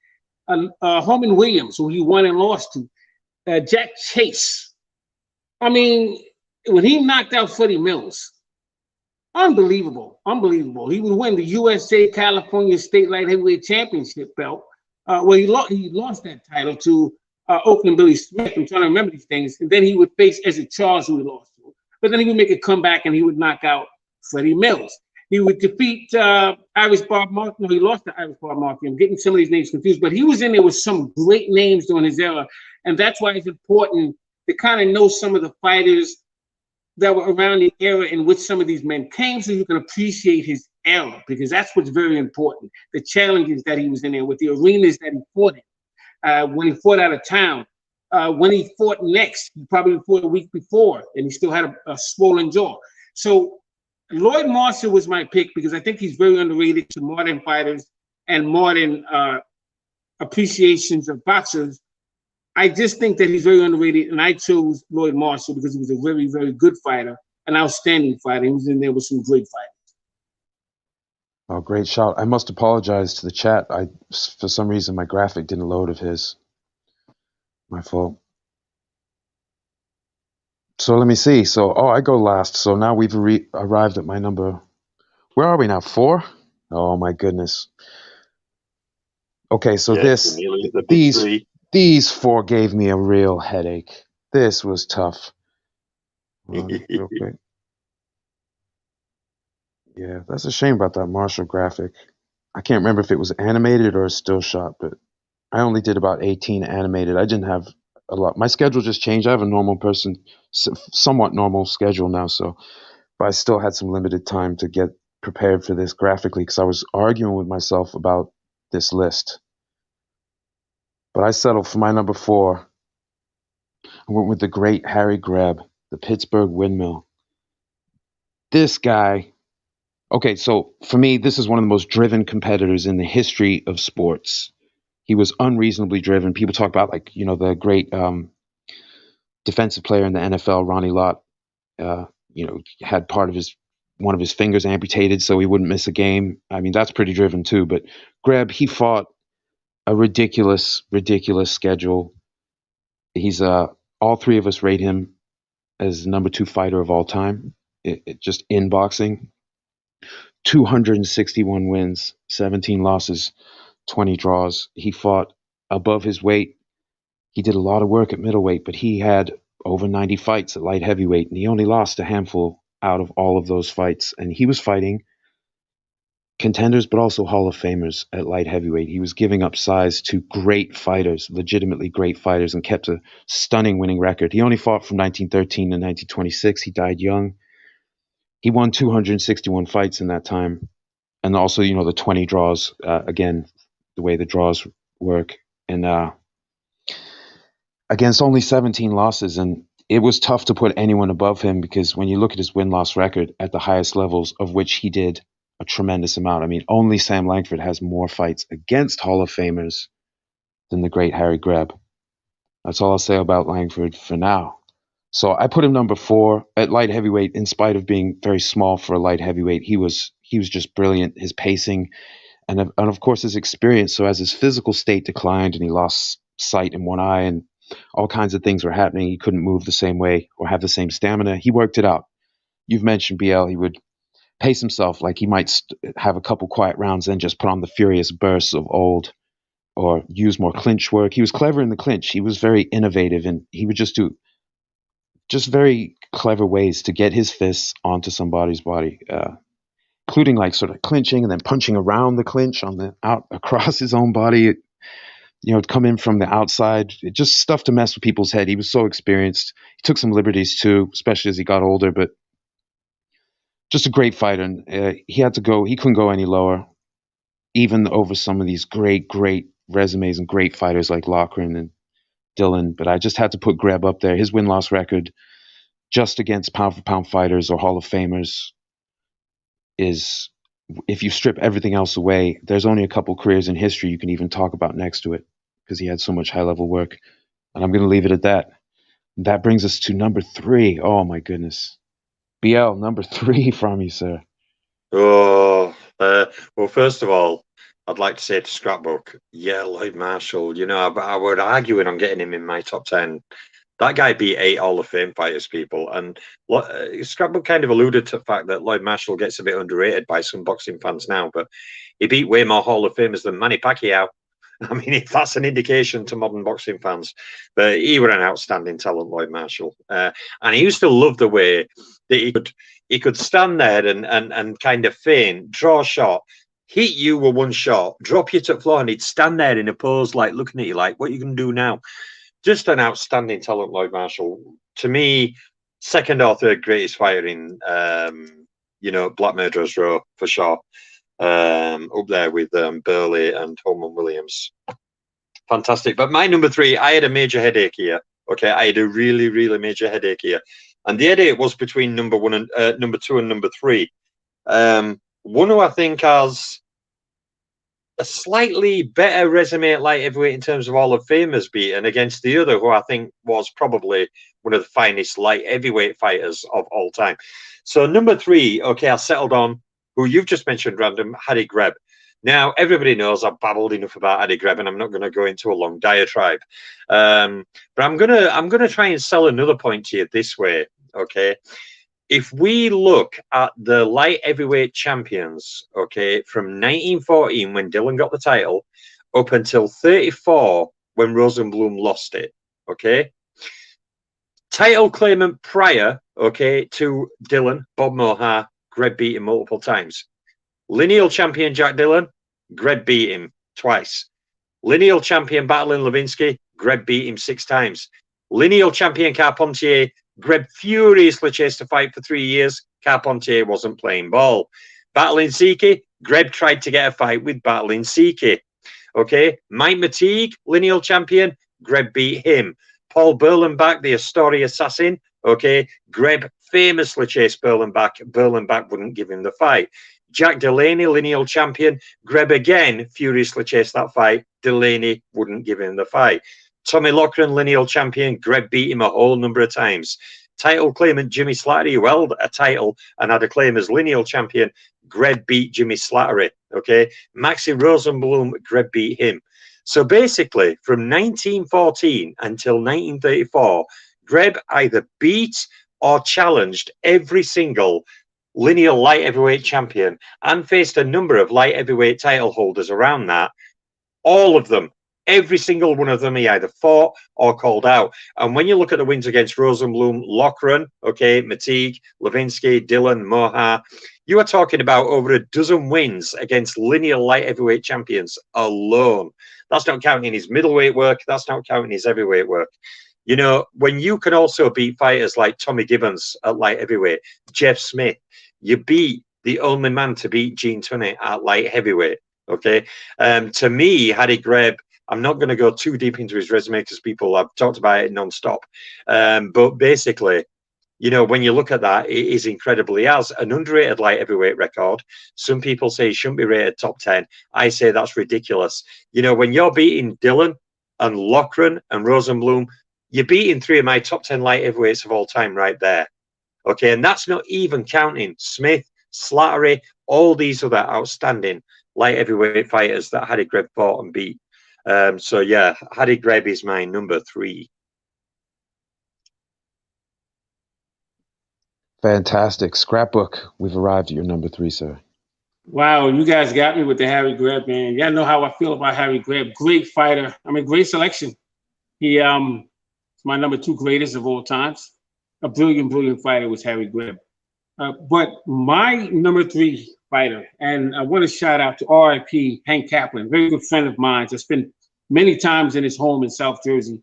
B: Holman Williams, who he won and lost to, Jack Chase. I mean, when he knocked out Freddie Mills, unbelievable. He would win the USA California State Light Heavyweight Championship belt. He lost that title to Oakland Billy Smith. I'm trying to remember these things. And then he would face Ezra Charles, who he lost to. But then he would make a comeback and he would knock out Freddie Mills. He would defeat Irish Bob Markey. No, he lost to Irish Bob Markey. I'm getting some of these names confused, but he was in there with some great names during his era. And that's why it's important to kind of know some of the fighters that were around the era in which some of these men came, so you can appreciate his era, because that's what's very important. The challenges that he was in there with, the arenas that he fought in, when he fought out of town, when he fought next, he probably fought a week before, and he still had a swollen jaw. So Lloyd Marshall was my pick because I think he's very underrated to modern fighters and modern appreciations of boxers. I just think that he's very underrated, and I chose Lloyd Marshall because he was a very, very good fighter, an outstanding fighter. He was in there with some great fighters.
A: Oh, great shout. I must apologize to the chat. For some reason, my graphic didn't load of his. My fault. So let me see. So, I go last. So now we've arrived at my number. Where are we now? 4? Oh, my goodness. Okay, so these 4 gave me a real headache. This was tough. Real quick. Yeah, that's a shame about that Marshall graphic. I can't remember if it was animated or a still shot, but I only did about 18 animated. I didn't have a lot. My schedule just changed. I have a somewhat normal schedule now, but I still had some limited time to get prepared for this graphically because I was arguing with myself about this list. But I settled for my number 4. I went with the great Harry Greb, the Pittsburgh Windmill. This guy, okay, so for me, this is one of the most driven competitors in the history of sports. He was unreasonably driven. People talk about, the great defensive player in the NFL, Ronnie Lott, had one of his fingers amputated so he wouldn't miss a game. I mean, that's pretty driven too. But Greb, he fought a ridiculous schedule. He's all 3 of us rate him as the number 2 fighter of all time. It just in boxing, 261 wins, 17 losses, 20 draws. He fought above his weight. He did a lot of work at middleweight, but he had over 90 fights at light heavyweight, and he only lost a handful out of all of those fights. And he was fighting contenders, but also Hall of Famers at light heavyweight. He was giving up size to great fighters, legitimately great fighters, and kept a stunning winning record. He only fought from 1913 to 1926. He died young. He won 261 fights in that time. And also, the 20 draws, again, the way the draws work. And against only 17 losses. And it was tough to put anyone above him because when you look at his win-loss record at the highest levels, of which he did a tremendous amount. I mean, only Sam Langford has more fights against Hall of Famers than the great Harry Greb. That's all I'll say about Langford for now. So I put him number 4 at light heavyweight, in spite of being very small for a light heavyweight. He was just brilliant. His pacing and of course his experience. So as his physical state declined and he lost sight in one eye and all kinds of things were happening, he couldn't move the same way or have the same stamina. He worked it out. You've mentioned BL. He would pace himself like he might have a couple quiet rounds, then just put on the furious bursts of old, or use more clinch work. He was clever in the clinch. He was very innovative, and he would just do very clever ways to get his fists onto somebody's body, including sort of clinching and then punching around the clinch out across his own body. Come in from the outside, just stuff to mess with people's head. He was so experienced. He took some liberties too, especially as he got older, but just a great fighter. And he couldn't go any lower, even over some of these great resumes and great fighters like Loughran and Dillon, but I just had to put Greb up there. His win-loss record just against pound-for-pound fighters or Hall of Famers is, if you strip everything else away, there's only a couple careers in history you can even talk about next to it because he had so much high-level work. And I'm going to leave it at that. That brings us to number 3. Oh, my goodness. BL, number 3 from you, sir.
D: Oh, well, first of all, I'd like to say to Scrapbook, yeah, Lloyd Marshall, you know, I would arguing on getting him in my top 10. That guy beat 8 Hall of Fame fighters, people. And Scrapbook kind of alluded to the fact that Lloyd Marshall gets a bit underrated by some boxing fans now, but he beat way more Hall of Famers than Manny Pacquiao. I mean, if that's an indication to modern boxing fans, but he was an outstanding talent, Lloyd Marshall. And he used to love the way that he could stand there and kind of feint, draw a shot, hit you with one shot, drop you to the floor, and he'd stand there in a pose like looking at you like, what are you going to do now? Just an outstanding talent, Lloyd Marshall. To me, second or third greatest fighter in, you know, Black Murderers Row for sure. Up there with Burley and Holman Williams. Fantastic. But my number 3, I had a major headache here. Okay, I had a really, really major headache here. And the headache was between number 2 and number 3. One who I think has a slightly better resume at light heavyweight in terms of Hall of Famers beaten against the other, who I think was probably one of the finest light heavyweight fighters of all time. So number 3, okay, I settled on who you've just mentioned, random, Harry Greb. Now, everybody knows I've babbled enough about Harry Greb, and I'm not going to go into a long diatribe. But I'm gonna try and sell another point to you this way, okay? If we look at the light heavyweight champions, okay, from 1914 when Dillon got the title up until 34 when Rosenblum lost it, okay? Title claimant prior, okay, to Dillon, Bob Mohar, Greb beat him multiple times. Lineal champion Jack Dillon, Greb beat him twice. Lineal champion battling Levinsky, Greb beat him 6 times. Lineal champion Carpentier, Greb furiously chased a fight for 3 years. Carpentier wasn't playing ball. Battling Siki, Greb tried to get a fight with battling Siki. Okay, Mike Mateague, lineal champion, Greb beat him. Paul Berlenbach, the Astoria assassin, okay, Greb famously chased Berlenbach. Berlenbach wouldn't give him the fight. Jack Delaney, lineal champion, Greb again furiously chased that fight. Delaney wouldn't give him the fight. Tommy Loughran, lineal champion, Greb beat him a whole number of times. Title claimant Jimmy Slattery, who held a title and had a claim as lineal champion, Greb beat Jimmy Slattery. Okay, Maxi Rosenblum, Greb beat him. So basically, from 1914 until 1934, Greb either beat or challenged every single lineal light heavyweight champion and faced a number of light heavyweight title holders around that. All of them, every single one of them, he either fought or called out. And when you look at the wins against Rosenblum, Loughran, okay, Mateague, Levinsky, Dillon, Mohar, you are talking about over a dozen wins against lineal light heavyweight champions alone. That's not counting his middleweight work. That's not counting his heavyweight work. You know, when you can also beat fighters like Tommy Gibbons at light heavyweight, Jeff Smith, you beat the only man to beat Gene Tunney at light heavyweight. Okay. To me, Harry Greb, I'm not going to go too deep into his resume because people have talked about it non-stop. But basically, you know, when you look at that, it is incredible. He has an underrated light heavyweight record. Some people say he shouldn't be rated top 10. I say that's ridiculous. You know, when you're beating Dillon and Loughran and Rosenblum, you're beating 3 of my top 10 light heavyweights of all time right there. Okay, and that's not even counting Smith, Slattery, all these other outstanding light heavyweight fighters that Harry Greb fought and beat. So yeah, Harry Greb is my number 3.
A: Fantastic. Scrapbook, we've arrived at your number 3, sir.
B: Wow, you guys got me with the Harry Greb, man. Y'all know how I feel about Harry Greb. Great fighter. I mean, great selection. He is my number 2 greatest of all times. A brilliant, brilliant fighter was Harry Greb. But my number 3 fighter, and I want to shout out to R.I.P. Hank Kaplan, very good friend of mine. I spent many times in his home in South Jersey.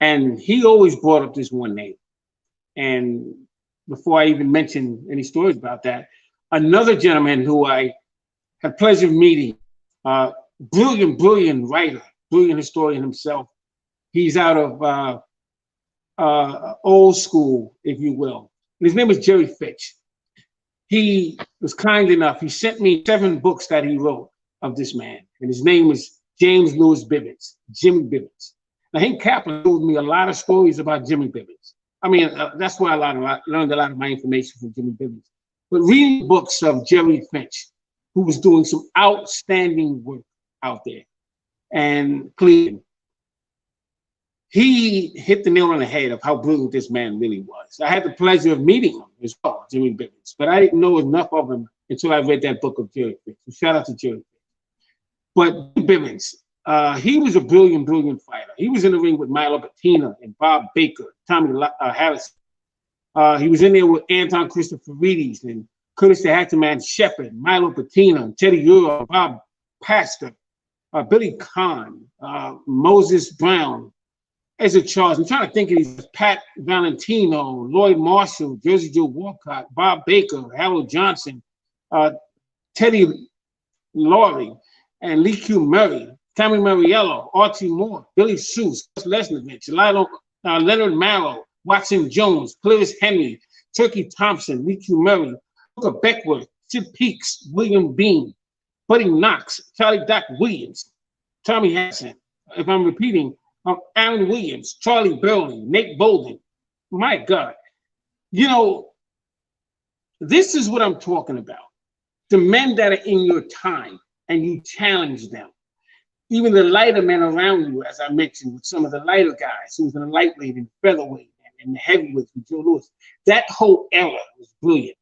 B: And he always brought up this one name. And before I even mention any stories about that, another gentleman who I had pleasure of meeting brilliant writer, brilliant historian himself. He's out of old school, if you will. And his name is Jerry Fitch. He was kind enough. He sent me 7 books that he wrote of this man, and his name was James Lewis Bibbins, Jimmy Bibbins. Now, Hank Kaplan told me a lot of stories about Jimmy Bibbins. I mean, that's where I learned a lot of my information from Jimmy Bibbins. But reading books of Jerry Finch, who was doing some outstanding work out there, and Cleveland, he hit the nail on the head of how brilliant this man really was. I had the pleasure of meeting him as well, Jimmy Bibbins, but I didn't know enough of him until I read that book of Jerry Finch. So shout out to Jerry Finch. But Bibbins, he was a brilliant fighter. He was in the ring with Milo Bettina and Bob Baker, Tommy Harris. He was in there with Anton Christopheridis and Curtis the Hatchaman Shepard, Milo Bettina, Teddy Euro, Bob Pastor, Billy Kahn, Moses Brown, Ezra Charles. I'm trying to think of these: Pat Valentino, Lloyd Marshall, Jersey Joe Walcott, Bob Baker, Harold Johnson, Teddy Laurie, and Lee Q. Murray, Tommy Mariello, Archie Moore, Billy Seuss, Lesnovich, Leonard Marrow, Watson Jones, Clarence Henry, Turkey Thompson, Lee Q. Murray, Booker Beckworth, Sid Peaks, William Bean, Buddy Knox, Charlie Doc Williams, Tommy Hassan, if I'm repeating, Aaron Williams, Charlie Burley, Nate Bolden. My God. You know, this is what I'm talking about. The men that are in your time and you challenge them. Even the lighter men around you, as I mentioned, with some of the lighter guys who was in the lightweight and featherweight and the heavyweight with Joe Louis. That whole era was brilliant.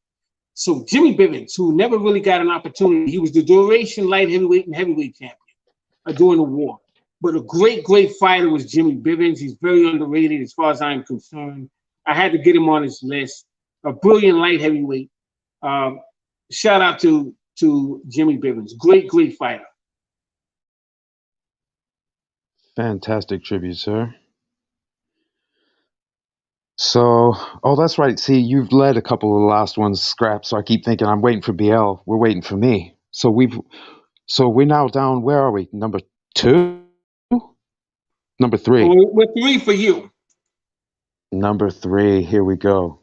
B: So Jimmy Bibbins, who never really got an opportunity, he was the duration light heavyweight and heavyweight champion during the war. But a great fighter was Jimmy Bibbins. He's very underrated as far as I'm concerned. I had to get him on this list. A brilliant light heavyweight. Shout out to Jimmy Bibbins. Great fighter.
A: Fantastic tribute, sir. So, that's right. See, you've led a couple of the last ones, Scrap. So I keep thinking I'm waiting for BL. We're waiting for me. So we're now down. Where are we? Number 2? Number 3.
B: We're 3 for you.
A: Number 3. Here we go.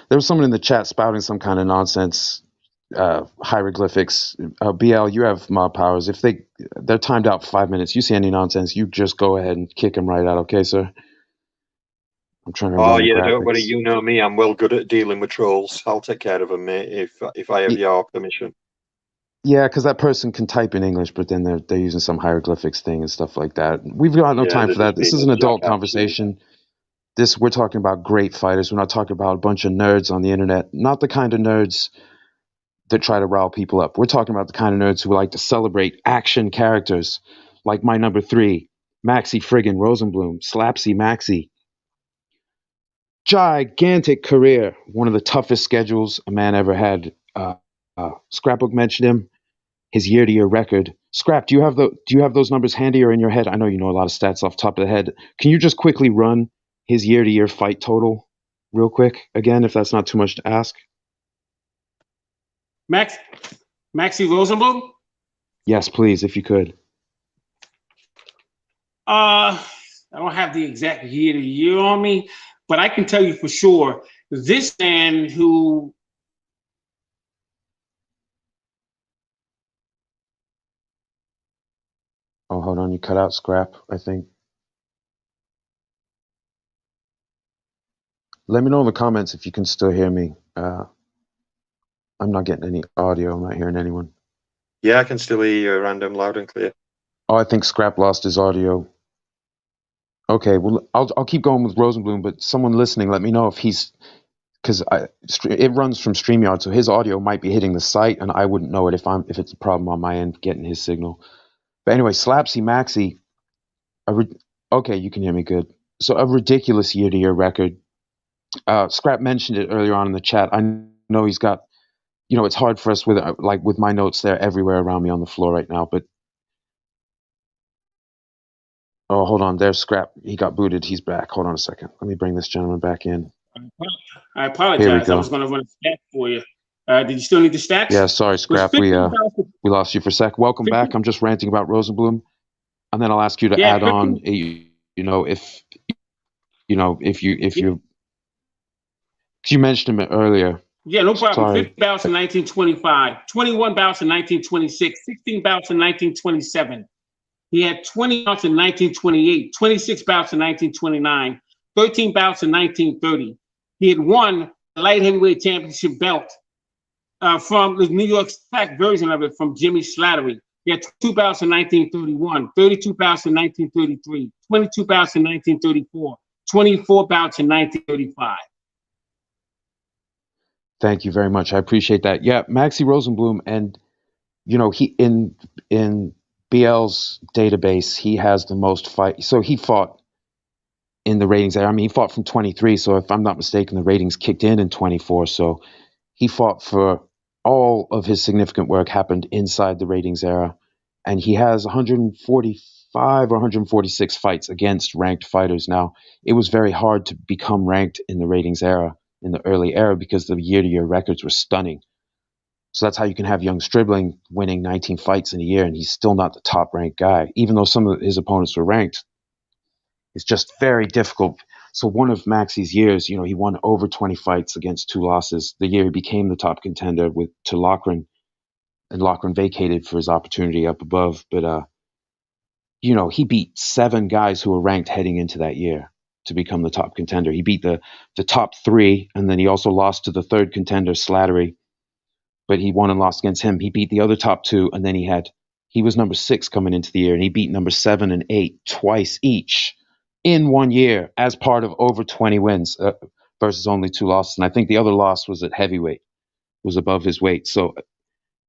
A: There was someone in the chat spouting some kind of nonsense, hieroglyphics. BL, you have mob powers. If they're timed out for 5 minutes, you see any nonsense, you just go ahead and kick them right out. Okay, sir? I'm trying to.
D: Oh yeah, don't worry. You know me. I'm well good at dealing with trolls. I'll take care of them, mate. If I have your permission. Yeah,
A: because that person can type in English, but then they're using some hieroglyphics thing and stuff like that. We've got no time for that. This is an adult conversation. We're talking about great fighters. We're not talking about a bunch of nerds on the internet. Not the kind of nerds that try to rile people up. We're talking about the kind of nerds who like to celebrate action characters, like my number 3, Maxie friggin' Rosenblum, Slapsy Maxie. Gigantic career, one of the toughest schedules a man ever had. Scrapbook mentioned him, his year-to-year record. Scrap, do you have those numbers handy or in your head? I know you know a lot of stats off the top of the head. Can you just quickly run his year-to-year fight total real quick again, if that's not too much to ask?
B: Maxie Rosenblum?
A: Yes, please, if you could.
B: I don't have the exact year-to-year on me, but I can tell you for sure, this man who
A: Oh, hold on, you cut out, Scrap, I think. Let me know in the comments if you can still hear me. I'm not getting any audio. I'm not hearing anyone.
D: Yeah, I can still hear you, random, loud and clear.
A: Oh, I think Scrap lost his audio. Okay, well, I'll keep going with Rosenblum, but someone listening, let me know if he's, because it runs from StreamYard, so his audio might be hitting the site, and I wouldn't know it if it's a problem on my end getting his signal. But anyway, Slapsy Maxie, okay, you can hear me good. So a ridiculous year-to-year record. Scrap mentioned it earlier on in the chat. I know he's got, it's hard for us with my notes there everywhere around me on the floor right now, but oh, hold on. There's Scrap. He got booted. He's back. Hold on a second. Let me bring this gentleman back in.
B: I apologize. I was going to run a stat for you. Did you still need the stats?
A: Yeah, sorry,
B: Was
A: Scrap. We lost you for a sec. Welcome
B: 15
A: back. I'm just ranting about Rosenblum, and then I'll ask you to
B: yeah,
A: add
B: 15,
A: on. If if you mentioned him earlier.
B: yeah, no problem.
A: Sorry.
B: 50 bouts in 1925, 21 bouts in 1926, 16 bouts in 1927. He had 20 bouts in 1928, 26 bouts in 1929, 13 bouts in 1930. He had won the light heavyweight championship belt from the New York Track version of it from Jimmy Slattery. He had 2 bouts in 1931, 32 bouts in 1933, 22 bouts in 1934, 24 bouts in 1935.
A: Thank you very much. I appreciate that. Yeah, Maxie Rosenblum, and he in BL's database, he has the most fight. So he fought in the ratings era. I mean, he fought from 23. So if I'm not mistaken, the ratings kicked in 24. So he fought for all of his significant work happened inside the ratings era, and he has 145 or 146 fights against ranked fighters. Now, it was very hard to become ranked in the ratings era, in the early era, because the year-to-year records were stunning. So that's how you can have young Stribling winning 19 fights in a year, and he's still not the top-ranked guy, even though some of his opponents were ranked. It's just very difficult. So one of Maxie's years, he won over 20 fights against 2 losses. The year he became the top contender to Loughran, and Loughran vacated for his opportunity up above. But he beat 7 guys who were ranked heading into that year to become the top contender. He beat the top 3, and then he also lost to the third contender, Slattery. But he won and lost against him. He beat the other top 2, and then he was number 6 coming into the year, and he beat number 7 and 8 twice each in 1 year as part of over 20 wins versus only 2 losses. And I think the other loss was at heavyweight, was above his weight. So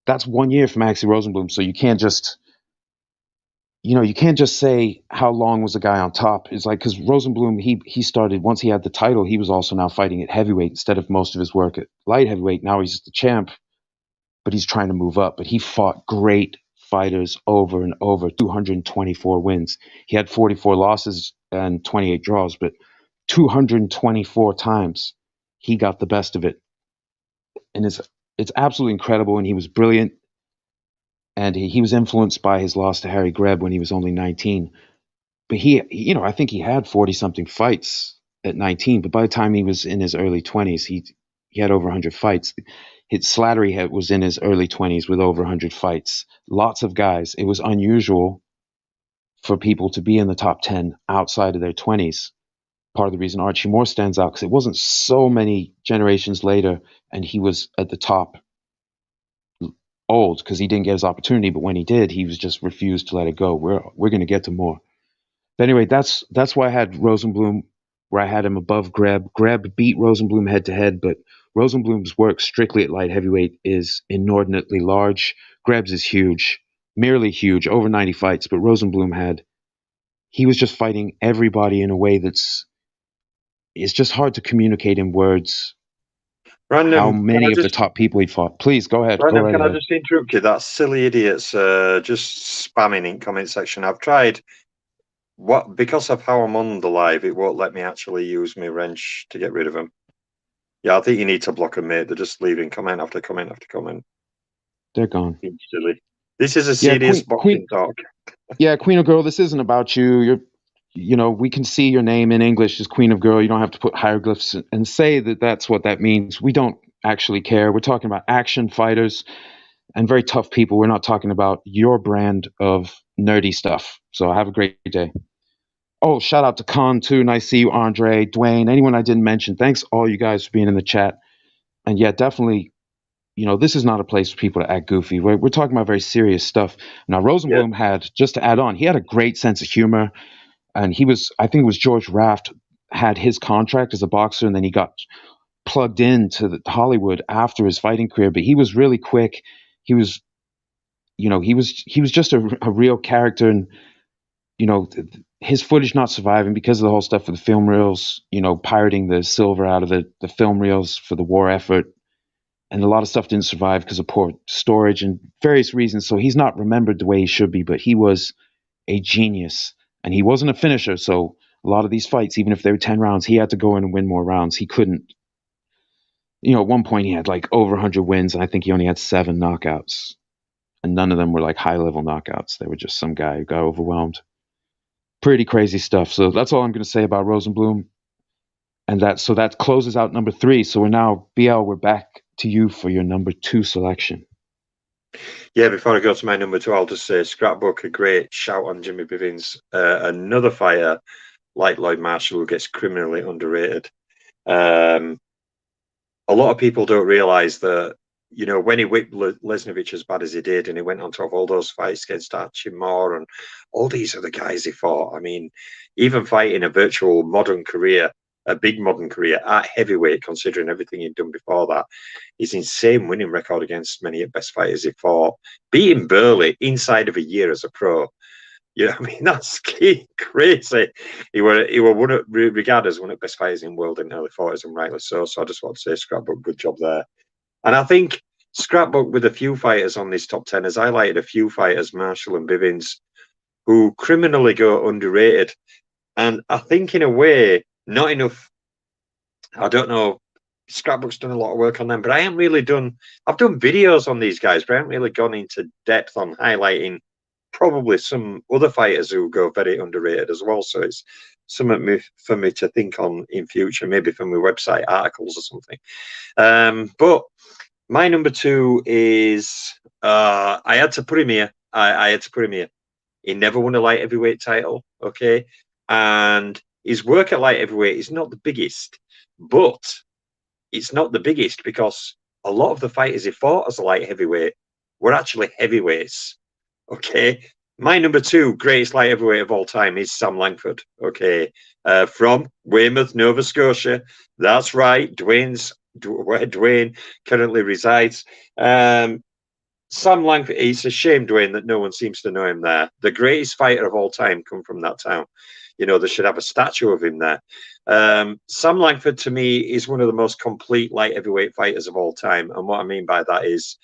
A: that's 1 year for Maxie Rosenblum. So you can't just say how long was the guy on top. It's like, because Rosenblum, he started, once he had the title, he was also now fighting at heavyweight instead of most of his work at light heavyweight. Now he's the champ, but he's trying to move up. But he fought great fighters over and over, 224 wins. He had 44 losses and 28 draws, but 224 times he got the best of it. And it's absolutely incredible, and he was brilliant. And he was influenced by his loss to Harry Greb when he was only 19. But I think he had 40-something fights at 19, but by the time he was in his early 20s, he had over 100 fights. Slattery was in his early 20s with over 100 fights. Lots of guys. It was unusual for people to be in the top 10 outside of their 20s. Part of the reason Archie Moore stands out, because it wasn't so many generations later and he was at the top old, because he didn't get his opportunity, but when he did, he was just refused to let it go. We're going to get to more. But anyway, that's why I had Rosenblum where I had him above Greb. Greb beat Rosenblum head to head, but Rosenblum's work strictly at light heavyweight is inordinately large. Greb's is huge, merely huge, over 90 fights. But Rosenblum he was just fighting everybody in a way it's just hard to communicate in words.
D: Random,
A: how many of the top people he fought. Please go ahead.
D: Random,
A: go right
D: can
A: ahead.
D: I just interrupt you? That silly idiot's just spamming in comment section. I've tried. Because of how I'm on the live, it won't let me actually use my wrench to get rid of them. Yeah, I think you need to block them, mate. They're just leaving comment after comment after comment.
A: They're gone.
D: Silly. This is a serious boxing talk.
A: Yeah, Queen of Girl, this isn't about you. We can see your name in English as Queen of Girl. You don't have to put hieroglyphs and say that that's what that means. We don't actually care. We're talking about action fighters and very tough people. We're not talking about your brand of nerdy stuff. So have a great day. Oh, shout out to Khan too. Nice to see you, Andre, Dwayne, anyone I didn't mention. Thanks all you guys for being in the chat. And yeah, definitely, this is not a place for people to act goofy. We're talking about very serious stuff. Now, Rosenblum had, just to add on, he had a great sense of humor. And I think it was George Raft had his contract as a boxer, and then he got plugged into Hollywood after his fighting career. But he was really quick. He was, he was just a real character, and his footage not surviving because of the whole stuff with the film reels, pirating the silver out of the film reels for the war effort. And a lot of stuff didn't survive because of poor storage and various reasons. So he's not remembered the way he should be, but he was a genius. And he wasn't a finisher, so a lot of these fights, even if they were 10 rounds, he had to go in and win more rounds. He couldn't at one point he had like over 100 wins, and I think he only had 7 knockouts, and none of them were like high-level knockouts. They were just some guy who got overwhelmed. Pretty crazy stuff. So that's all I'm going to say about Rosenblum. And that closes out number 3. So we're now, BL, we're back to you for your number 2 selection.
D: Yeah, before I go to my number 2, I'll just say Scrapbook, a great shout on Jimmy Bivins. Another fighter like Lloyd Marshall who gets criminally underrated. A lot of people don't realise that, when he whipped Lesnovich as bad as he did, and he went on to have all those fights against Archie Moore and all these other guys he fought. I mean, even fighting a virtual modern career, a big modern career at heavyweight, considering everything he'd done before that, his insane winning record against many of the best fighters he fought, beating Burley inside of a year as a pro. I mean, that's crazy. He were regarded as one of the best fighters in the world in early 40s, and rightly so. So I just want to say, Scrapbook, good job there. And I think Scrapbook, with a few fighters on this top 10, has highlighted a few fighters, Marshall and Bivins, who criminally go underrated. And I think, in a way, not enough. I don't know. Scrapbook's done a lot of work on them, but I've done videos on these guys, but I haven't really gone into depth on highlighting probably some other fighters who go very underrated as well. So it's something for me to think on in future, maybe from my website articles or something. But my number 2 is I had to put him here. I had to put him here. He never won a light heavyweight title, okay? And his work at light heavyweight is not the biggest, but it's not the biggest because a lot of the fighters he fought as a light heavyweight were actually heavyweights, okay? My number 2 greatest light heavyweight of all time is Sam Langford, okay? From Weymouth, Nova Scotia. That's right, where Dwayne currently resides. Sam Langford, it's a shame, Dwayne, that no one seems to know him there. The greatest fighter of all time come from that town. They should have a statue of him there. Sam Langford, to me, is one of the most complete light heavyweight fighters of all time. And what I mean by that is,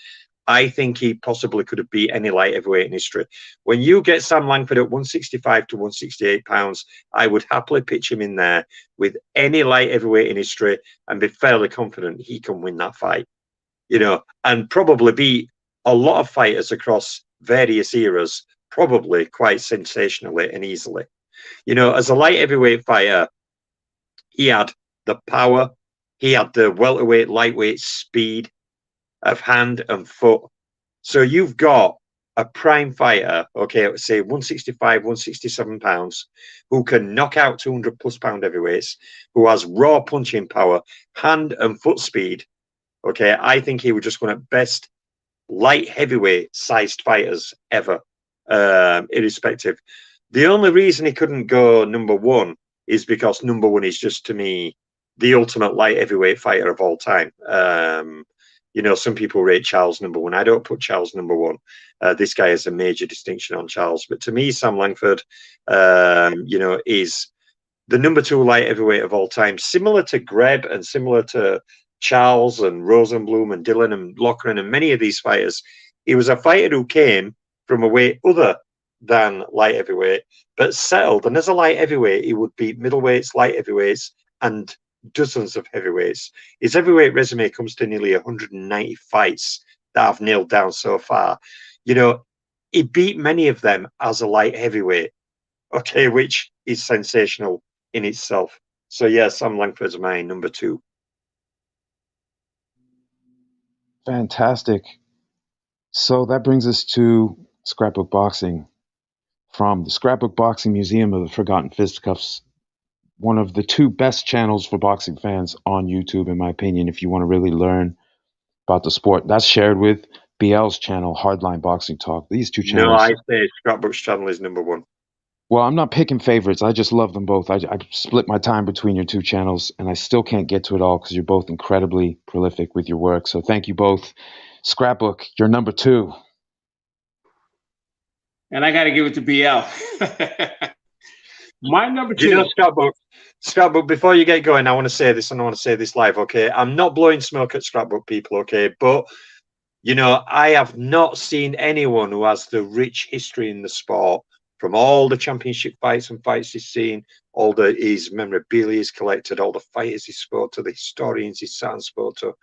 D: I think he possibly could have beat any light heavyweight in history. When you get Sam Langford at 165 to 168 pounds, I would happily pitch him in there with any light heavyweight in history and be fairly confident he can win that fight, and probably beat a lot of fighters across various eras, probably quite sensationally and easily. As a light heavyweight fighter, he had the power, he had the welterweight, lightweight speed of hand and foot. So you've got a prime fighter, okay, say 165, 167 pounds, who can knock out 200 plus pound heavyweights, who has raw punching power, hand and foot speed. Okay, I think he was just one of the best light heavyweight sized fighters ever, irrespective. The only reason he couldn't go number 1 is because number 1 is just, to me, the ultimate light heavyweight fighter of all time. Some people rate Charles number 1. I don't put Charles number 1. This guy has a major distinction on Charles. But to me, Sam Langford, is the number 2 light heavyweight of all time, similar to Greb and similar to Charles and Rosenblum and Dillon and Loughran and many of these fighters. He was a fighter who came from a weight other than light heavyweight, but settled. And as a light heavyweight, he would beat middleweights, light heavyweights, and dozens of heavyweights. His heavyweight resume comes to nearly 190 fights that I've nailed down so far. He beat many of them as a light heavyweight, okay, which is sensational in itself. So yeah, Sam Langford's my number 2.
A: Fantastic. So that brings us to Scrapbook Boxing. From the Scrapbook Boxing Museum of the Forgotten Fisticuffs, one of the 2 best channels for boxing fans on YouTube, in my opinion, if you want to really learn about the sport. That's shared with BL's channel, Hardline Boxing Talk. These 2 channels.
D: No, I say Scrapbook's channel is number 1.
A: Well, I'm not picking favorites. I just love them both. I split my time between your 2 channels, and I still can't get to it all because you're both incredibly prolific with your work. So thank you both. Scrapbook, you're number 2.
B: And I got to give it to BL. My number 2.
D: Scrapbook, before you get going, I want to say this, and I want to say this live, okay? I'm not blowing smoke at Scrapbook people, okay? But, I have not seen anyone who has the rich history in the sport from all the championship fights and fights he's seen, all his memorabilia he's collected, all the fighters he spoke to, the historians he sat and spoke to.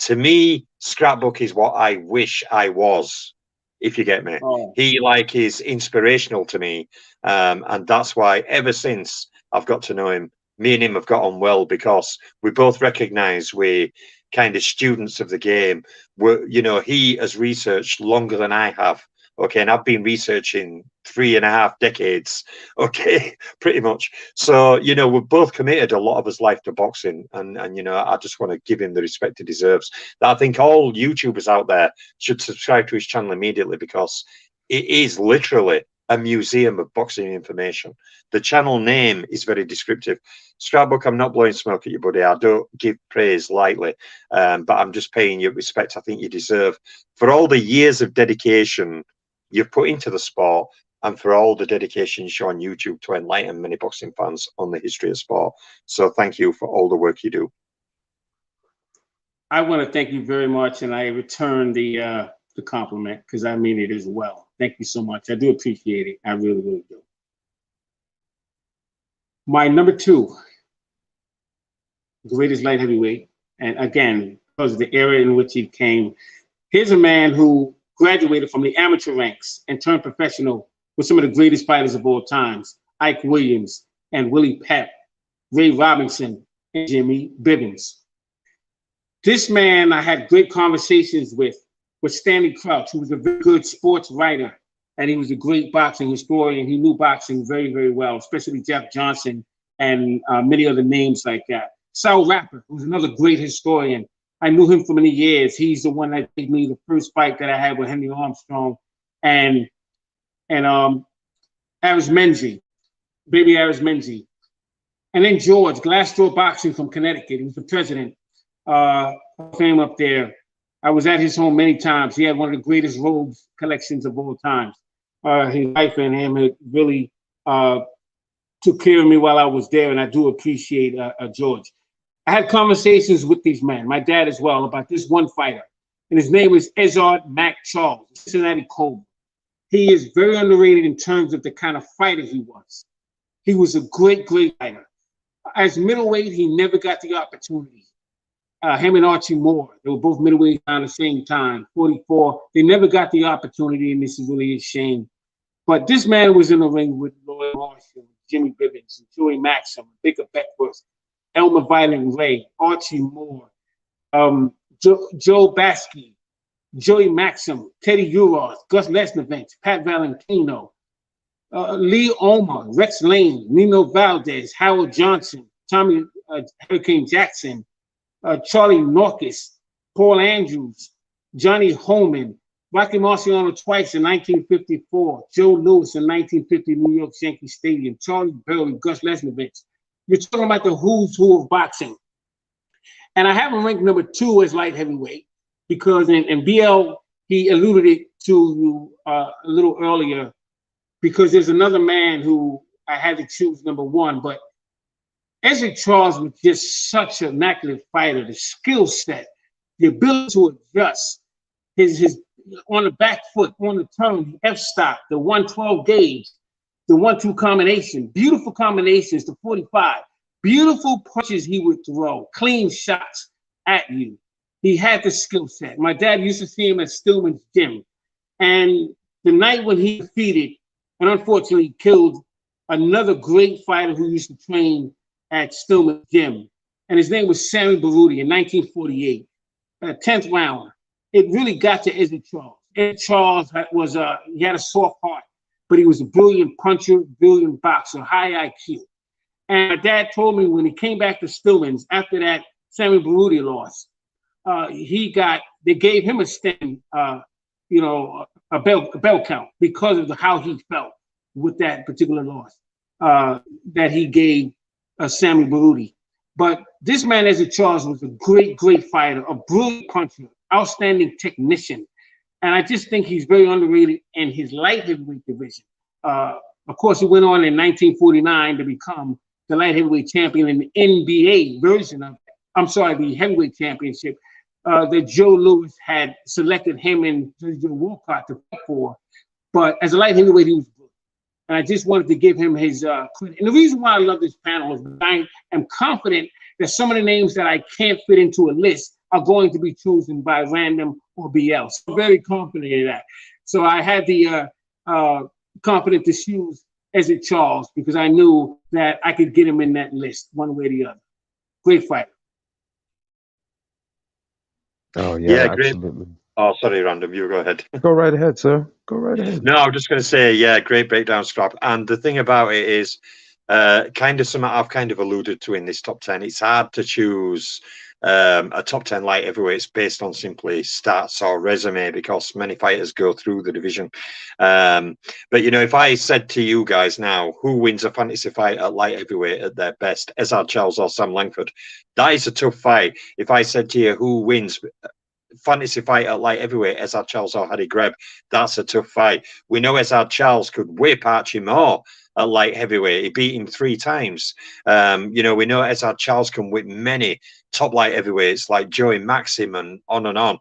D: To me, Scrapbook is what I wish I was, if you get me.
B: Oh.
D: He is inspirational to me. And that's why ever since I've got to know him, me and him have got on well, because we both recognize we're kind of students of the game. He has researched longer than I have. Okay, and I've been researching 3.5 decades. Okay, pretty much. So, we're both committed a lot of his life to boxing, and I just want to give him the respect he deserves. I think all YouTubers out there should subscribe to his channel immediately, because it is literally a museum of boxing information. The channel name is very descriptive. Scrapbook, I'm not blowing smoke at you, buddy. I don't give praise lightly, but I'm just paying you respect I think you deserve for all the years of dedication you've put into the sport, and for all the dedication you show on YouTube to enlighten many boxing fans on the history of sport. So thank you for all the work you do.
B: I want to thank you very much, and I return the compliment, because I mean it as well. Thank you so much. I do appreciate it. I really, really do. My number 2, greatest light heavyweight, and again, because of the era in which he came, here's a man who graduated from the amateur ranks and turned professional with some of the greatest fighters of all times, Ike Williams and Willie Pep, Ray Robinson, and Jimmy Bivens. This man I had great conversations with Stanley Crouch, who was a very good sports writer, and he was a great boxing historian. He knew boxing very, very well, especially Jeff Johnson and many other names like that. Sal Rapper, who's another great historian. I knew him for many years. He's the one that gave me the first fight that I had with Henry Armstrong and Arizmendi, baby Arizmendi. And then George, Glassjaw Boxing from Connecticut. He was the president of fame up there. I was at his home many times. He had one of the greatest robes collections of all times. His wife and him had really took care of me while I was there, and I do appreciate George. I had conversations with these men, my dad as well, about this one fighter, and his name is Ezard Mac Charles, Cincinnati Cobra. He is very underrated in terms of the kind of fighter he was. He was a great, great fighter. As middleweight, he never got the opportunity. Him and Archie Moore, they were both middleweight around the same time, 44. They never got the opportunity, and this is really a shame. But this man was in the ring with Lloyd Marshall, Jimmy Bivens, and Joey Maxim, Baker Beckworth, Elmer Violent Ray, Archie Moore, Joe Baskey, Joey Maxim, Teddy Uroth, Gus Lesnevich, Pat Valentino, Lee Omer, Rex Lane, Nino Valdez, Howard Johnson, Tommy Hurricane Jackson, Charlie Norkus, Paul Andrews, Johnny Holman, Rocky Marciano twice in 1954, Joe Louis in 1950, New York Yankee Stadium, Charlie Burley, Gus Lesnevich. You're talking about the who's who of boxing. And I have him ranked number 2 as light heavyweight because in BL, he alluded it to a little earlier, because there's another man who I had to choose number 1, but Ezra Charles was just such an immaculate fighter. The skill set, the ability to adjust, his on the back foot, on the turn, the F-stop, the 112 gauge, the 1-2 combination, beautiful combinations, the 45, beautiful punches he would throw, clean shots at you. He had the skill set. My dad used to see him at Stillman's gym. And the night when he defeated and unfortunately killed another great fighter who used to train at Stillman's gym, and his name was Sammy Baruti in 1948, 10th round. It really got to Ezra Charles. Ezra Charles he had a soft heart, but he was a brilliant puncher, brilliant boxer, high IQ. And my dad told me when he came back to Stillman's after that Sammy Baruti loss, they gave him a stem, a bell count because of how he felt with that particular loss that he gave Sammy Baruti. But this man, Ezra Charles, was a great, great fighter, a brilliant puncher, outstanding technician. And I just think he's very underrated in his light heavyweight division. Of course, he went on in 1949 to become the light heavyweight champion in the NBA version of, the heavyweight championship that Joe Louis had selected him and Joe Walcott to fight for. But as a light heavyweight, he was good. And I just wanted to give him his credit. And the reason why I love this panel is I am confident that some of the names that I can't fit into a list are going to be chosen by random or BL. So I'm very confident in that. So I had the confidence to choose Ezra Charles because I knew that I could get him in that list one way or the other. Great fighter.
A: Oh yeah,
D: great.
A: absolutely.
D: Oh, sorry, Random. You go ahead.
A: Go right ahead, sir. Go right ahead.
D: No, I'm just going to say, yeah, great breakdown, Scrap. And the thing about it is, kind of something I've kind of alluded to in this top 10. It's hard to choose a top 10 light heavyweights based on simply stats or resume because many fighters go through the division. But, you know, if I said to you guys now, who wins a fantasy fight at light heavyweight at their best, Ezard Charles or Sam Langford, that is a tough fight. If I said to you, who wins fantasy fight at light heavyweight, Ezard Charles or Harry Greb, that's a tough fight. We know Ezard Charles could whip Archie Moore at light heavyweight. He beat him 3 times. You know, we know Ezard Charles can whip many top light heavyweights like Joey Maxim and on.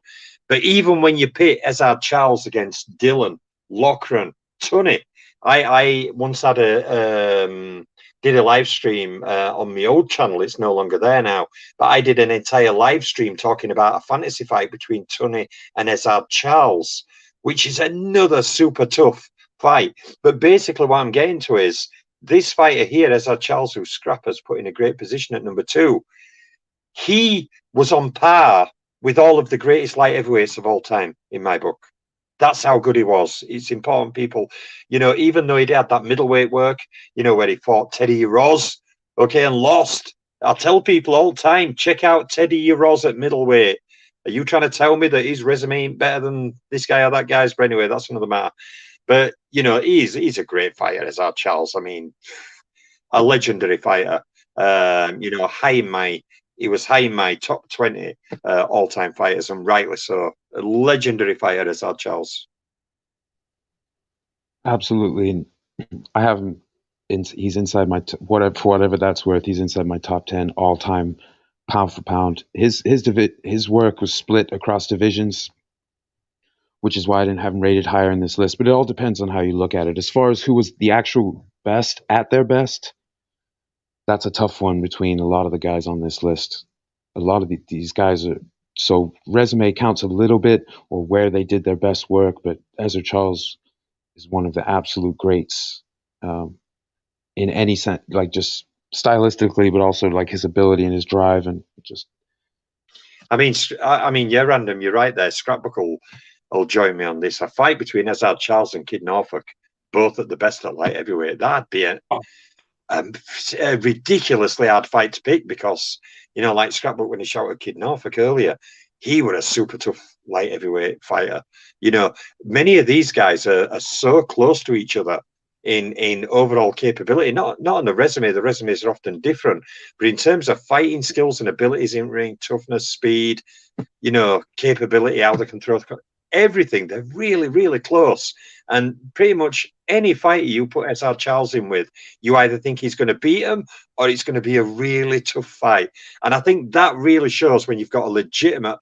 D: But even when you pit Ezard Charles against Dylan, Loughran, Tunney, I once had did a live stream on my old channel. It's no longer there now, but I did an entire live stream talking about a fantasy fight between Tunney and Ezard Charles, which is another super tough fight. But basically what I'm getting to is this fighter here, Ezard Charles, who Scrapper's put in a great position at number 2, he was on par with all of the greatest light heavyweights of all time in my book. That's how good he was. It's important, people. You know, even though he had that middleweight work, you know, where he fought Teddy Roz, okay, and lost. I'll tell people all the time, check out Teddy Roz at middleweight. Are you trying to tell me that his resume ain't better than this guy or that guy's? But anyway, that's another matter. But, you know, he's a great fighter, Ezard Charles. I mean, a legendary fighter. You know, he was high in my top 20 all-time fighters, and rightly so. A legendary fighter, Ezard Charles.
A: Absolutely, and I have him. He's inside my for whatever that's worth. He's inside my top 10 all-time, pound for pound. His work was split across divisions, which is why I didn't have him rated higher in this list. But it all depends on how you look at it. As far as who was the actual best at their best, that's a tough one between a lot of the guys on this list. A lot of these guys are, so resume counts a little bit or where they did their best work, but Ezra Charles is one of the absolute greats in any sense, like just stylistically, but also like his ability and his drive and just.
D: I mean, yeah, Random, you're right there. Scrapbook will join me on this. A fight between Ezard Charles and Kid Norfolk, both at the best at light heavyweight, that'd be a ridiculously hard fight to pick because, you know, like Scrapbook when he shouted Kid Norfolk earlier, he was a super tough light heavyweight fighter. You know, many of these guys are so close to each other in overall capability, not on the resume. The resumes are often different, but in terms of fighting skills and abilities in ring, toughness, speed, you know, capability, how they can throw everything, they're really, really close. And pretty much any fighter you put Ezard Charles in with, you either think he's going to beat him or it's going to be a really tough fight. And I think that really shows when you've got a legitimate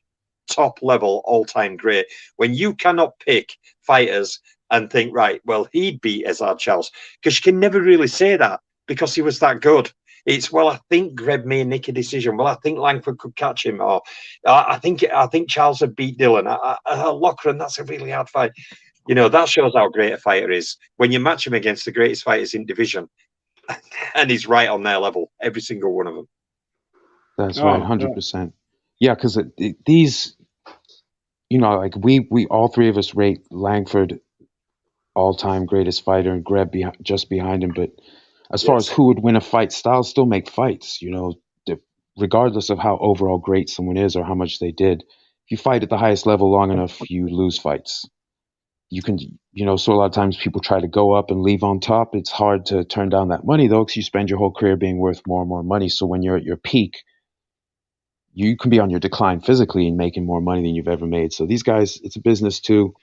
D: top level all-time great, when you cannot pick fighters and think, right, well, he'd beat Ezard Charles, because you can never really say that because he was that good. It's, well, I think Greb may nick a decision. Well, I think Langford could catch him, or I think Charles would beat Dylan. Loughran, that's a really hard fight. You know, that shows how great a fighter is when you match him against the greatest fighters in division, and he's right on their level, every single one of them.
A: That's right, 100%. Yeah, because these, you know, like we all three of us rate Langford all-time greatest fighter and Greb just behind him. But as far as who would win a fight, styles still make fights. You know, regardless of how overall great someone is or how much they did. If you fight at the highest level long enough, you lose fights. You can, you know, so a lot of times people try to go up and leave on top. It's hard to turn down that money, though, because you spend your whole career being worth more and more money. So when you're at your peak, you can be on your decline physically and making more money than you've ever made. So these guys, it's a business too.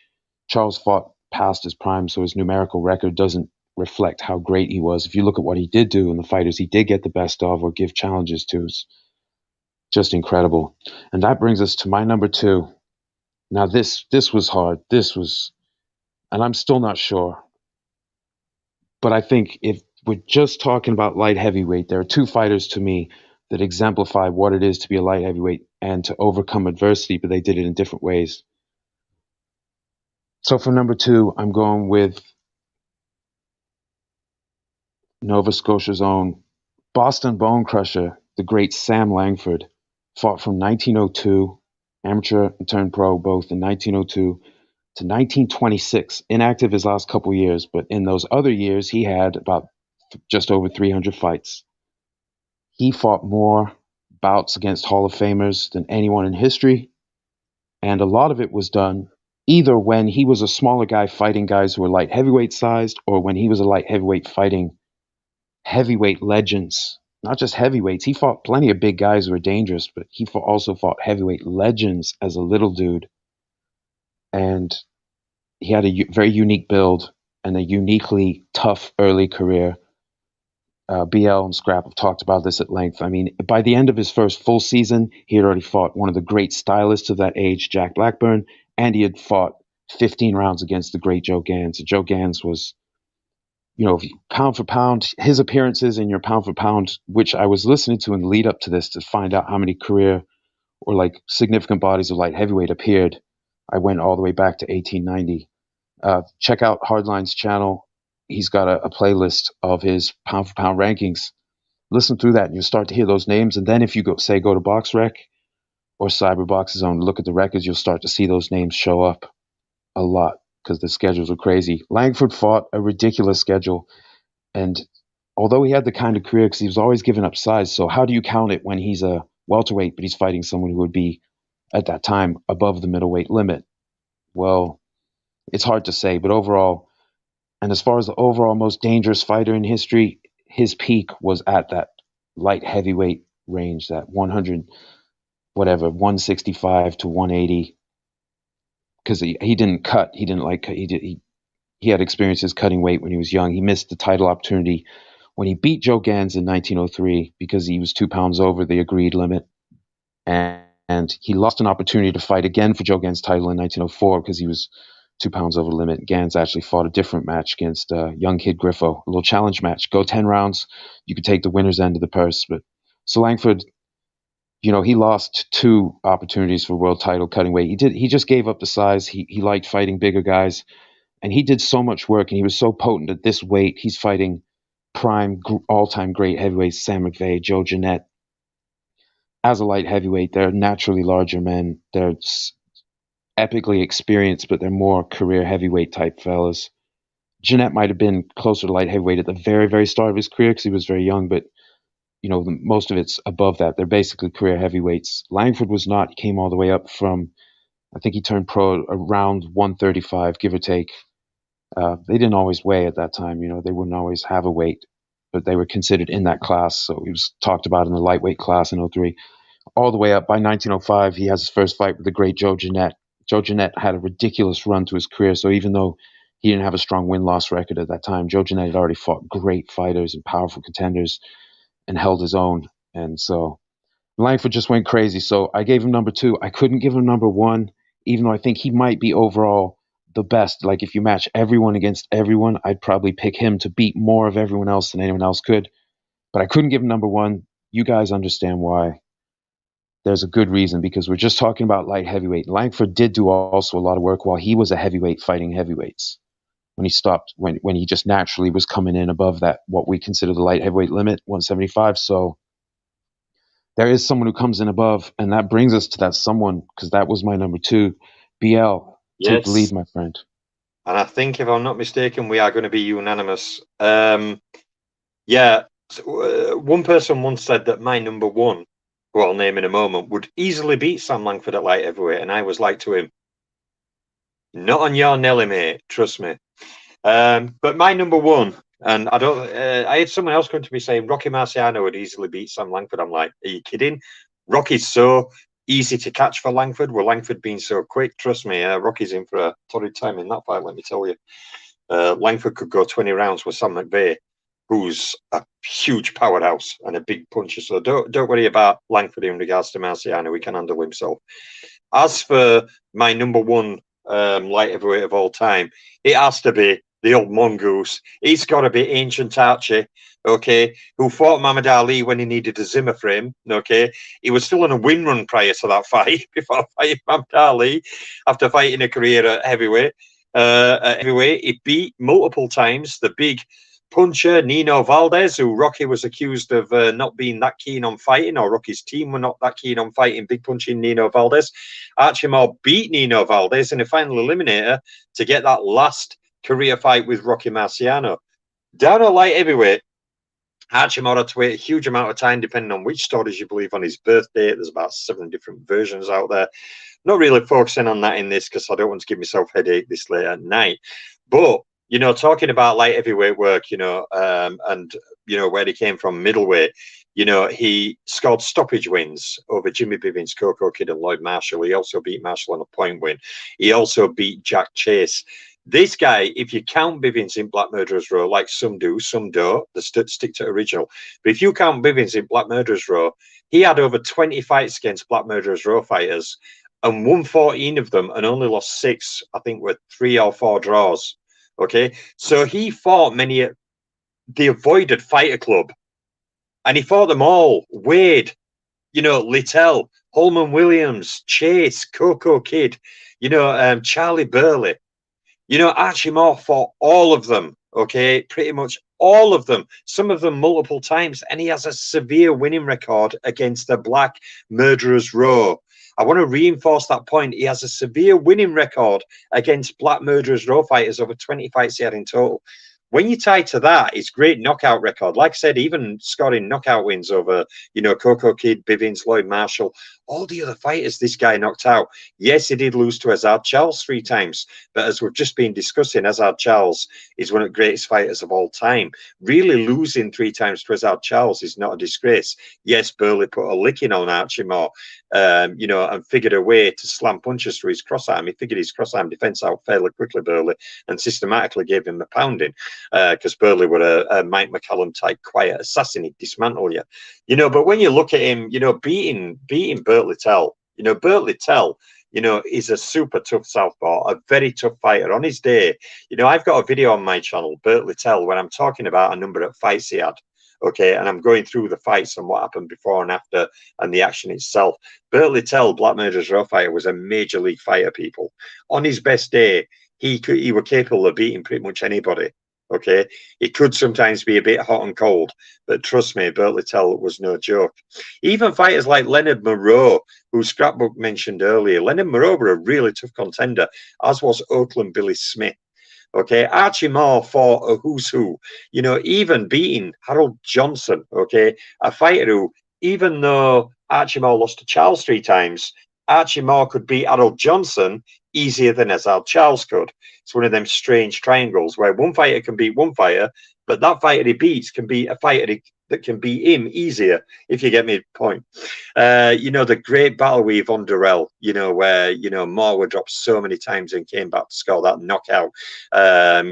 A: Charles fought past his prime, so his numerical record doesn't reflect how great he was. If you look at what he did do and the fighters he did get the best of or give challenges to, it's just incredible. And that brings us to my number 2. Now this was hard. This was, and I'm still not sure. But I think if we're just talking about light heavyweight, there are two fighters to me that exemplify what it is to be a light heavyweight and to overcome adversity, but they did it in different ways. So for number two, I'm going with Nova Scotia's own Boston Bone Crusher, the great Sam Langford. Fought from 1902, amateur and turned pro both in 1902 to 1926. Inactive his last couple years, but in those other years, he had about just over 300 fights. He fought more bouts against Hall of Famers than anyone in history, and a lot of it was done either when he was a smaller guy fighting guys who were light heavyweight sized, or when he was a light heavyweight fighting heavyweight legends. Not just heavyweights. He fought plenty of big guys who were dangerous, but he also fought heavyweight legends as a little dude. And he had a very unique build and a uniquely tough early career. BL and Scrap have talked about this at length. I mean, by the end of his first full season, he had already fought one of the great stylists of that age, Jack Blackburn, and he had fought 15 rounds against the great Joe Gans. Joe Gans was, pound for pound, his appearances in your pound for pound, which I was listening to in the lead up to this to find out how many career or like significant bodies of light heavyweight appeared. I went all the way back to 1890. Check out Hardline's channel. He's got a playlist of his pound for pound rankings. Listen through that and you'll start to hear those names. And then if you go to BoxRec or Cyberbox's own, look at the records, you'll start to see those names show up a lot because the schedules are crazy. Langford fought a ridiculous schedule. And although he had the kind of career, because he was always giving up size, so how do you count it when he's a welterweight, but he's fighting someone who would be, at that time, above the middleweight limit? Well, it's hard to say, but overall, and as far as the overall most dangerous fighter in history, his peak was at that light heavyweight range, that 165 to 180, because he didn't cut. He didn't like cut. He had experiences cutting weight when he was young. He missed the title opportunity when he beat Joe Gans in 1903 because he was 2 pounds over the agreed limit. And he lost an opportunity to fight again for Joe Gans' title in 1904 because he was 2 pounds over the limit. Gans actually fought a different match against young kid Griffo, a little challenge match. Go 10 rounds, you could take the winner's end of the purse. But so Langford, he lost 2 opportunities for world title cutting weight. He just gave up the size. He liked fighting bigger guys. And he did so much work, and he was so potent at this weight. He's fighting prime, all-time great heavyweights, Sam McVeigh, Joe Jeanette. As a light heavyweight, they're naturally larger men. They're epically experienced, but they're more career heavyweight type fellas. Jeanette might have been closer to light heavyweight at the very, very start of his career because he was very young, but most of it's above that. They're basically career heavyweights. Langford was not. He came all the way up from, I think he turned pro around 135, give or take. They didn't always weigh at that time. They wouldn't always have a weight, but they were considered in that class. So he was talked about in the lightweight class in 03. All the way up by 1905, he has his first fight with the great Joe Jeanette. Joe Jeanette had a ridiculous run to his career. So even though he didn't have a strong win-loss record at that time, Joe Jeanette had already fought great fighters and powerful contenders and held his own. And so Langford just went crazy. So I gave him number 2. I couldn't give him number 1, even though I think he might be overall the best. Like if you match everyone against everyone, I'd probably pick him to beat more of everyone else than anyone else could. But I couldn't give him number 1. You guys understand why. There's a good reason, because we're just talking about light heavyweight. Langford did do also a lot of work while he was a heavyweight fighting heavyweights. When he stopped, when he just naturally was coming in above that, what we consider the light heavyweight limit, 175. So there is someone who comes in above, and that brings us to that someone, because that was my number 2. BL, take the lead, my friend.
D: And I think, if I'm not mistaken, we are going to be unanimous. One person once said that my number 1, who I'll name in a moment, would easily beat Sam Langford at light heavyweight, and I was like to him, not on your Nelly, mate, trust me. But my number 1, and I had someone else going to me saying Rocky Marciano would easily beat Sam Langford. I'm like, are you kidding? Rocky's so easy to catch for Langford, with Langford being so quick. Trust me, Rocky's in for a torrid time in that fight, let me tell you. Langford could go 20 rounds with Sam McVeigh, who's a huge powerhouse and a big puncher. So don't worry about Langford in regards to Marciano. He can handle himself. As for my number 1 light heavyweight of all time, it has to be the old mongoose. It's got to be Ancient Archie, okay, who fought Muhammad Ali when he needed a Zimmer frame, okay. He was still on a win run prior to that fight, before fighting Muhammad Ali, after fighting a career at heavyweight. He beat multiple times the big puncher Nino Valdez, who Rocky was accused of not being that keen on fighting, or Rocky's team were not that keen on fighting big punching Nino Valdez. Archie Moore beat Nino Valdez in a final eliminator to get that last career fight with Rocky Marciano. Down at light heavyweight, Archie Moore had to wait a huge amount of time, depending on which stories you believe, on his birthday. There's about 7 different versions out there. Not really focusing on that in this, because I don't want to give myself a headache this late at night. But, you know, talking about light heavyweight work, you know, and, you know, where he came from, middleweight, you know, he scored stoppage wins over Jimmy Bivins, Coco Kidd, and Lloyd Marshall. He also beat Marshall on a point win. He also beat Jack Chase. This guy, if you count Bivins in Black Murderers Row, like some do, some don't, they stick to original. But if you count Bivins in Black Murderers Row, he had over 20 fights against Black Murderers Row fighters and won 14 of them and only lost 6, I think, with 3 or 4 draws. Okay, so he fought many at the avoided Fighter Club, and he fought them all. Wade, you know, Littell, Holman Williams, Chase, Coco Kidd, you know, Charlie Burley. You know, Archie Moore fought all of them, okay? Pretty much all of them, some of them multiple times, and he has a severe winning record against the Black Murderers Row. I want to reinforce that point. He has a severe winning record against Black Murderers Row fighters, over 20 fights he had in total. When you tie to that, his great knockout record, like I said, even scoring knockout wins over, you know, Coco Kidd, Bivins, Lloyd Marshall, all the other fighters this guy knocked out. Yes, he did lose to Azar Charles 3 times, but as we've just been discussing, Azar Charles is one of the greatest fighters of all time. Really losing 3 times to Azar Charles is not a disgrace. Yes, Burley put a licking on Archie Moore, you know, and figured a way to slam punches through his crossarm. He figured his crossarm defense out fairly quickly, Burley, and systematically gave him the pounding, because Burley were a Mike McCallum type quiet assassin. He'd dismantle you. You know, but when you look at him, you know, beating Burt Littell, you know, Burt Littell, you know, is a super tough southpaw, a very tough fighter. On his day, you know, I've got a video on my channel, Burt Littell, when I'm talking about a number of fights he had, okay, and I'm going through the fights and what happened before and after and the action itself. Burt Littell, Black Murderers Row fighter, was a major league fighter, people. On his best day, he were capable of beating pretty much anybody. Okay, it could sometimes be a bit hot and cold, but trust me, Burt Littell was no joke. Even fighters like Leonard Moreau, who Scrapbook mentioned earlier, Leonard Moreau were a really tough contender, as was Oakland Billy Smith. Okay, Archie Moore fought a who's who, you know, even beating Harold Johnson, okay, a fighter who, even though Archie Moore lost to Charles 3 times, Archie Moore could beat Harold Johnson easier than Azar Charles could. It's one of them strange triangles where one fighter can beat one fighter, but that fighter he beats can be a fighter that can beat him easier, if you get me the point. You know, the great battle with Yvonne Durrell, you know, where, you know, Moore would drop so many times and came back to score that knockout.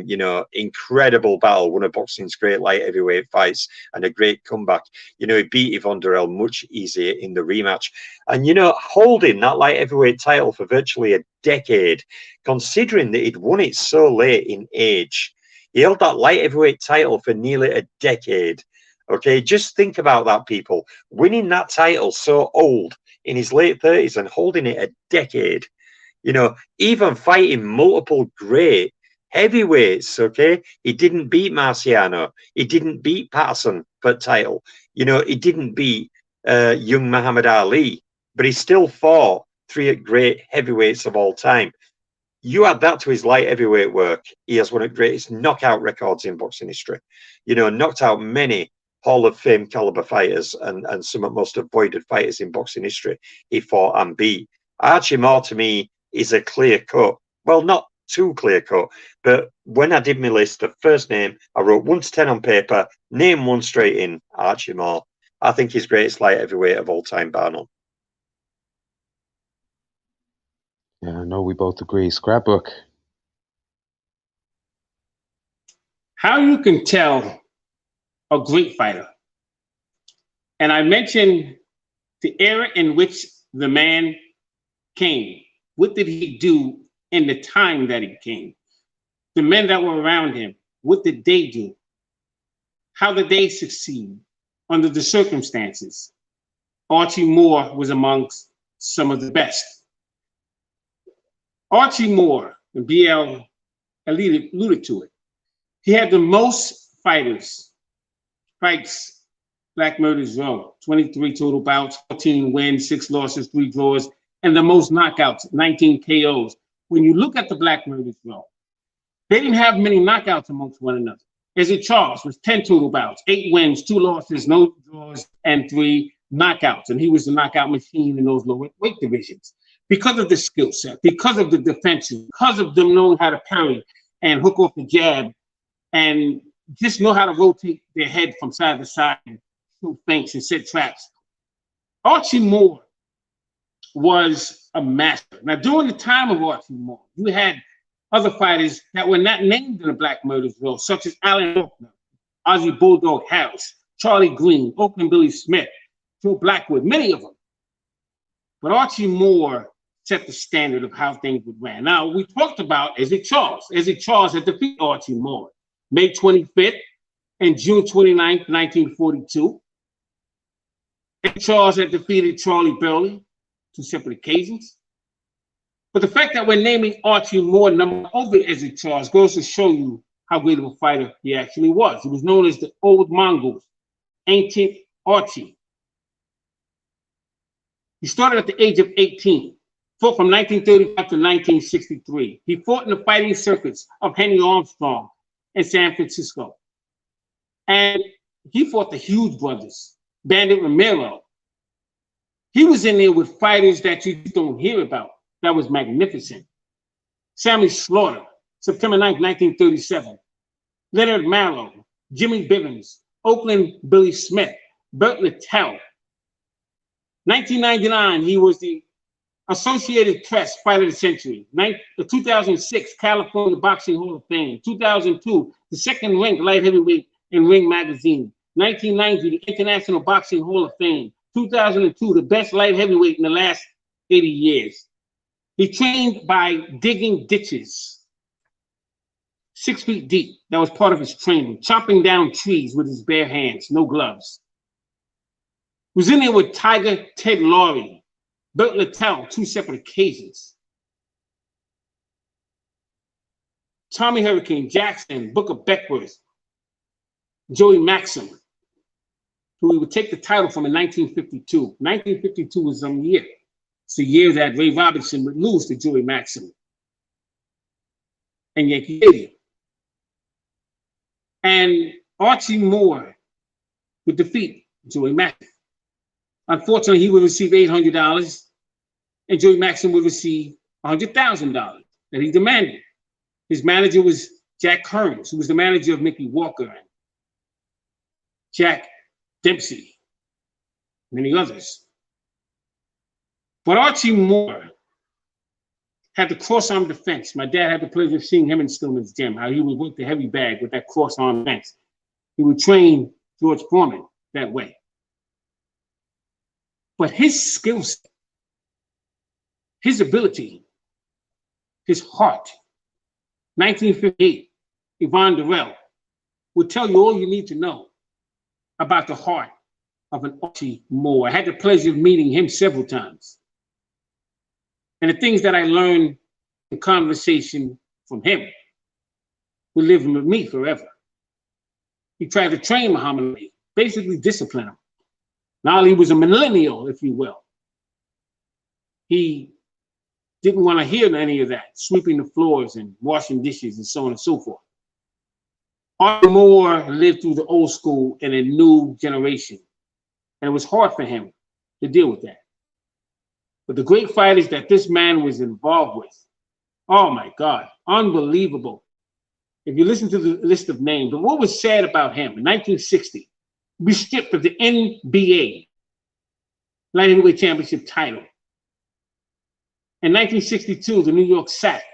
D: You know, incredible battle, one of boxing's great light heavyweight fights, and a great comeback. You know, he beat Yvonne Durrell much easier in the rematch. And, you know, holding that light heavyweight title for virtually a decade, considering that he'd won it so late in age. He held that light heavyweight title for nearly a decade. Okay, just think about that, people. Winning that title so old, in his late 30s, and holding it a decade. You know, even fighting multiple great heavyweights, okay? He didn't beat Marciano. He didn't beat Patterson for title. You know, he didn't beat young Muhammad Ali, but he still fought 3 great heavyweights of all time. You add that to his light heavyweight work, he has one of the greatest knockout records in boxing history. You know, knocked out many Hall of Fame caliber fighters and some of the most avoided fighters in boxing history he fought and beat. Archie Moore, to me, is a clear cut. Well, not too clear cut, but when I did my list, the first name, I wrote 1 to 10 on paper, name 1 straight in, Archie Moore. I think he's greatest light heavyweight of all time, bar none.
A: Yeah, I know we both agree. Scrapbook.
B: How you can tell a great fighter. And I mentioned the era in which the man came. What did he do in the time that he came? the men that were around him, what did they do? How did they succeed under the circumstances? Archie Moore was amongst some of the best. Archie Moore, and BL alluded to it, he had the most fights, Black Murder's Row, 23 total bouts, 14 wins, 6 losses, 3 draws, and the most knockouts, 19 KOs. When you look at the Black Murder's Row, they didn't have many knockouts amongst one another. Ezzard Charles was 10 total bouts, 8 wins, 2 losses, no draws, and 3 knockouts. And he was the knockout machine in those lower weight divisions. Because of the skill set, because of the defense, because of them knowing how to parry and hook off the jab, and just know how to rotate their head from side to side and shoot feints and set traps. Archie Moore was a master. Now, during the time of Archie Moore, you had other fighters that were not named in the Black Murder's Row, such as Alan Faulkner, Ozzie Bulldog Harris, Charlie Green, Oakland Billy Smith, Joe Blackwood, many of them. But Archie Moore set the standard of how things would run. Now, we talked about Ezzard Charles. Ezzard Charles had defeated Archie Moore May 25th and June 29th, 1942. Ezzard Charles had defeated Charlie Burley, 2 separate occasions. But the fact that we're naming Archie Moore number over Ezzard Charles goes to show you how great of a fighter he actually was. He was known as the Old Mongoose, Ancient Archie. He started at the age of 18. Fought from 1935 to 1963. He fought in the fighting circuits of Henry Armstrong in San Francisco. And he fought the Hughes brothers, Bandit Romero. He was in there with fighters that you don't hear about. That was magnificent. Sammy Slaughter, September 9th, 1937. Leonard Mallow, Jimmy Bivens, Oakland Billy Smith, Burt Littell. 1999, he was the Associated Press Fighter of the Century. 2006, California Boxing Hall of Fame. 2002, the second ranked light heavyweight in Ring Magazine. 1990, the International Boxing Hall of Fame. 2002, the best light heavyweight in the last 80 years. He trained by digging ditches 6 feet deep. That was part of his training. Chopping down trees with his bare hands, no gloves. He was in there with Tiger Ted Laurie, Burt Littell, 2 separate occasions. Tommy Hurricane Jackson, Booker Beckworth, Joey Maxim, who he would take the title from in 1952. 1952 was some year. It's the year that Ray Robinson would lose to Joey Maxim and Yankee Stadium. And Archie Moore would defeat Joey Maxim. Unfortunately, he would receive $800, and Joey Maxim would receive $100,000 that he demanded. His manager was Jack Kearns, who was the manager of Mickey Walker and Jack Dempsey, many others. But Archie Moore had the cross-arm defense. My dad had the pleasure of seeing him in Stillman's gym, how he would work the heavy bag with that cross-arm defense. He would train George Foreman that way. But his skill set, his ability, his heart, 1958, Yvonne Durrell would tell you all you need to know about the heart of an Archie Moore. I had the pleasure of meeting him several times. And the things that I learned in conversation from him will live with me forever. He tried to train Muhammad Ali, basically discipline him. Now Ali was a millennial, if you will. He didn't want to hear any of that, sweeping the floors and washing dishes and so on and so forth. Archie Moore lived through the old school and a new generation. And it was hard for him to deal with that. But the great fighters that this man was involved with, oh my God, unbelievable. If you listen to the list of names, but what was sad about him in 1960, he was stripped of the NBA light heavyweight championship title. In 1962, the New York sacked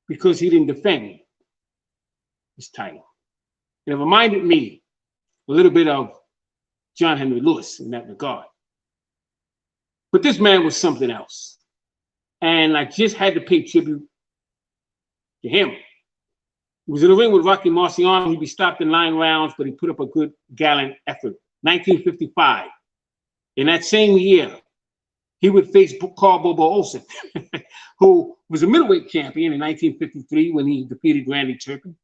B: because he didn't defend his title. And it reminded me a little bit of John Henry Lewis in that regard. But this man was something else. And I just had to pay tribute to him. He was in the ring with Rocky Marciano. He'd be stopped in 9 rounds, but he put up a good, gallant effort. 1955. In that same year, he would face Carl Bobo Olsen, who was a middleweight champion in 1953 when he defeated Randy Turpin,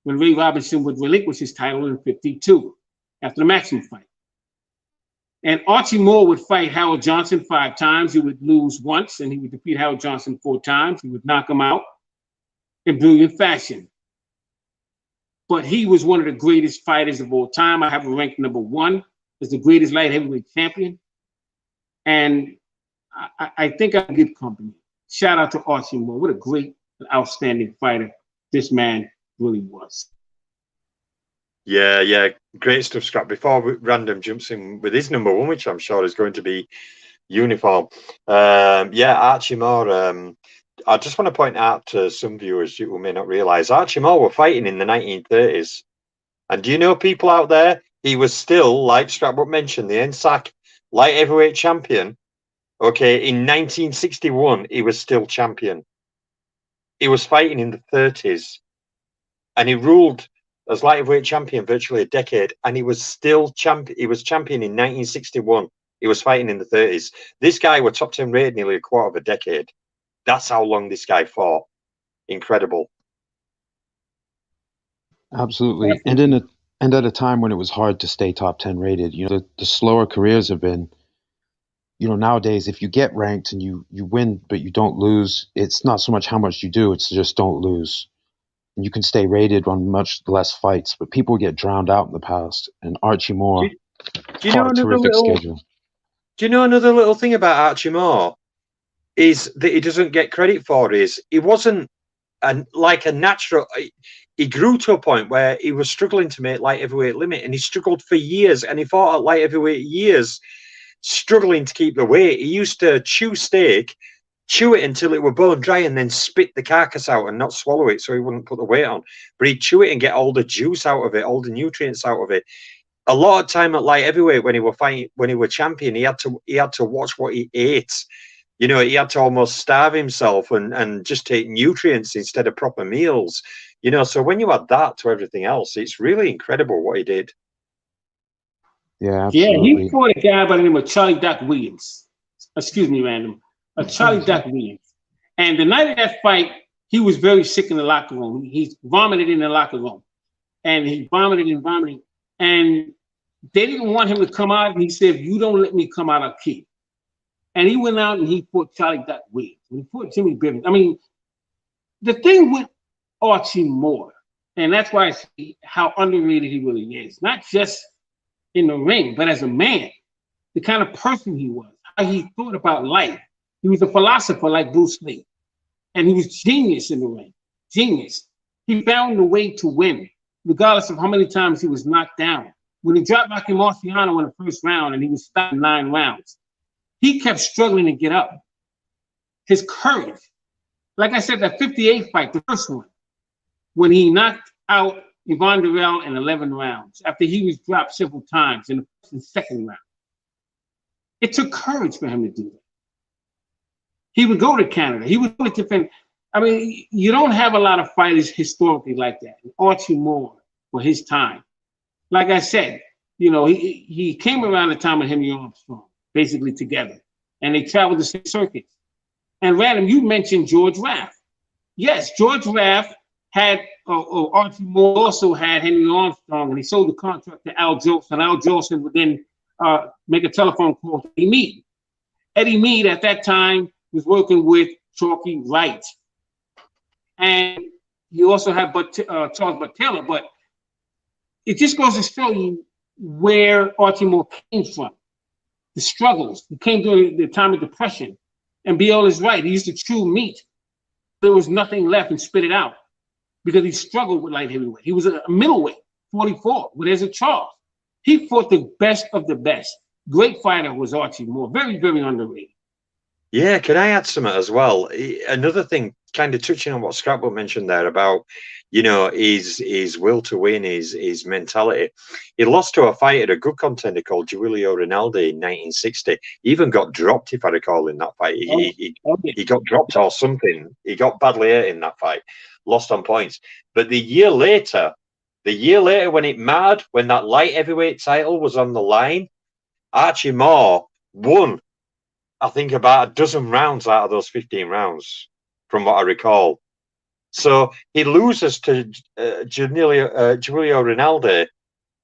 B: when Ray Robinson would relinquish his title in 52 after the Maxim fight. And Archie Moore would fight Harold Johnson 5 times. He would lose once, and he would defeat Harold Johnson 4 times. He would knock him out in brilliant fashion. But he was one of the greatest fighters of all time. I have him ranked number 1 as the greatest light heavyweight champion. And I think I'm good company. Shout out to Archie Moore. What a great, outstanding fighter this man really was.
D: Yeah, great stuff, Scrap. Before Random jumps in with his number 1, which I'm sure is going to be uniform. Archie Moore. I just want to point out to some viewers who may not realise, Archie Moore were fighting in the 1930s. And do you know, people out there, he was still, like Scrapbook mentioned, the NSAC light heavyweight champion. Okay, in 1961, he was still champion. He was fighting in the 30s. And he ruled as light heavyweight champion virtually a decade, and he was still champion. He was champion in 1961. He was fighting in the 30s. This guy was top 10 rated nearly a quarter of a decade. That's how long this guy fought. Incredible.
A: Absolutely. And at a time when it was hard to stay top 10 rated, the slower careers have been, nowadays, if you get ranked and you win, but you don't lose, it's not so much how much you do, it's just don't lose. You can stay rated on much less fights, but people get drowned out in the past. And Archie Moore fought a terrific schedule.
D: Do you know another little thing about Archie Moore is that he doesn't get credit for? Is he wasn't like a natural. He grew to a point where he was struggling to make light heavyweight limit, and he struggled for years, and he fought at light heavyweight years, struggling to keep the weight. He used to chew steak, chew it until it were bone dry, and then spit the carcass out and not swallow it so he wouldn't put the weight on. But he'd chew it and get all the juice out of it, all the nutrients out of it. A lot of time at light heavyweight when he were fighting, when he were champion, he had to watch what he ate. He had to almost starve himself and just take nutrients instead of proper meals. So when you add that to everything else, it's really incredible what he did.
A: Yeah, absolutely.
B: Yeah, he fought a guy by the name of Charlie Doc Williams. Excuse me, Random. Charlie Doc Williams. And the night of that fight, he was very sick in the locker room. He vomited in the locker room. And he vomited and vomited. And they didn't want him to come out. And he said, if you don't let me come out, I'll kill you. And he went out and he fought Charlie Doc Williams. And he fought Jimmy Bivens. I mean, the thing with Archie Moore, and that's why I see how underrated he really is, not just in the ring, but as a man, the kind of person he was, how he thought about life. He was a philosopher like Bruce Lee. And he was genius in the ring. Genius. He found a way to win, regardless of how many times he was knocked down. When he dropped Rocky Marciano in the first round and he was stopped in 9 rounds, he kept struggling to get up. His courage. Like I said, that 58 fight, the first one, when he knocked out Yvonne Durrell in 11 rounds, after he was dropped several times in the first and second round. It took courage for him to do that. He would go to Canada. He would defend. I mean, you don't have a lot of fighters historically like that. Archie Moore for his time. Like I said, he came around the time of Henry Armstrong, basically together. And they traveled the same circuits. And Random, you mentioned George Raff. Yes, George Raff had, Archie Moore also had Henry Armstrong, and he sold the contract to Al Jolson. And Al Jolson would then make a telephone call to Eddie Mead. Eddie Mead at that time was working with Chalky Wright. And you also have Charles Bud Taylor, but it just goes to show you where Archie Moore came from. The struggles. He came during the time of depression. And BL is right. He used to chew meat. There was nothing left and spit it out because he struggled with light heavyweight. He was a middleweight, 44, but there's a Charles. He fought the best of the best. Great fighter was Archie Moore. Very, very underrated.
D: Yeah, can I add something as well? Another thing kind of touching on what Scrapbook mentioned there about, you know, his will to win, his mentality. He lost to a fighter, a good contender called Julio Rinaldi in 1960. He even got dropped, if I recall, in that fight. He got dropped or something. He got badly hurt in that fight, lost on points. But the year later when it mattered, when that light heavyweight title was on the line, Archie Moore won, I think, about a dozen rounds out of those 15 rounds, from what I recall. So he loses to Julio Rinaldi,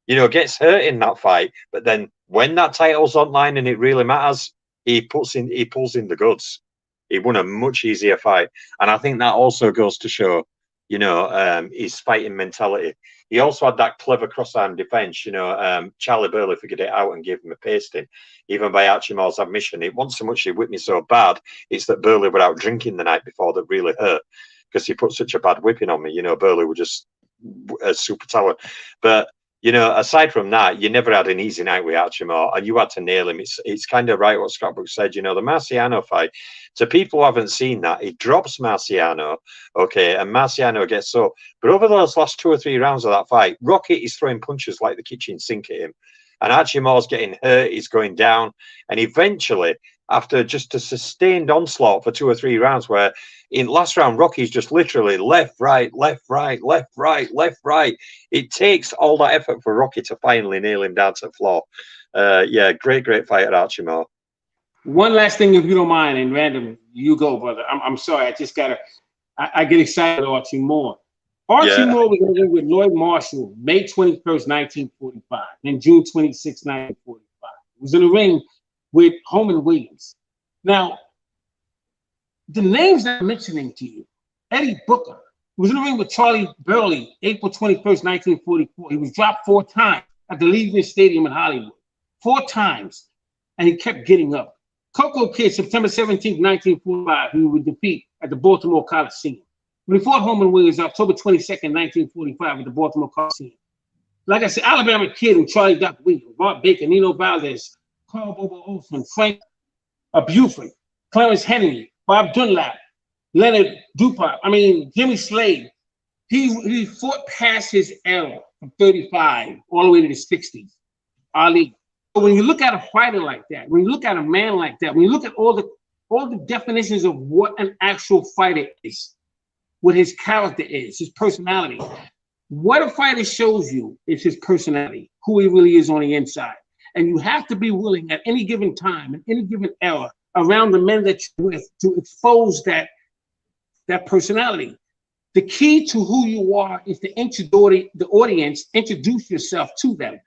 D: you know, gets hurt in that fight, but then when that title's online and it really matters, he pulls in the goods. He won a much easier fight, and I think that also goes to show, you know, his fighting mentality. He also had that clever cross-arm defense, you know. Charlie Burley figured it out and gave him a pasting, even by Archie Moore's admission. It wasn't so much he whipped me so bad, it's that Burley were out drinking the night before that really hurt, because he put such a bad whipping on me. You know, Burley was just a super talent. But, you know, aside from that, you never had an easy night with Archie Moore, and you had to nail him. It's kind of right what Scrapbook said. You know, the Marciano fight, to people who haven't seen that, he drops Marciano, okay, and Marciano gets up. But over those last 2 or 3 rounds of that fight, Rocky is throwing punches like the kitchen sink at him. And Archie Moore's getting hurt, he's going down. And eventually, after just a sustained onslaught for 2 or 3 rounds, where in last round, Rocky's just literally left, right, left, right, left, right, left, right. It takes all that effort for Rocky to finally nail him down to the floor. Yeah, great fighter, Archie Moore.
B: One last thing, if you don't mind, and random, you go, brother. I'm sorry, I just gotta. I get excited about Archie Moore. Archie Moore was in the ring with Lloyd Marshall, May 21st, 1945, and June 26, 1945. He was in the ring with Holman Williams. Now, the names that I'm mentioning to you, Eddie Booker was in the ring with Charlie Burley, April 21st, 1944. He was dropped 4 times at the Legion Stadium in Hollywood. 4 times, and he kept getting up. Coco Kid, September 17th, 1945, he would defeat at the Baltimore Coliseum. When he fought Holman Williams, October 22nd, 1945, at the Baltimore Coliseum. Like I said, Alabama Kid and Charlie Duck Williams, Bart Baker, Nino Valdez, Carl Bobo Olson, Frank Buford, Clarence Henry, Bob Dunlap, Leonard Dupont, Jimmy Slade. He fought past his era from 35 all the way to the 60s. Ali. So when you look at a fighter like that, when you look at a man like that, when you look at all the definitions of what an actual fighter is, what his character is, his personality, what a fighter shows you is his personality, who he really is on the inside. And you have to be willing at any given time, in any given era, around the men that you're with, to expose that personality. The key to who you are is to introduce the audience, introduce yourself to them.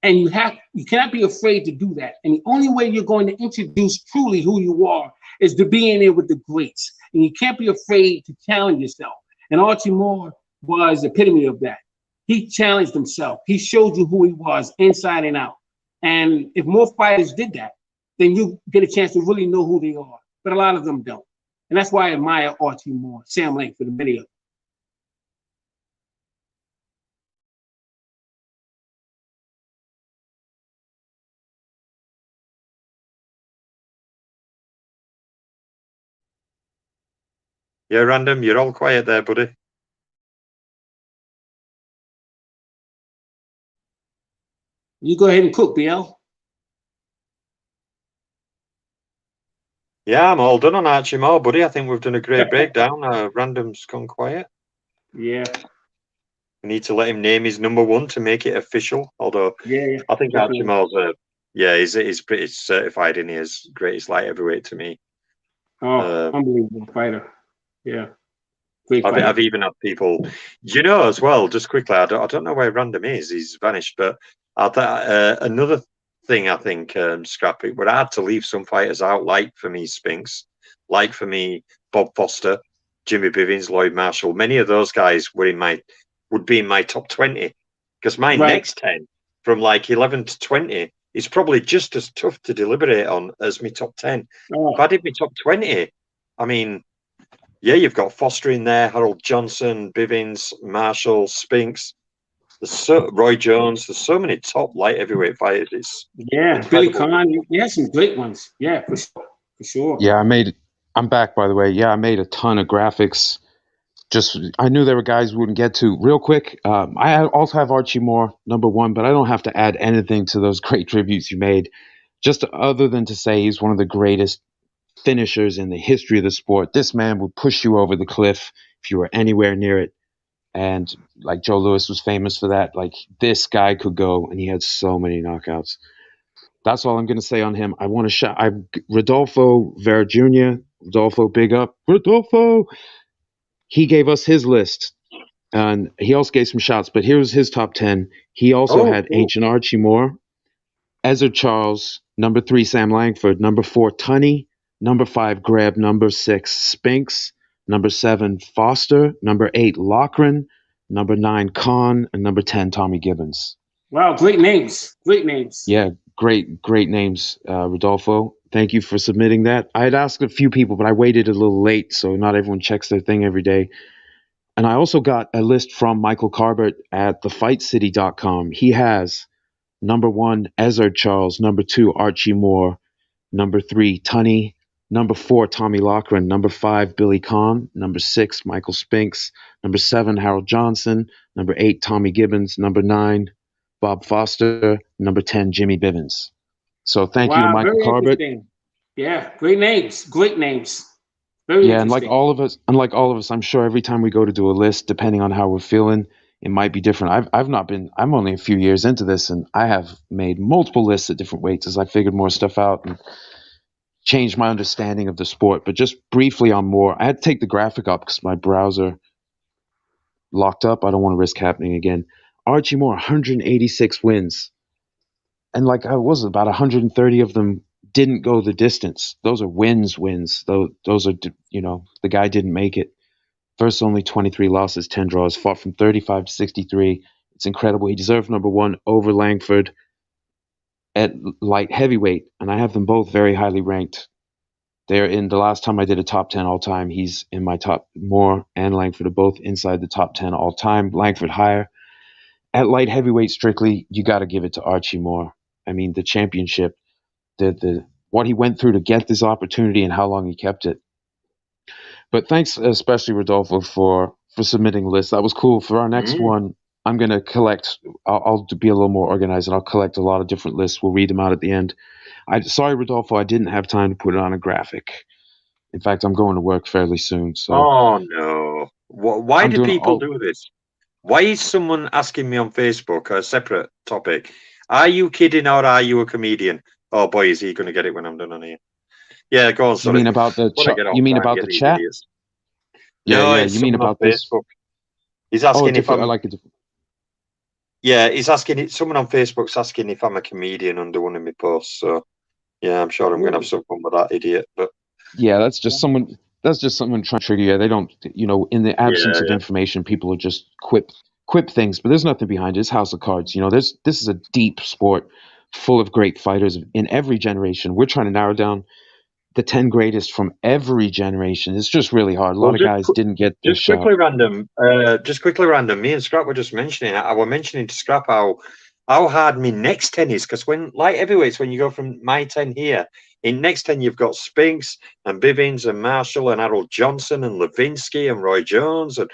B: And you cannot be afraid to do that. And the only way you're going to introduce truly who you are is to be in there with the greats. And you can't be afraid to challenge yourself. And Archie Moore was the epitome of that. He challenged himself. He showed you who he was inside and out. And if more fighters did that, then you get a chance to really know who they are. But a lot of them don't. And that's why I admire Archie Moore, Sam Langford, and many of them.
D: Yeah, Random, you're all quiet there, buddy.
B: You go ahead and cook, BL.
D: Yeah, I'm all done on Archie Moore, buddy. I think we've done a great breakdown. Random's gone quiet.
B: Yeah.
D: We need to let him name his number 1 to make it official. Although, I think Archie Moore's he's pretty certified in his greatest light heavyweight to me.
B: Oh, unbelievable fighter. Yeah.
D: I've even had people, you know, as well, just quickly, I don't know where Random is. He's vanished. But another thing, I think, Scrappy, where I had to leave some fighters out, like for me, Spinks, like for me, Bob Foster, Jimmy Bivens, Lloyd Marshall. Many of those guys would be in my top 20, because my next 10, from like 11 to 20, is probably just as tough to deliberate on as my top 10.
B: Oh.
D: If I did my top 20, yeah, you've got Foster in there, Harold Johnson, Bivens, Marshall, Spinks. Roy Jones. There's so many top light heavyweight fighters.
B: Billy Conn. You had some great ones. Yeah, for sure.
A: Yeah, I I'm back, by the way. Yeah, I made a ton of graphics. I knew there were guys we wouldn't get to. Real quick, also have Archie Moore, #1, but I don't have to add anything to those great tributes you made. Just other than to say he's one of the greatest finishers in the history of the sport. This man would push you over the cliff if you were anywhere near it. And like Joe Louis was famous for that. Like this guy could go, and he had so many knockouts. That's all I'm going to say on him. I want to shout. Rodolfo Vera Jr. Rodolfo, big up, Rodolfo. He gave us his list, and he also gave some shots. But here's his top 10. He also had
D: cool.
A: Ancient Archie Moore, Ezzard Charles, #3 Sam Langford, #4 Tunney, #5 Greb, #6 Spinks, #7 Foster, #8 Loughran, #9 Kahn, and #10 Tommy Gibbons.
B: Wow, great names. Great names.
A: Yeah, great names, Rodolfo. Thank you for submitting that. I had asked a few people, but I waited a little late, so not everyone checks their thing every day. And I also got a list from Michael Carbert at thefightcity.com. He has #1 Ezzard Charles, #2 Archie Moore, #3 Tunney, #4 Tommy Loughran, #5 Billy Kahn, #6 Michael Spinks, #7 Harold Johnson, #8 Tommy Gibbons, #9 Bob Foster, #10 Jimmy Bivens. So thank you to Michael
B: very
A: Carbert.
B: interesting. Yeah, great names. Great names. Very
A: Yeah, and
B: interesting.
A: unlike all of us, I'm sure every time we go to do a list, depending on how we're feeling, it might be different. I'm only a few years into this, and I have made multiple lists at different weights as I figured more stuff out and changed my understanding of the sport. But just briefly on Moore, I had to take the graphic up because my browser locked up. I don't want to risk happening again. Archie Moore, 186 wins. And like I was, about 130 of them didn't go the distance. Those are wins. Those are, the guy didn't make it. First, only 23 losses, 10 draws, fought from 35 to 63. It's incredible. He deserved #1 over Langford at light heavyweight, and I have them both very highly ranked. They're in the last time I did a top 10 all time. He's in my top. Moore and Langford are both inside the top 10 all time. Langford higher. At light heavyweight, strictly, you got to give it to Archie Moore. I mean, the championship, the what he went through to get this opportunity and how long he kept it. But thanks especially, Rodolfo, for submitting lists. That was cool. For our next one, I'm going to collect. I'll be a little more organized, and I'll collect a lot of different lists. We'll read them out at the end. Sorry, Rodolfo, I didn't have time to put it on a graphic. In fact, I'm going to work fairly soon. So.
D: Oh no! Why do people do this? Why is someone asking me on Facebook a separate topic? Are you kidding or are you a comedian? Oh boy, is he going to get it when I'm done on here? Yeah, go on. Sorry.
A: You mean about the You mean about the chat?
D: Yeah,
A: you mean about
D: Facebook? He's asking if I'm.
A: Yeah,
D: he's asking. Someone on Facebook's asking if I'm a comedian under one of my posts. So, yeah, I'm sure I'm going to have some fun with that idiot. But
A: yeah, that's just someone. That's just someone trying to trigger you. They don't, in the absence of information, people are just quip things. But there's nothing behind it. It's House of Cards. This is a deep sport full of great fighters in every generation. We're trying to narrow down the 10 greatest from every generation. It's just really hard. A lot of guys didn't get this shot.
D: Just quickly random. Me and Scrap were just mentioning. I was mentioning to Scrap how hard my next 10 is, because when light heavyweights, when you go from my 10 here, in next 10 you've got Spinks and Bivens and Marshall and Harold Johnson and Levinsky and Roy Jones, and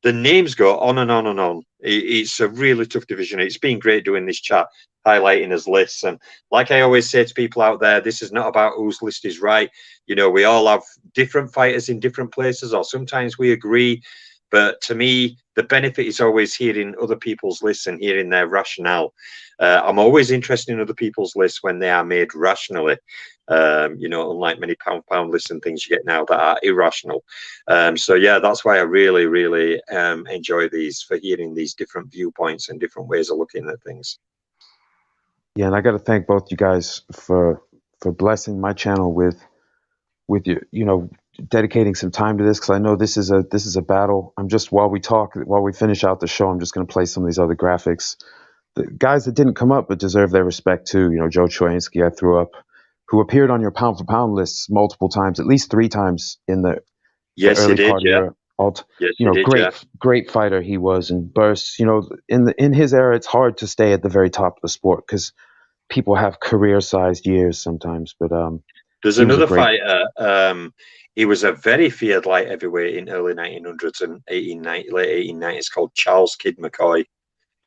D: the names go on and on and on. It's a really tough division. It's been great doing this chat, highlighting his lists. And like I always say to people out there, this is not about whose list is right. We all have different fighters in different places, or sometimes we agree. But to me, the benefit is always hearing other people's lists and hearing their rationale. I'm always interested in other people's lists when they are made rationally. Unlike many pound lists and things you get now that are irrational. So yeah, that's why I really, really enjoy these, for hearing these different viewpoints and different ways of looking at things.
A: Yeah, and I got to thank both you guys for blessing my channel with you, dedicating some time to this, because I know this is a battle. I'm just, while we finish out the show, I'm just going to play some of these other graphics. The guys that didn't come up but deserve their respect too. Joe Choinsky, I threw up, who appeared on your pound for pound lists multiple times, at least 3 times in the early part of your great fighter he was, and bursts. In his era, it's hard to stay at the very top of the sport because people have career-sized years sometimes. But
D: there's another fighter he was a very feared light heavyweight in early 1900s and late 1890s called Charles Kid McCoy.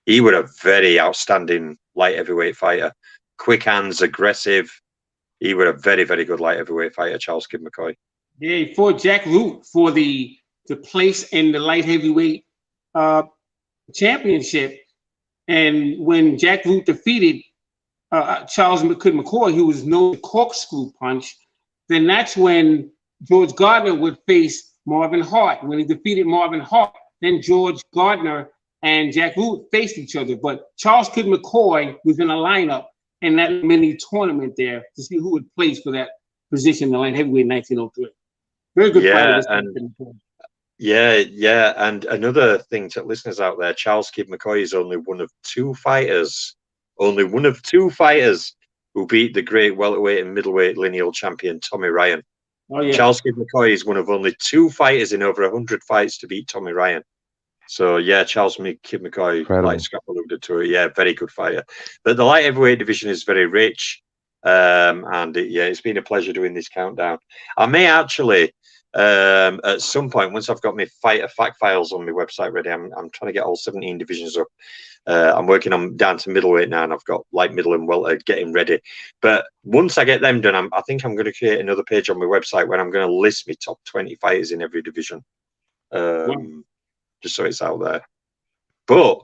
D: He was a very outstanding light heavyweight fighter. Quick hands, aggressive. He was a very, very good light heavyweight fighter, Charles Kid McCoy.
B: Yeah, he fought Jack Root for the place in the light heavyweight championship. And when Jack Root defeated Charles Kid McCoy, who was known as corkscrew punch, then that's when George Gardner would face Marvin Hart. When he defeated Marvin Hart, then George Gardner and Jack Root faced each other. But Charles Kid McCoy was in a lineup in that mini tournament there to see who would place for that position in the light heavyweight in 1903. Very good fighter.
D: Yeah. And another thing to listeners out there, Charles Kid McCoy is only one of two fighters who beat the great welterweight and middleweight lineal champion Tommy Ryan.
B: Oh, yeah.
D: Charles Kid McCoy is one of only two fighters in over 100 fights to beat Tommy Ryan. So, yeah, Charles Kid McCoy,
A: Incredible.
D: like Scrap alluded to it, yeah, very good fighter. But the light heavyweight division is very rich. It's been a pleasure doing this countdown. I may actually, at some point, once I've got my fighter fact files on my website ready, I'm trying to get all 17 divisions up. I'm working on down to middleweight now, and I've got light, middle, and welter getting ready. But once I get them done, I think I'm going to create another page on my website where I'm going to list my top 20 fighters in every division, just so it's out there. But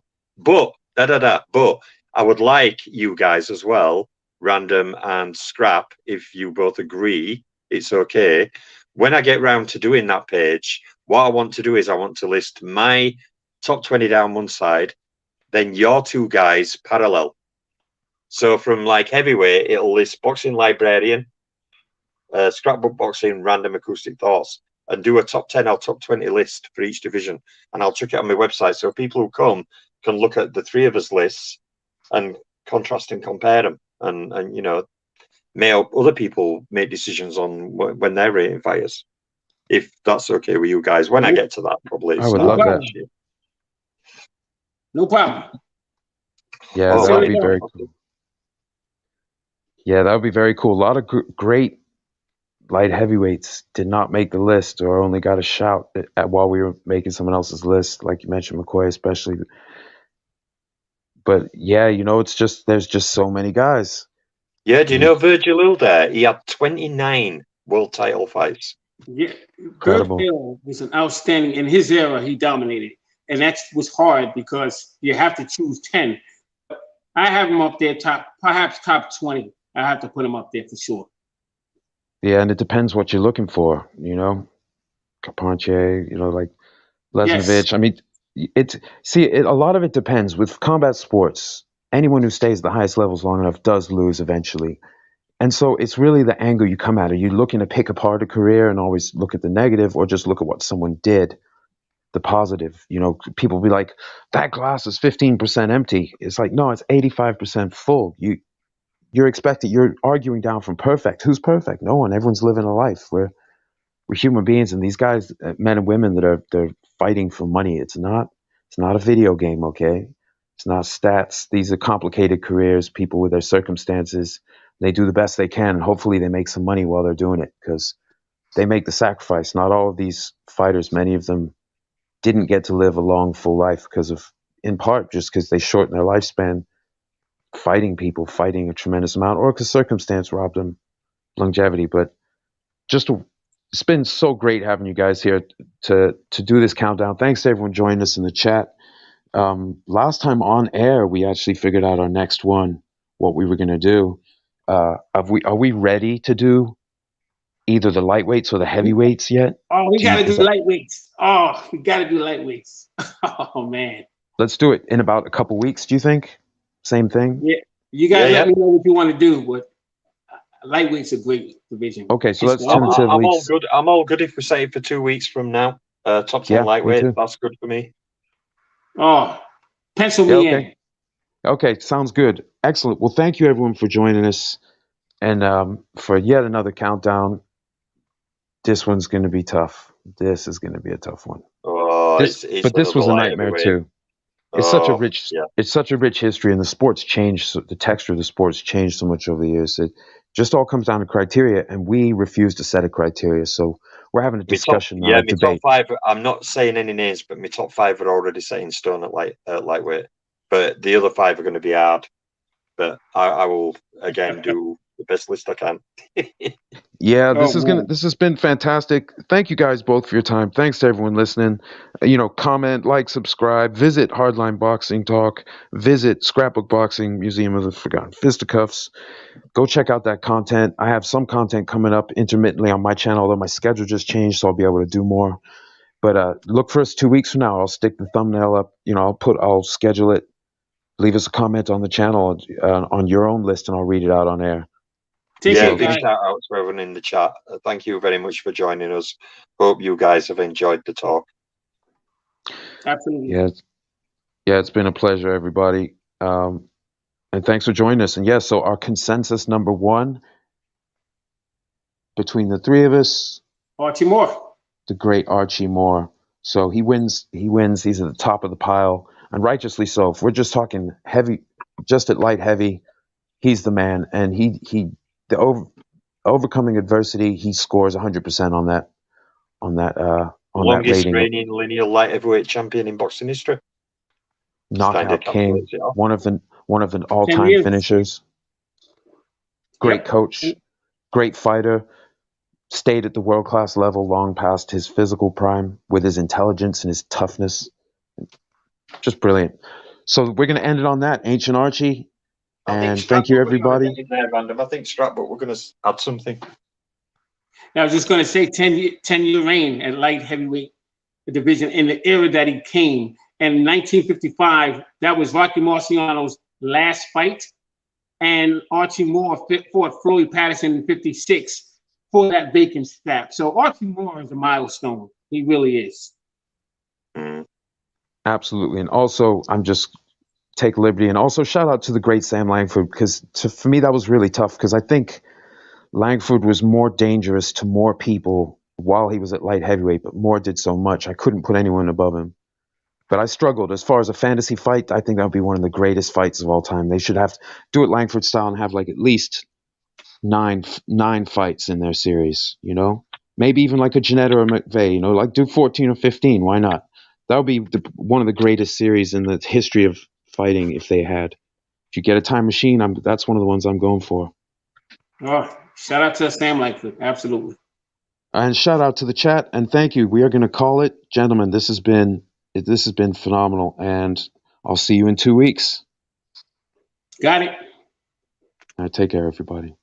D: I would like you guys as well, Random and Scrap, if you both agree, it's okay. When I get round to doing that page, what I want to do is I want to list my top 20 down one side, then your two guys parallel. So from like heavyweight, it'll list Boxing Librarian, Scrapbook Boxing, Random Acoustic Thoughts, and do a top 10 or top 20 list for each division. And I'll chuck it on my website so people who come can look at the three of us lists and contrast and compare them. And you know, may help other people make decisions on when they're rating fighters. If that's okay with you guys. When I get to that, probably.
A: I would love that.
B: No problem.
A: Yeah, that would be very cool. Yeah, that would be very cool. A lot of great light heavyweights did not make the list or only got a shout while we were making someone else's list, like you mentioned, McCoy especially. But yeah, you know, there's just so many guys.
D: Yeah, do you know Virgil Ilder? He had 29 world title fights.
B: Yeah, Virgil was an outstanding. In his era, he dominated. And that was hard because you have to choose 10. I have him up there, perhaps top 20. I have to put him up there for sure.
A: Yeah, and it depends what you're looking for, you know. Carpentier, you know, like Lesnovich. Yes. I mean, a lot of it depends. With combat sports, anyone who stays at the highest levels long enough does lose eventually. And so it's really the angle you come at. Are you looking to pick apart a career and always look at the negative, or just look at what someone did? The positive, you know, people be like, that glass is 15% empty. It's like, no, it's 85% full. You're arguing down from perfect. Who's perfect? No one. Everyone's living a life. We're human beings, and these guys, men and women they're fighting for money. It's not a video game, okay? It's not stats. These are complicated careers, people with their circumstances. They do the best they can, and hopefully they make some money while they're doing it, because they make the sacrifice. Not all of these fighters, many of them didn't get to live a long, full life in part because they shortened their lifespan fighting a tremendous amount, or because circumstance robbed them longevity. But it's been so great having you guys here to do this countdown. Thanks to everyone joining us in the chat. Last time on air, we actually figured out our next one, what we were going to do. Are we ready to do either the lightweights or the heavyweights yet?
B: Oh, we got to do lightweights. Oh, we got to do lightweights. Oh, man.
A: Let's do it in about a couple weeks, do you think? Same thing?
B: Yeah. You got to let me know what you want to do, but lightweight's a great division.
A: Okay, so let's tentatively...
D: I'm all good if we say it for 2 weeks from now. Top 10 lightweight, that's good for me.
B: Oh, pencil me in.
A: Okay, sounds good. Excellent. Well, thank you, everyone, for joining us. And for yet another countdown. This one's going to be tough. This is going to be a tough one.
D: Oh,
A: but this was a nightmare too. It's such a rich history, and the sport's changed. The texture of the sport's changed so much over the years. It just all comes down to criteria, and we refuse to set a criteria. So we're having a discussion, not a
D: my
A: debate.
D: top 5. I'm not saying any names, but my top 5 are already set in stone at lightweight. But the other 5 are going to be hard. But I will again do the best list I can.
A: Yeah, this has been fantastic. Thank you guys both for your time. Thanks to everyone listening. Comment, like, subscribe, visit Hardline Boxing Talk, visit Scrapbook Boxing Museum of the Forgotten Fisticuffs. Go check out that content. I have some content coming up intermittently on my channel, although my schedule just changed, so I'll be able to do more. But look for us 2 weeks from now. I'll stick the thumbnail up. I'll schedule it. Leave us a comment on the channel on your own list, and I'll read it out on air.
D: Big shout out to everyone in the chat. Thank you very much for joining us. Hope you guys have enjoyed the talk.
B: Absolutely.
A: Yeah, it's been a pleasure, everybody. And thanks for joining us. And so our consensus number 1 between the 3 of us,
B: Archie Moore,
A: the great Archie Moore. So he wins. He's at the top of the pile, and righteously so. If we're just talking heavy, just at light heavy, he's the man. And overcoming adversity, he scores 100% on that
D: longest
A: rating.
D: reigning lineal light heavyweight champion in boxing history.
A: Knockout king, one of the all-time finishers. Great coach, great fighter. Stayed at the world-class level long past his physical prime with his intelligence and his toughness. Just brilliant. So we're going to end it on that, Ancient Archie. And thank you, everybody.
D: I think Scrapbook, we're going to add something.
B: I was just going to say 10-year reign at light heavyweight division in the era that he came. And in 1955, that was Rocky Marciano's last fight. And Archie Moore fought Floyd Patterson in 56 for that vacant strap. So Archie Moore is a milestone. He really is.
A: Absolutely. And also, I'm just take liberty and also shout out to the great Sam Langford, because for me, that was really tough, because I think Langford was more dangerous to more people while he was at light heavyweight, but Moore did so much. I couldn't put anyone above him. But I struggled. As far as a fantasy fight, I think that would be one of the greatest fights of all time. They should have to do it Langford style and have like at least nine fights in their series, maybe even like a Janetta or McVeigh, like do 14 or 15. Why not? That would be one of the greatest series in the history of fighting if they had. If you get a time machine, that's one of the ones I'm going for.
B: Oh, shout out to Sam Langford. Absolutely.
A: And shout out to the chat, and thank you. We are going to call it. Gentlemen, this has been phenomenal, and I'll see you in 2 weeks.
B: Got it.
A: All right, take care, everybody.